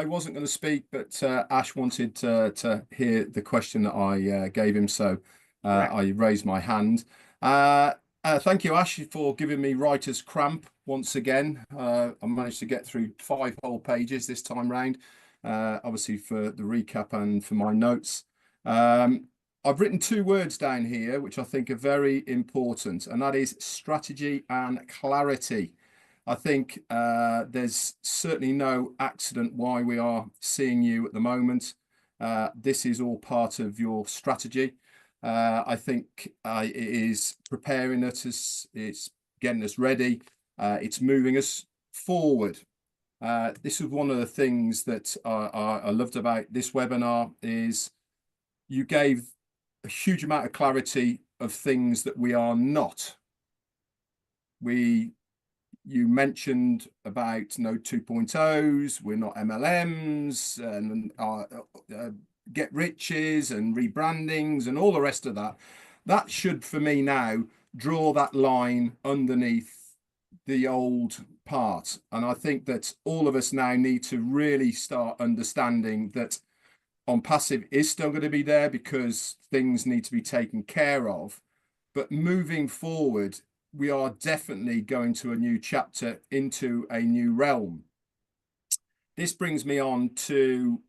wasn't going to speak, but Ash wanted to hear the question that I gave him, so I raised my hand. Thank you, Ash, for giving me writer's cramp once again. I managed to get through 5 whole pages this time round, obviously for the recap and for my notes. I've written 2 words down here, which I think are very important, and that is strategy and clarity. I think there's certainly no accident why we are seeing you at the moment. This is all part of your strategy. I think it is preparing us, it's getting us ready, it's moving us forward. This is one of the things that I loved about this webinar is you gave a huge amount of clarity of things that we are not. You mentioned about 2.0s, we're not MLMs and get riches and rebrandings and all the rest of that. That should, for me now, draw that line underneath the old part. And I think that all of us now need to really start understanding that on passive is still going to be there because things need to be taken care of. But moving forward, we are definitely going to a new chapter into a new realm. This brings me on to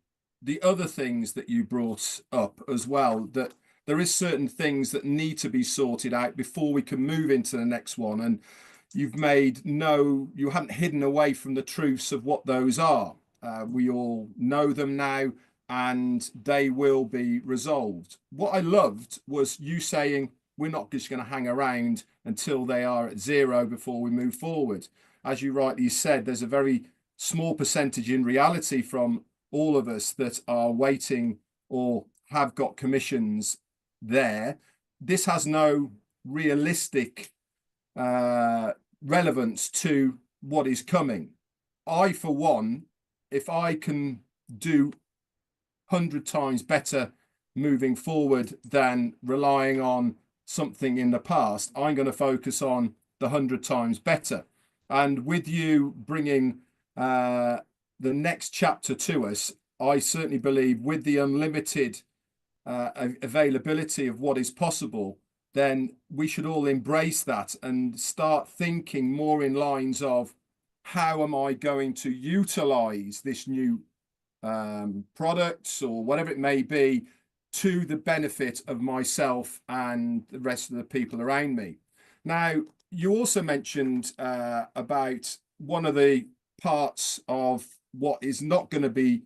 the other things that you brought up as well, that there is certain things that need to be sorted out before we can move into the next one. And you haven't hidden away from the truths of what those are. We all know them now and they will be resolved. What I loved was you saying, we're not just going to hang around until they are at 0 before we move forward. As you rightly said, there's a very small percentage in reality from all of us that are waiting or have got commissions there. This has no realistic relevance to what is coming. I, for one, if I can do 100 times better moving forward than relying on something in the past. I'm going to focus on the 100 times better. And with you bringing the next chapter to us, I certainly believe with the unlimited availability of what is possible, then we should all embrace that and start thinking more in lines of how am I going to utilize this new products or whatever it may be to the benefit of myself and the rest of the people around me. Now, you also mentioned about one of the parts of what is not going to be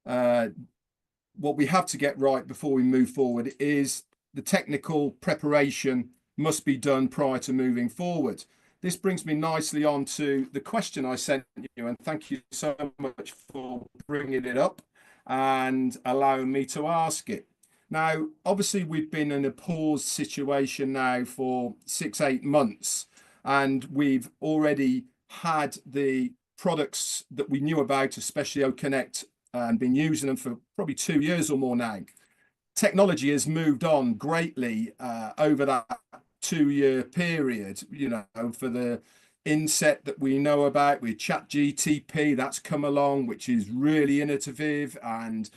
what we have to get right before we move forward is the technical preparation must be done prior to moving forward. This brings me nicely on to the question I sent you, and thank you so much for bringing it up and allowing me to ask it. Now, obviously, we've been in a paused situation now for 6-8 months, and we've already had the products that we knew about, especially OConnect, and been using them for probably 2 years or more now. Technology has moved on greatly over that 2-year period, you know, for the inset that we know about with ChatGTP, that's come along, which is really innovative and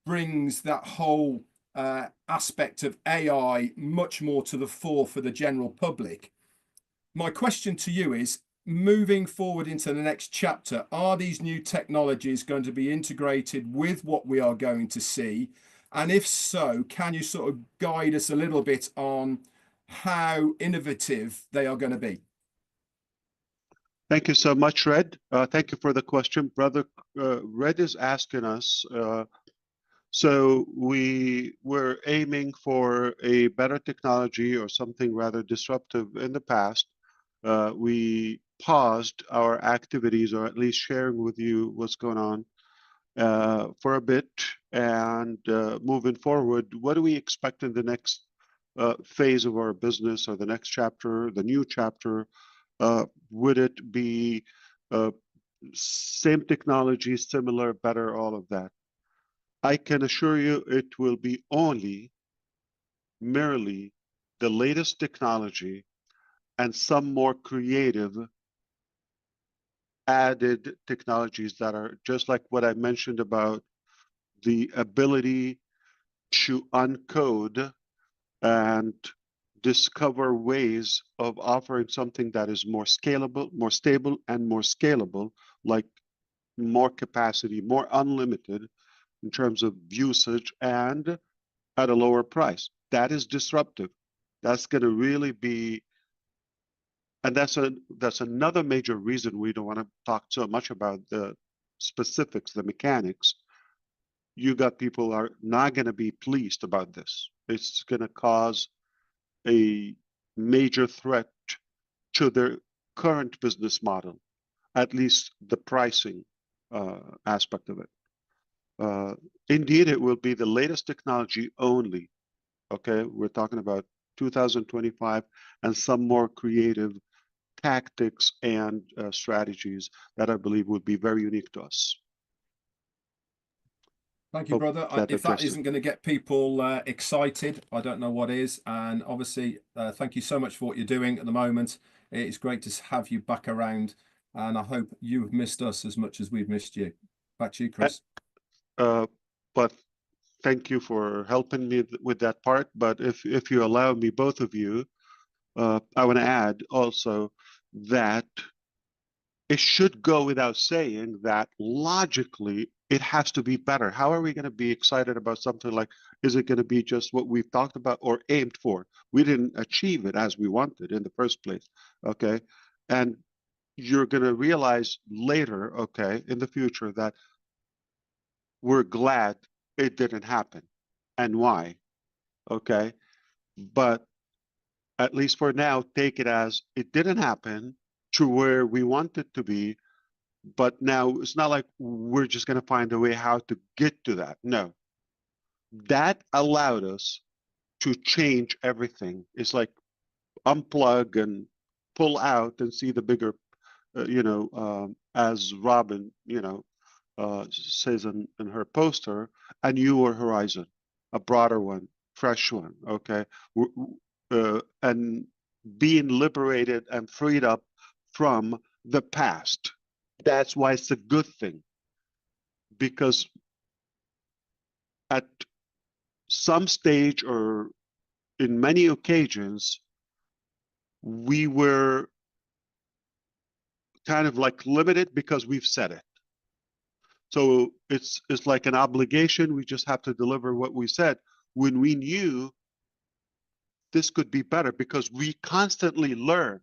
brings that whole aspect of AI much more to the fore for the general public. My question to you is, moving forward into the next chapter, are these new technologies going to be integrated with what we are going to see? And if so, can you sort of guide us a little bit on how innovative they are going to be? Thank you so much, Red. Thank you for the question. Brother Red is asking us, so we were aiming for a better technology or something rather disruptive in the past. We paused our activities, or at least sharing with you what's going on for a bit. And moving forward, what do we expect in the next phase of our business, or the next chapter, the new chapter? Would it be same technology, similar, better, all of that? I can assure you it will be only merely the latest technology and some more creative added technologies that are just like what I mentioned about the ability to uncode and discover ways of offering something that is more scalable, more stable, and more scalable, like more capacity, more unlimited in terms of usage, and at a lower price. That is disruptive. That's going to really be, and that's another major reason we don't want to talk so much about the specifics, the mechanics. You got people are not going to be pleased about this. It's going to cause a major threat to their current business model, at least the pricing aspect of it. Indeed, it will be the latest technology only. Okay, we're talking about 2025 and some more creative tactics and strategies that I believe would be very unique to us. Thank you, brother. If that isn't going to get people excited, I don't know what is. And obviously, thank you so much for what you're doing at the moment. It's great to have you back around, and I hope you've missed us as much as we've missed you. Back to you, Chris. But thank you for helping me with that part. But if you allow me, both of you, I want to add also that it should go without saying that logically it has to be better. How are we going to be excited about something like, is it going to be just what we've talked about or aimed for? We didn't achieve it as we wanted in the first place, okay? And you're going to realize later, okay, in the future that we're glad it didn't happen. And why? Okay? But at least for now, take it as it didn't happen to where we want it to be. But now it's not like we're just going to find a way how to get to that. No. That allowed us to change everything. It's like unplug and pull out and see the bigger, as Robin, says in her poster, a newer horizon. a broader one, fresh one, okay? And being liberated and freed up from the past. That's why it's a good thing. Because at some stage or in many occasions, we were kind of like limited because we've said it. So it's like an obligation. We just have to deliver what we said when we knew this could be better, because we constantly learn.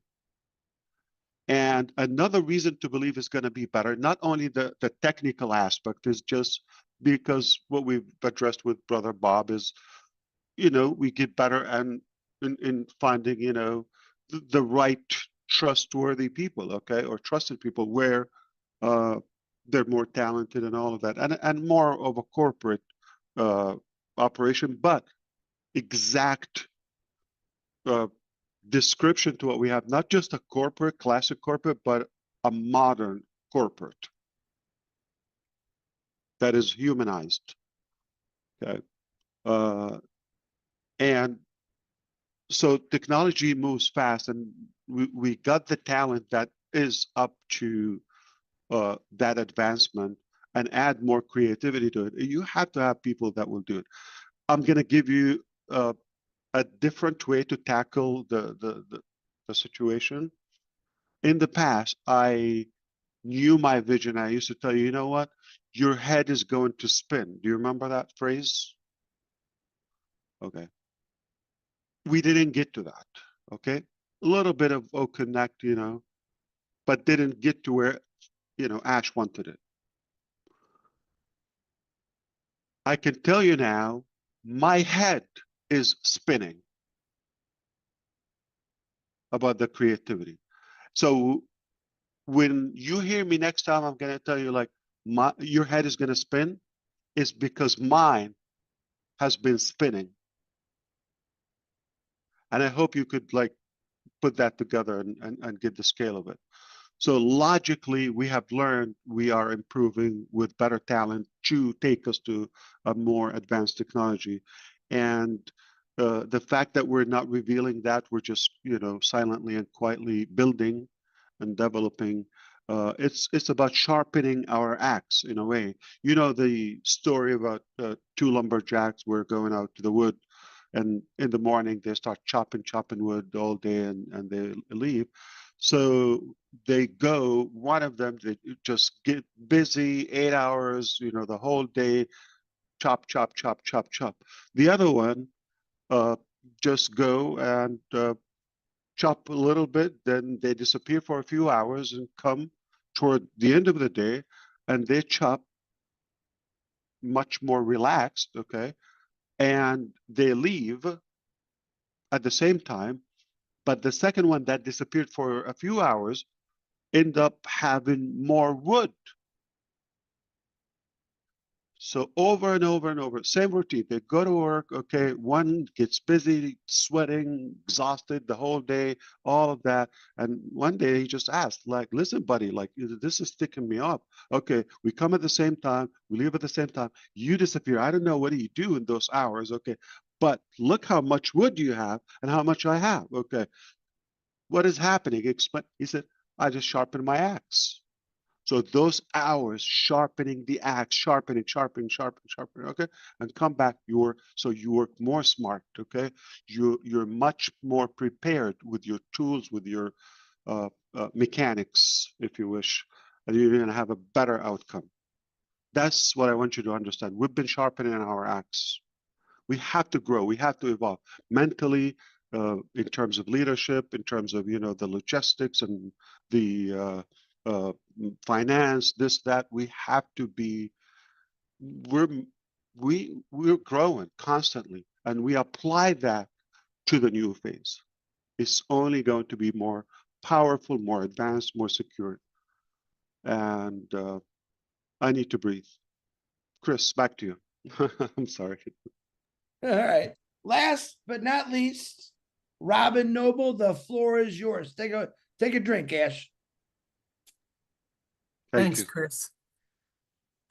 And another reason to believe it's going to be better, not only the technical aspect, is just because what we've addressed with Brother Bob is, we get better and in finding, the right trustworthy people, okay, or trusted people where they're more talented and all of that, and more of a corporate operation, but exact description to what we have, not just a corporate, classic corporate, but a modern corporate that is humanized. Okay. And so technology moves fast, and we got the talent that is up to that advancement and add more creativity to it. You have to have people that will do it. I'm going to give you a different way to tackle the situation. In the past, I knew my vision. I used to tell you, you know what? Your head is going to spin. Do you remember that phrase? Okay. We didn't get to that. Okay. A little bit of connect, but didn't get to where, Ash wanted it. I can tell you now, my head is spinning about the creativity. So when you hear me next time, I'm going to tell you like, your head is going to spin, is because mine has been spinning. And I hope you could like put that together and get the scale of it. So logically, we have learned we are improving with better talent to take us to a more advanced technology. And the fact that we're not revealing that, we're just, silently and quietly building and developing. It's about sharpening our axe in a way. You know the story about two lumberjacks were going out to the wood, and in the morning they start chopping wood all day, and they leave. So they go, one of them, they just get busy 8 hours, the whole day, chop. The other one just go and chop a little bit, then they disappear for a few hours and come toward the end of the day, and they chop much more relaxed, okay? And they leave at the same time, but the second one that disappeared for a few hours end up having more wood. So over and over and over, same routine. They go to work, okay, one gets busy, sweating, exhausted the whole day, all of that. And one day he just asked, like, listen, buddy, like, this is sticking me up. Okay, we come at the same time, we leave at the same time, you disappear. I don't know what do you do in those hours, okay, but look how much wood you have and how much I have, okay. What is happening? He said, I just sharpened my axe. So those hours sharpening the axe, sharpening, okay, and come back. So you work more smart, okay. You're much more prepared with your tools, with your mechanics, if you wish, and you're going to have a better outcome. That's what I want you to understand. We've been sharpening our axe. We have to grow. We have to evolve mentally, in terms of leadership, in terms of the logistics and the finance, this, that. We have to be. We're growing constantly, and we apply that to the new phase. It's only going to be more powerful, more advanced, more secure. And I need to breathe. Chris, back to you. I'm sorry. All right. Last but not least, Robin Noble, the floor is yours. Take a drink, Ash. Thank Thanks, you. Chris.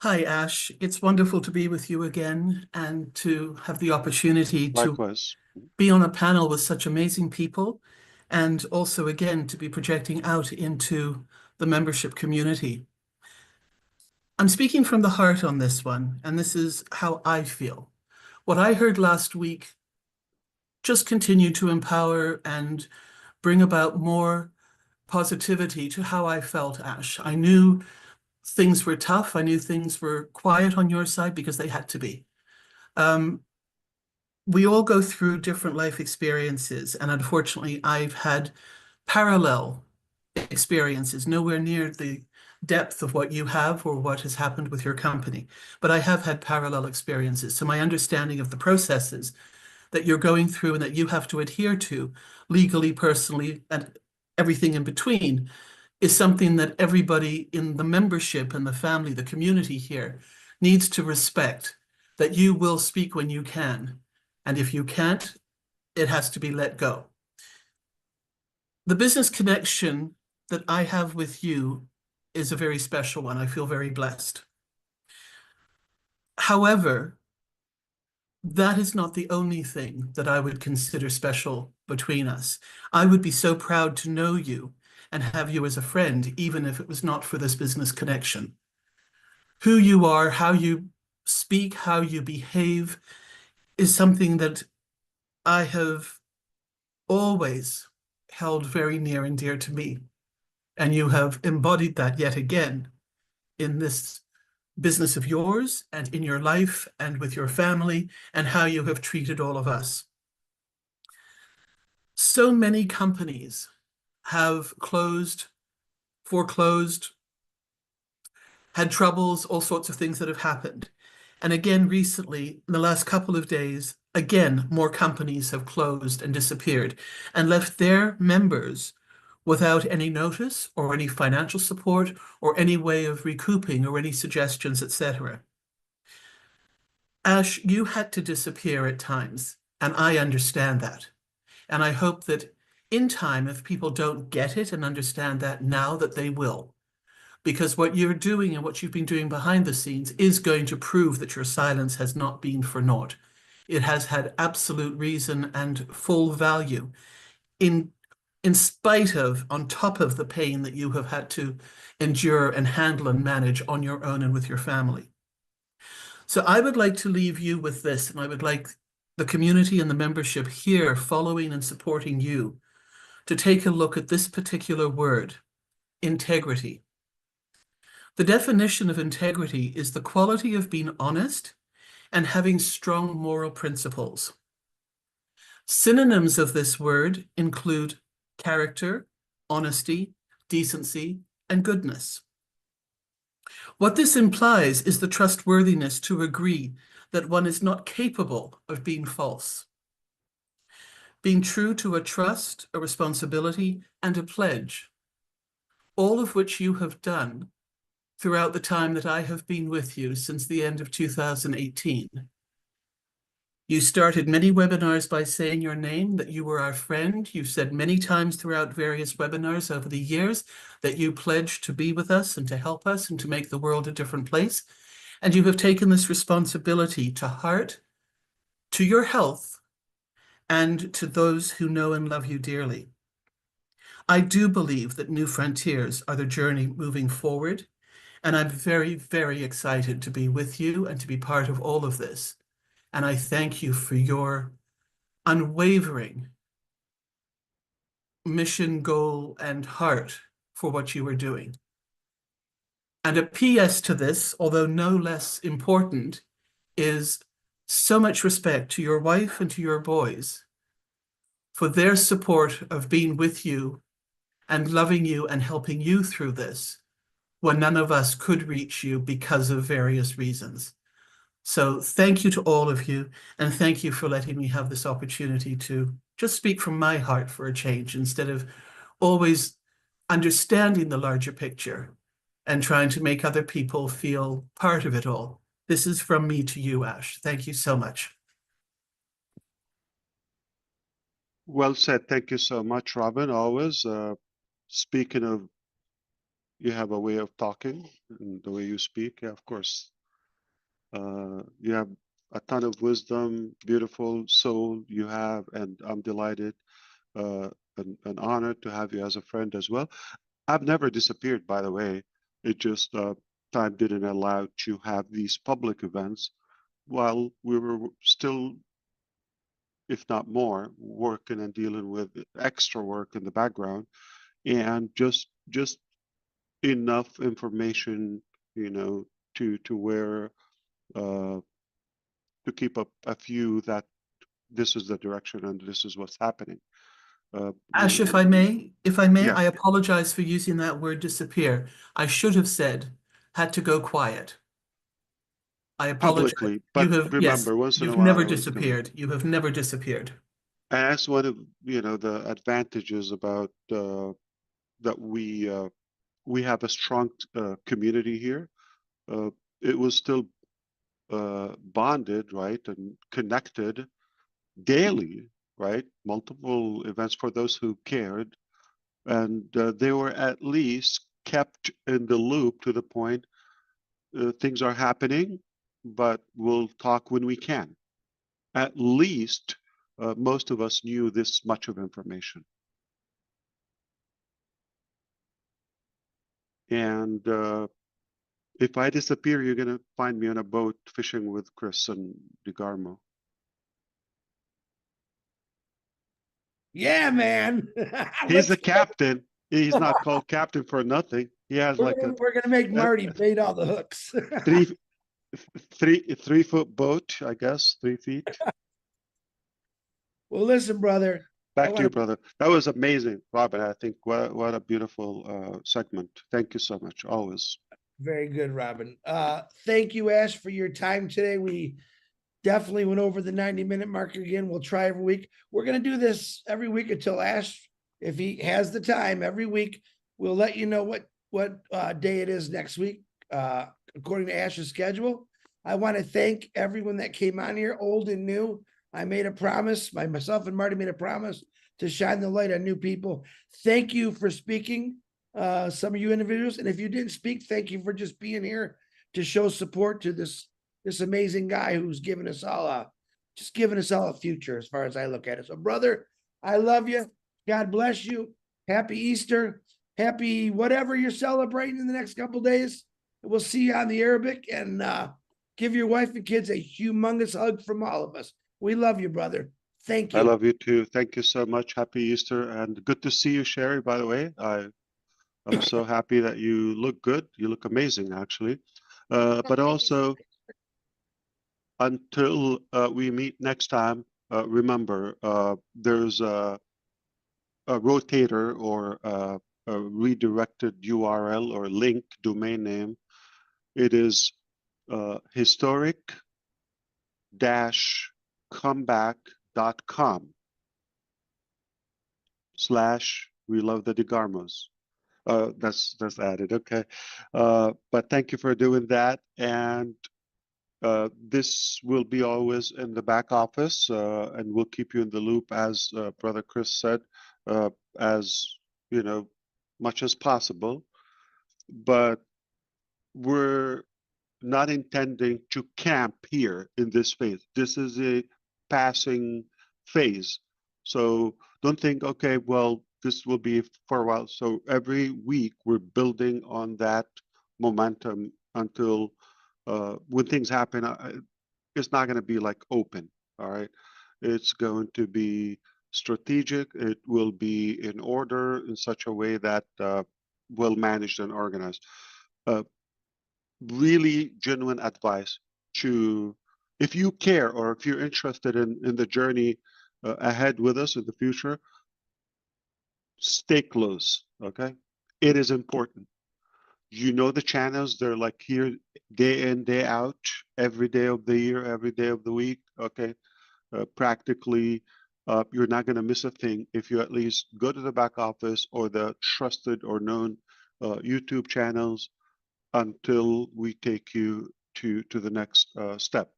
Hi, Ash. It's wonderful to be with you again and to have the opportunity to Likewise. be on a panel with such amazing people, and also again to be projecting out into the membership community. I'm speaking from the heart on this one, and this is how I feel. What I heard last week just continued to empower and bring about more positivity to how I felt, Ash. I knew things were tough. I knew things were quiet on your side because they had to be. We all go through different life experiences, and unfortunately, I've had parallel experiences, nowhere near the depth of what you have or what has happened with your company. But I have had parallel experiences. So my understanding of the processes that you're going through and that you have to adhere to legally, personally, and everything in between is something that everybody in the membership and the family, the community here, needs to respect, that you will speak when you can. And if you can't, it has to be let go. The business connection that I have with you is a very special one. I feel very blessed. However, that is not the only thing that I would consider special between us. I would be so proud to know you and have you as a friend, even if it was not for this business connection. Who you are, how you speak, how you behave is something that I have always held very near and dear to me. And you have embodied that yet again in this business of yours and in your life and with your family and how you have treated all of us. So many companies have closed, foreclosed, had troubles, all sorts of things that have happened. And again, recently, in the last couple of days, again, more companies have closed and disappeared and left their members without any notice or any financial support or any way of recouping or any suggestions, etc. Ash, you had to disappear at times, and I understand that. And I hope that in time, if people don't get it and understand that now, that they will. Because what you're doing and what you've been doing behind the scenes is going to prove that your silence has not been for naught. It has had absolute reason and full value in spite of, on top of the pain that you have had to endure and handle and manage on your own and with your family. So I would like to leave you with this, and I would like the community and the membership here following and supporting you to take a look at this particular word, integrity. The definition of integrity is the quality of being honest and having strong moral principles. Synonyms of this word include character, honesty, decency, and goodness. What this implies is the trustworthiness to agree that one is not capable of being false. Being true to a trust, a responsibility, and a pledge, all of which you have done throughout the time that I have been with you since the end of 2018. You started many webinars by saying your name, that you were our friend. You've said many times throughout various webinars over the years that you pledged to be with us and to help us and to make the world a different place. And you have taken this responsibility to heart, to your health, and to those who know and love you dearly. I do believe that new frontiers are the journey moving forward, and I'm very, very excited to be with you and to be part of all of this. And I thank you for your unwavering mission, goal, and heart for what you are doing. And a PS to this, although no less important, is so much respect to your wife and to your boys for their support of being with you and loving you and helping you through this when none of us could reach you because of various reasons. So thank you to all of you, and thank you for letting me have this opportunity to just speak from my heart for a change instead of always understanding the larger picture and trying to make other people feel part of it all. This is from me to you, Ash. Thank you so much. Well said. Thank you so much, Robin. Always speaking of you have a way of talking and the way you speak. Yeah, of course. You have a ton of wisdom, beautiful soul you have, and I'm delighted and honored to have you as a friend as well. I've never disappeared, by the way. It just time didn't allow to have these public events while we were still, if not more, working and dealing with extra work in the background, and just enough information, to where to keep up a few that this is the direction and this is what's happening. Ash, if I may, Yeah. I apologize for using that word disappear. I should have said, had to go quiet. I apologize. Publicly, but Yes, remember, once in a you've while never I was going. disappeared. You have never disappeared. And that's one of the advantages about that we have a strong community here. It was still bonded, right, and connected daily, right? Multiple events for those who cared, and they were at least kept in the loop to the point things are happening, but we'll talk when we can. At least most of us knew this much of information. And if I disappear, you're going to find me on a boat fishing with Chris and DeGarmo. Yeah, man. He's the captain. He's not called captain for nothing. He has We're like gonna, we're gonna make Marty bait all the hooks. three 3-foot boat, I guess, 3 feet. Well, listen, brother. Back to you, brother. That was amazing, Robin. I think what a beautiful segment. Thank you so much. Always. Very good, Robin. Thank you, Ash, for your time today. We definitely went over the 90-minute mark again. We'll try every week. We're going to do this every week until Ash, if he has the time, every week. We'll let you know what day it is next week, according to Ash's schedule. I want to thank everyone that came on here, old and new. I made a promise, myself and Marty made a promise to shine the light on new people. Thank you for speaking, some of you individuals. And if you didn't speak, thank you for just being here to show support to this amazing guy who's given us all a future as far as I look at it. So, brother, I love you. God bless you. Happy Easter. Happy whatever you're celebrating in the next couple of days. We'll see you on the Arabic, and give your wife and kids a humongous hug from all of us. We love you, brother. Thank you. I love you too. Thank you so much. Happy Easter, and good to see you, Sherry, by the way. I'm so happy that you look good. You look amazing, actually. But also, until we meet next time, remember, there's a rotator or a redirected URL or link domain name. It is historic-comeback.com / we love the DeGarmos. That's added. Okay. But thank you for doing that. And this will be always in the back office, and we'll keep you in the loop, as Brother Chris said, as much as possible. But we're not intending to camp here in this phase. This is a passing phase. So don't think, okay, well, this will be for a while. So every week we're building on that momentum until when things happen, it's not going to be like open. All right. It's going to be strategic. It will be in order in such a way that well managed and organized. Really genuine advice to, if you care or if you're interested in the journey ahead with us in the future, stay close. Okay. It is important. The channels, they're like here day in, day out, every day of the year, every day of the week. Okay. Practically, you're not going to miss a thing if you at least go to the back office or the trusted or known YouTube channels until we take you to the next step,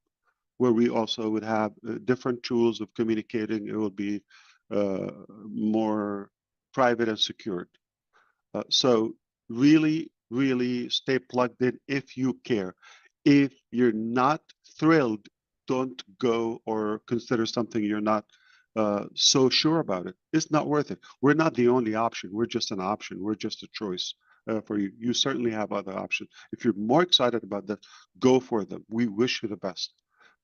where we also would have different tools of communicating. It will be more private and secured. So really really stay plugged in if you care. If you're not thrilled, don't go or consider something you're not so sure about it. It's not worth it. We're not the only option. We're just an option. We're just a choice for you. You certainly have other options. If you're more excited about that, go for them. We wish you the best.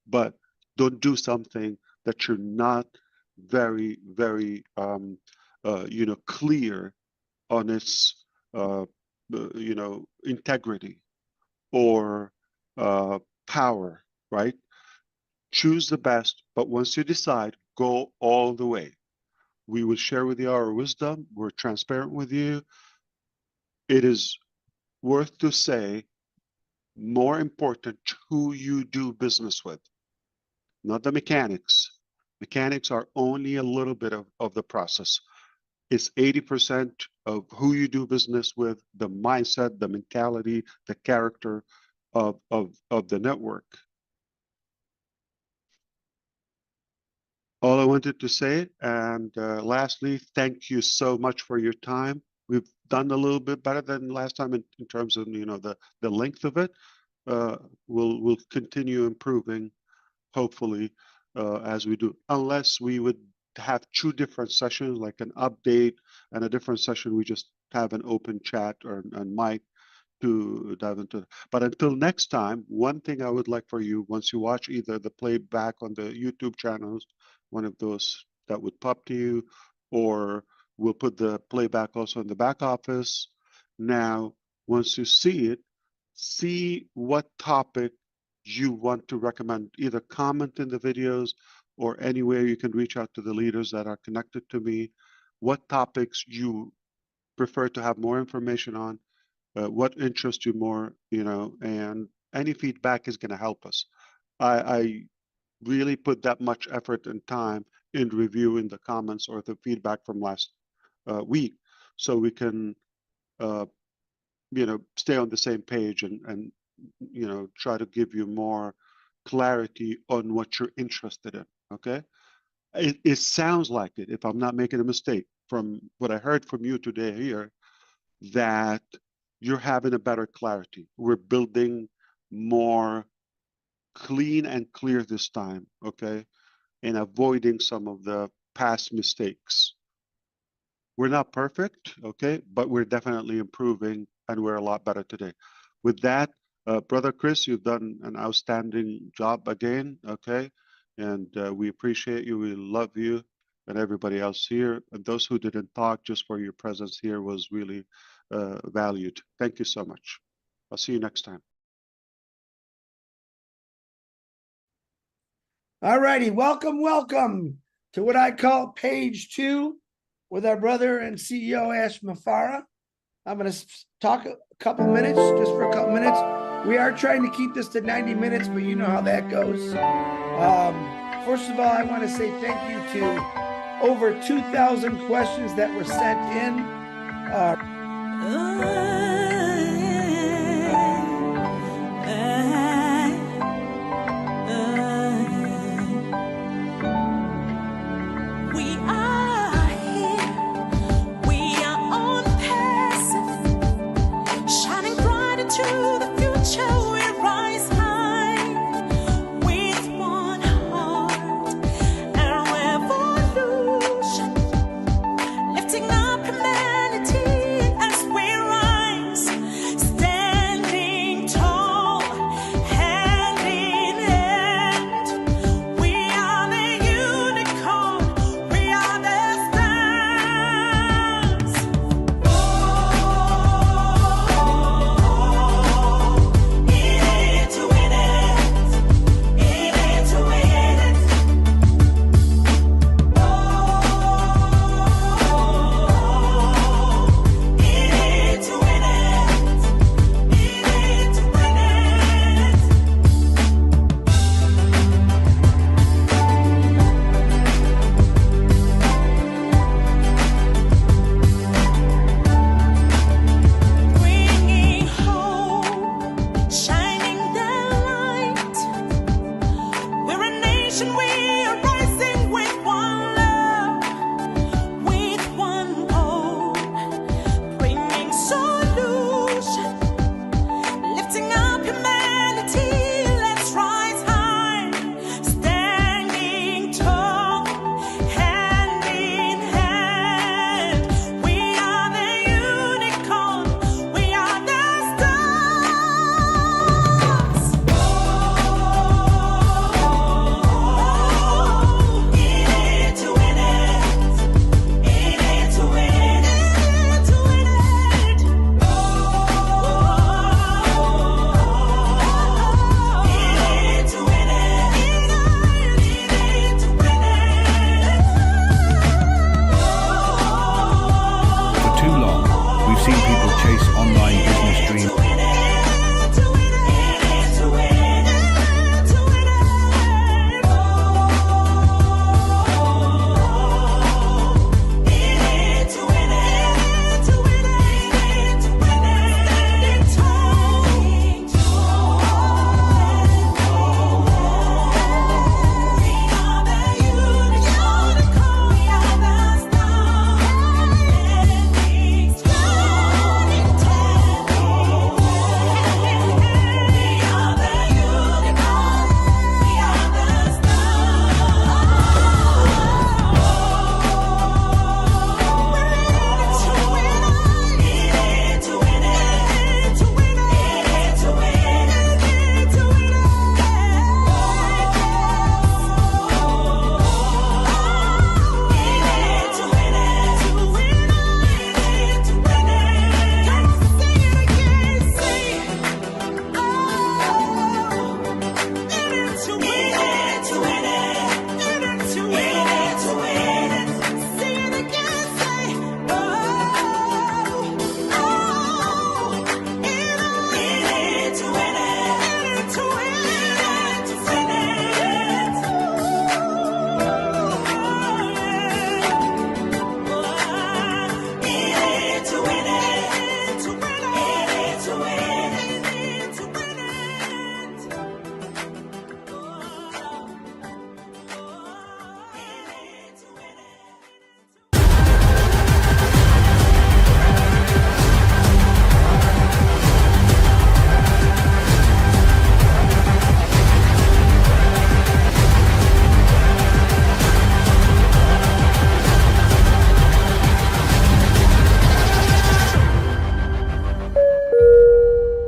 But don't do something that you're not very, very, clear on its, integrity or power, right? Choose the best, but once you decide, go all the way. We will share with you our wisdom. We're transparent with you. It is worth to say, more important who you do business with, not the mechanics. Mechanics are only a little bit of the process. It's 80% of who you do business with, the mindset, the mentality, the character of the network. All I wanted to say, and lastly, thank you so much for your time. We've done a little bit better than last time in terms of the length of it. We'll continue improving, hopefully, as we do. Unless we would have two different sessions, like an update and a different session, we just have an open chat or and mic to dive into. But until next time, one thing I would like for you, once you watch either the playback on the YouTube channels, one of those that would pop to you, or we'll put the playback also in the back office. Now, once you see it, see what topic you want to recommend. Either comment in the videos or anywhere you can reach out to the leaders that are connected to me. What topics you prefer to have more information on, what interests you more, and any feedback is going to help us. I really put that much effort and time in reviewing the comments or the feedback from last week, so we can stay on the same page and try to give you more clarity on what you're interested in. Okay, it sounds like it, if I'm not making a mistake, from what I heard from you today here, that you're having a better clarity. We're building more clean and clear this time, okay, and avoiding some of the past mistakes. We're not perfect, okay, but we're definitely improving, and we're a lot better today. With that, Brother Chris, you've done an outstanding job again, okay, and we appreciate you, we love you, and everybody else here, and those who didn't talk, just for your presence here was really valued. Thank you so much. I'll see you next time. All righty, welcome to what I call page 2 with our brother and CEO Ash Mufareh. I'm going to talk a couple minutes, just for a couple minutes. We are trying to keep this to 90 minutes, but you know how that goes. First of all, I want to say thank you to over 2,000 questions that were sent in. Solution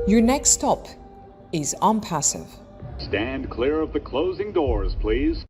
Your next stop is on Passive. Stand clear of the closing doors, please.